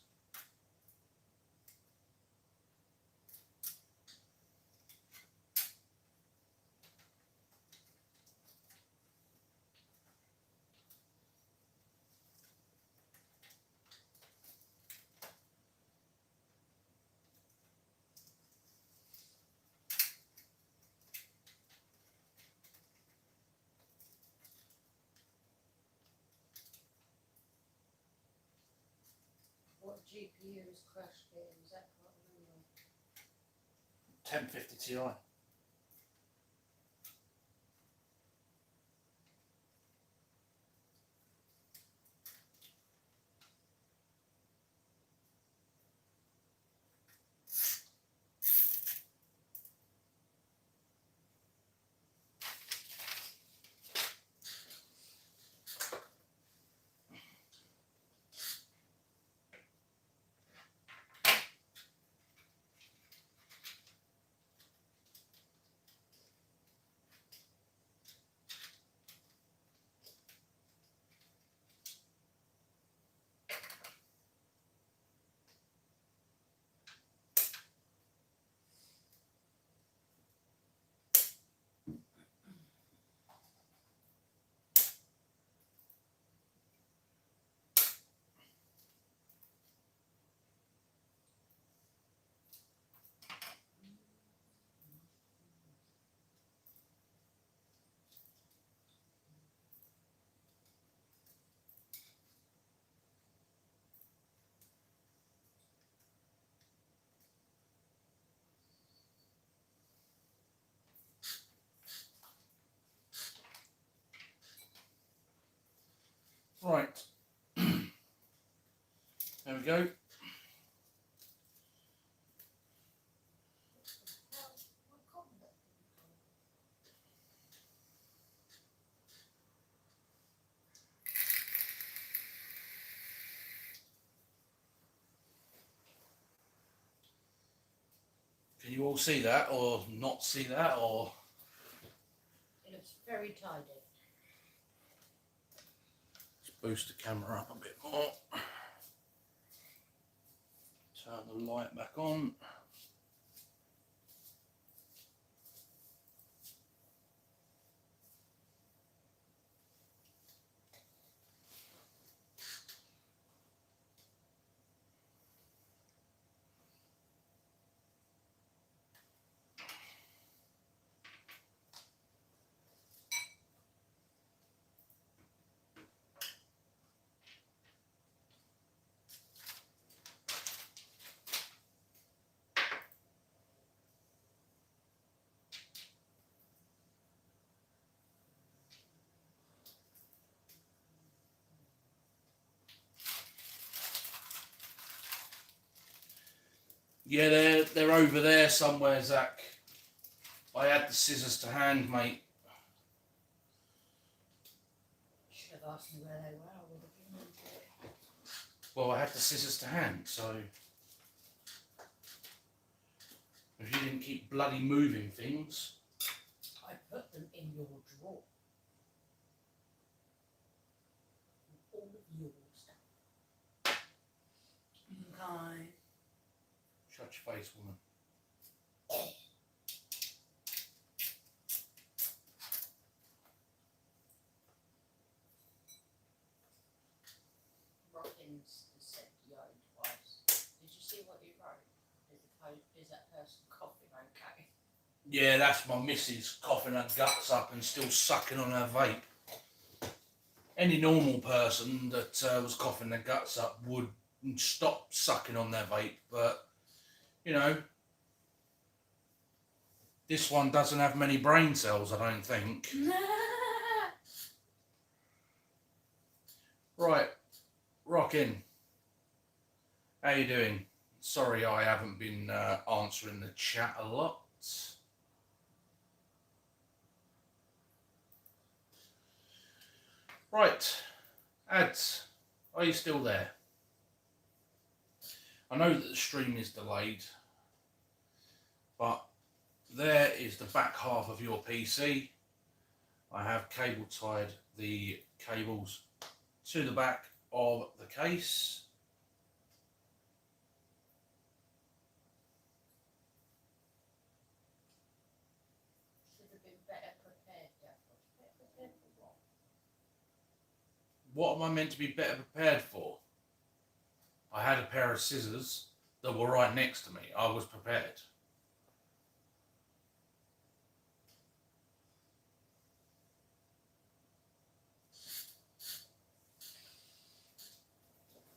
What GPU is crashed here? Is that what I remember? 1050 Ti. Right. There we go. Can you all see that, or not see that, or? It looks very tidy. Let's boost the camera up a bit more. Turn the light back on. Yeah, they're over there somewhere, Zach. I had the scissors to hand, mate. You should have asked me where they were. I would have been into it. Well, I had the scissors to hand, so if you didn't keep bloody moving things. I put them in your drawer. All of your stuff. Okay. Shut your face, woman. Rockins said yo twice. Did you see what he wrote? Is that person coughing okay? Yeah, that's my missus coughing her guts up and still sucking on her vape. Any normal person that was coughing their guts up would stop sucking on their vape, but you know, this one doesn't have many brain cells, I don't think. Right, Rockin', how you doing? Sorry I haven't been answering the chat a lot. Right, ads, are you still there? I know that the stream is delayed. But there is the back half of your PC. I have cable tied the cables to the back of the case. Should have been better prepared, Dapper. Better prepared for what? What am I meant to be better prepared for? I had a pair of scissors that were right next to me. I was prepared.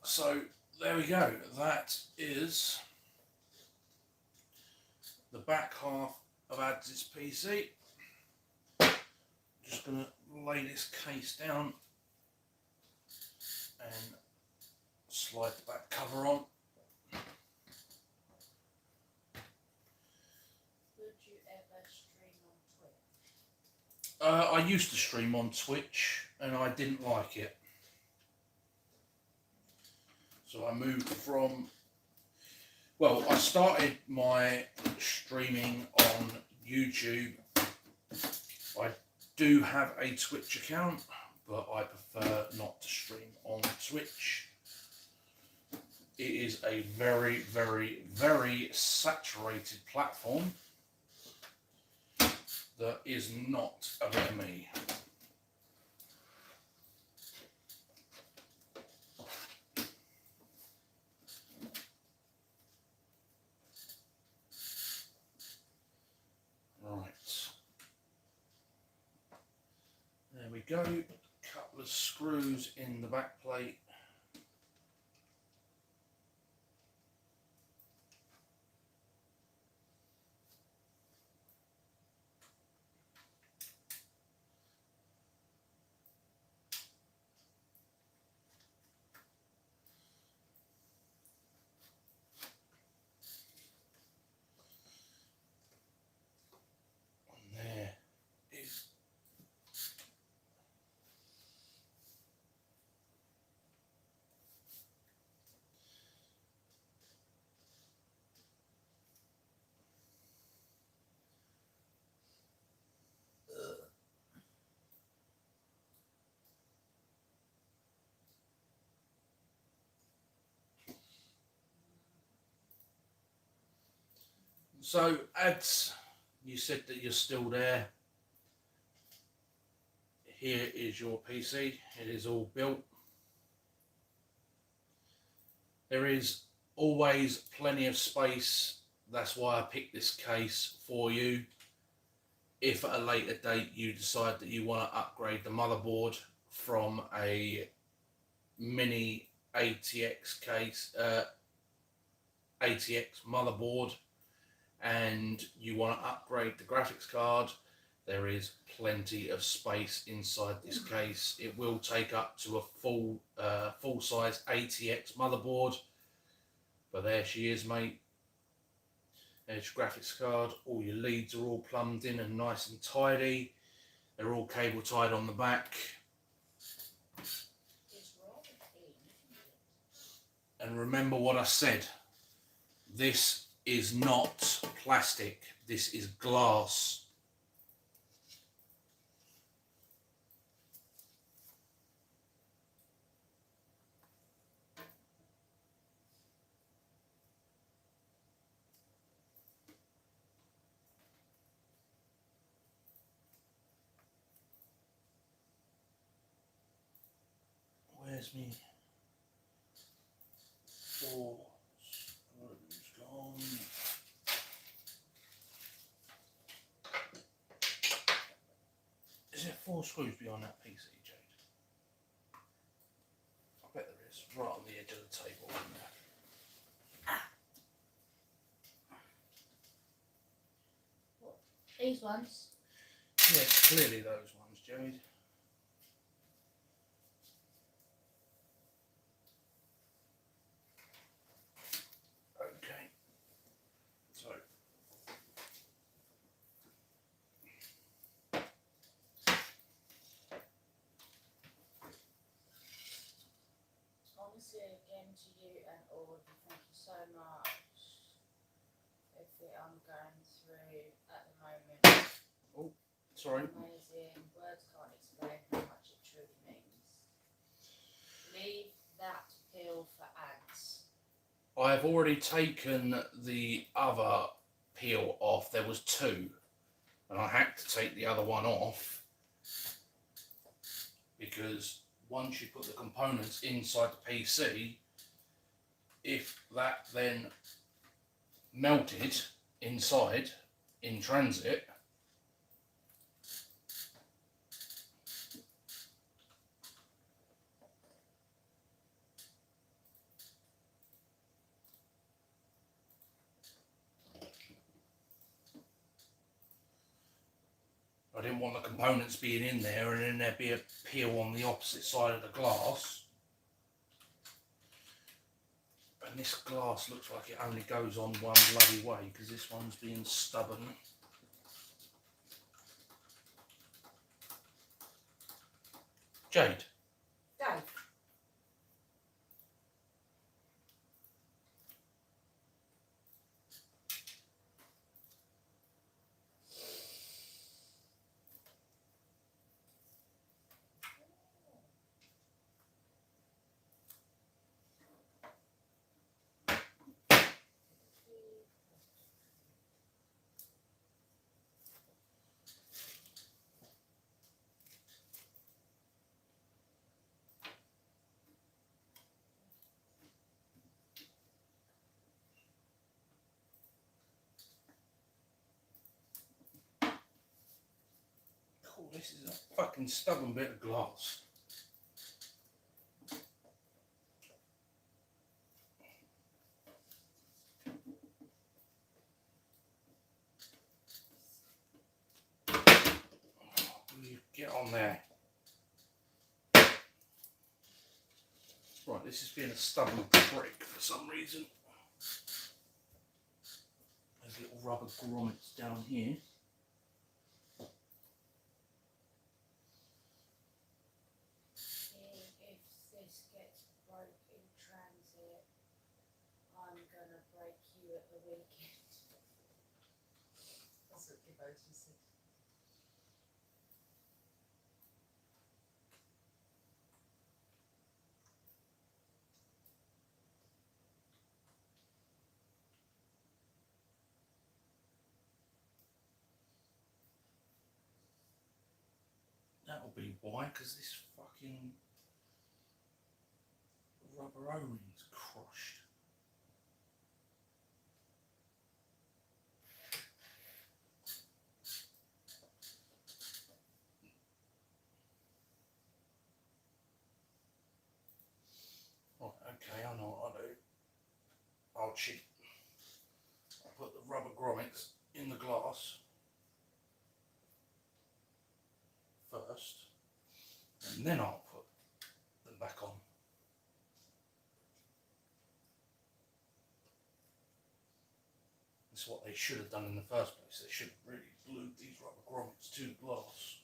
So there we go. That is the back half of ASUS PC. Just going to lay this case down and slide the back cover on. Would you ever stream on Twitch? I used to stream on Twitch and I didn't like it. So I moved from, well, I started my streaming on YouTube. I do have a Twitch account, but I prefer not to stream on Twitch. It is a very, very, very saturated platform that is not a bit of me. Right. There we go. Couple of screws in the back plate. There is so, ads, you said that you're still there. Here is your PC. It is all built. There is always plenty of space. That's why I picked this case for you. If at a later date you decide that you want to upgrade the motherboard from a mini ATX case, ATX motherboard, and you want to upgrade the graphics card, there is plenty of space inside this case. It will take up to a full size ATX motherboard. But there she is, mate. There's your graphics card. All your leads are all plumbed in and nice and tidy. They're all cable tied on the back. It's rather clean, isn't it? And remember what I said. This is not plastic. This is glass. Where's me? 4 screws gone. Is there 4 screws behind that PC, Jade? I bet there is, right on the edge of the table. Isn't there? What? These ones? Yes, clearly those ones, Jade. Okay, so Honestly, again to you and all of you, thank you so much. If I'm going Sorry. Amazing. Words can't explain how much it truly means. Leave that peel for ads. I've already taken the other peel off. There was two, and I had to take the other one off because once you put the components inside the PC, if that then melted inside in transit, I didn't want the components being in there and then there'd be a peel on the opposite side of the glass. And this glass looks like it only goes on one bloody way because this one's being stubborn. Jade. Dave. Oh, this is a fucking stubborn bit of glass. You get on there. Right, this is being a stubborn prick for some reason. There's little rubber grommets down here. If this gets broke in transit, I'm gonna break you at the weekend. That's what Devoted said. That'll be why, because this fucking rubber O-ring's crushed. Right, okay, I know what I'll do. I'll cheat. I'll put the rubber grommets in the glass first, and then I'll put them back on. That's what they should have done in the first place. They should have really glued these rubber grommets to the glass.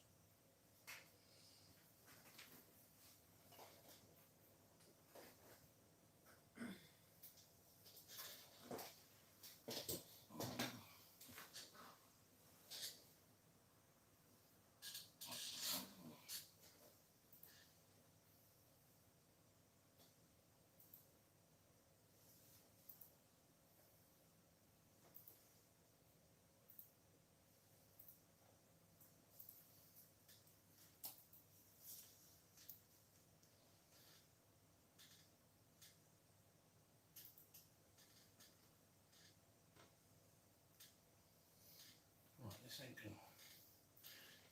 Right, this ain't gonna.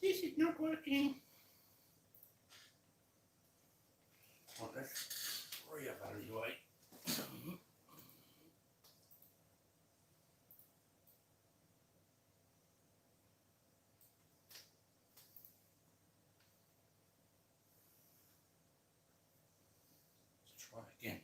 This is not working. Right, let's reevaluate. Let's try again.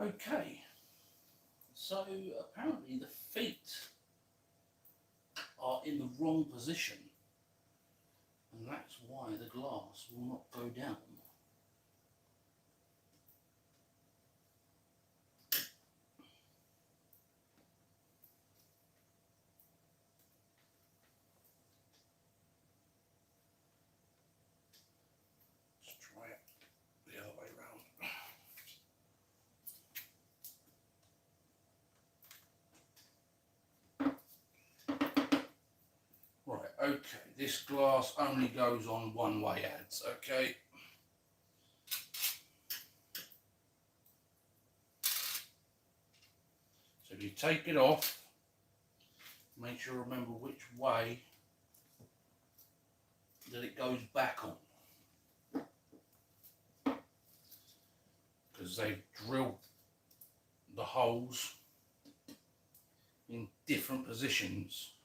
Okay, so apparently the feet are in the wrong position, and that's why the glass will not go down. Let's try it the other way round. Right, okay, this glass only goes on one way ads, okay? So if you take it off, make sure you remember which way that it goes back on. Because they've drilled the holes in different positions.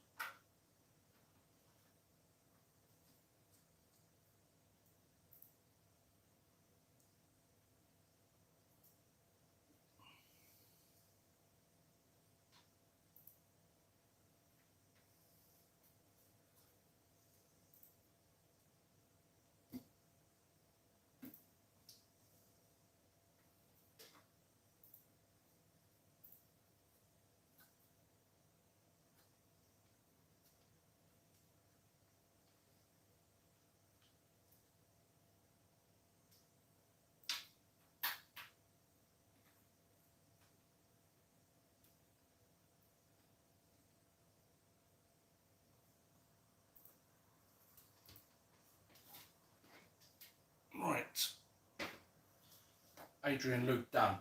Right, Adrian, Luke, done.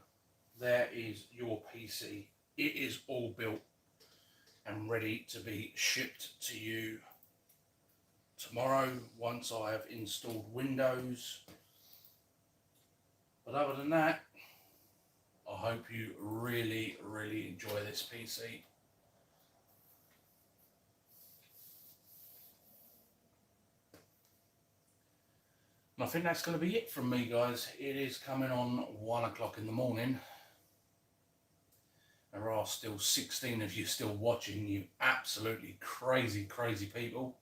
There is your PC. It is all built and ready to be shipped to you tomorrow once I have installed Windows. But other than that, I hope you really, really enjoy this PC. And I think that's going to be it from me, guys. It is coming on 1 o'clock in the morning. There are still 16 of you still watching, you absolutely crazy, crazy people.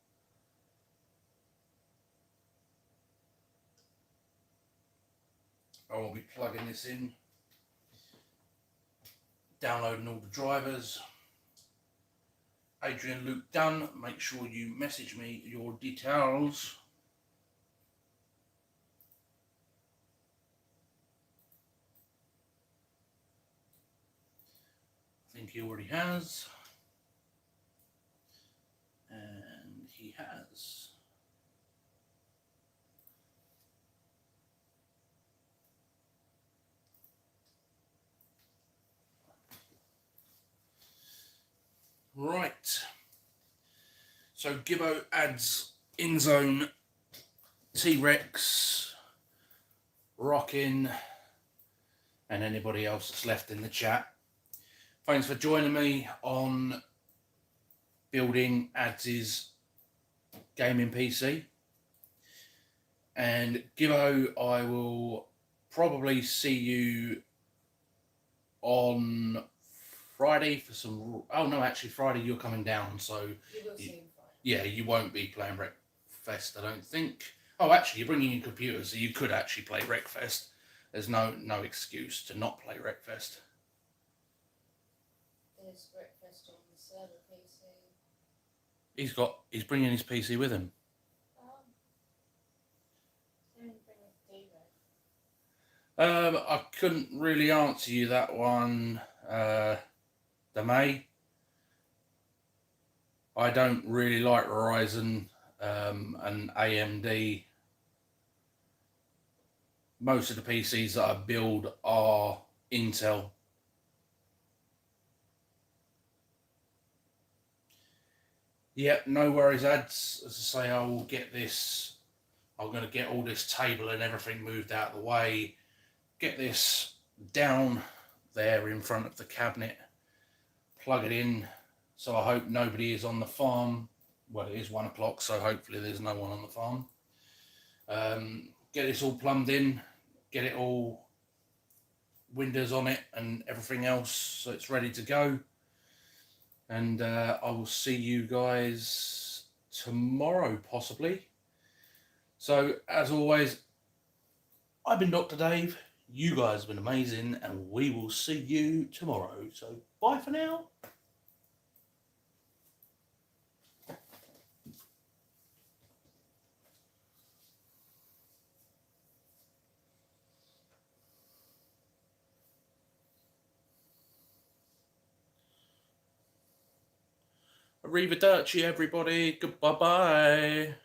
I will be plugging this in, downloading all the drivers. Adrian, Luke, done. Make sure you message me your details. I think he already has. And he has. Right. So Gibbo adds InZone, T-Rex, Rockin, and anybody else that's left in the chat. Thanks for joining me on building ASUS gaming PC. And Gibbo, I will probably see you on Friday for some... Oh no, actually Friday you're coming down, so... You will see him Friday. Yeah, you won't be playing Wreckfest, I don't think. Oh, actually, you're bringing your computer, so you could actually play Wreckfest. There's no excuse to not play Wreckfest. There's breakfast on the server PC. He's bringing his PC with him. Didn't bring a D-Ray. I couldn't really answer you that one, May. I don't really like Verizon and AMD. Most of the PCs that I build are Intel. Yep, no worries, ads. As I say, I will get this. I'm going to get all this table and everything moved out of the way. Get this down there in front of the cabinet. Plug it in. So I hope nobody is on the farm. Well, it is 1 o'clock, so hopefully there's no one on the farm. Get this all plumbed in. Get it all windows on it and everything else, so it's ready to go. And I will see you guys tomorrow, possibly. So, as always, I've been Dr. Dave. You guys have been amazing, and we will see you tomorrow. So, bye for now. Arrivederci, everybody. Goodbye-bye.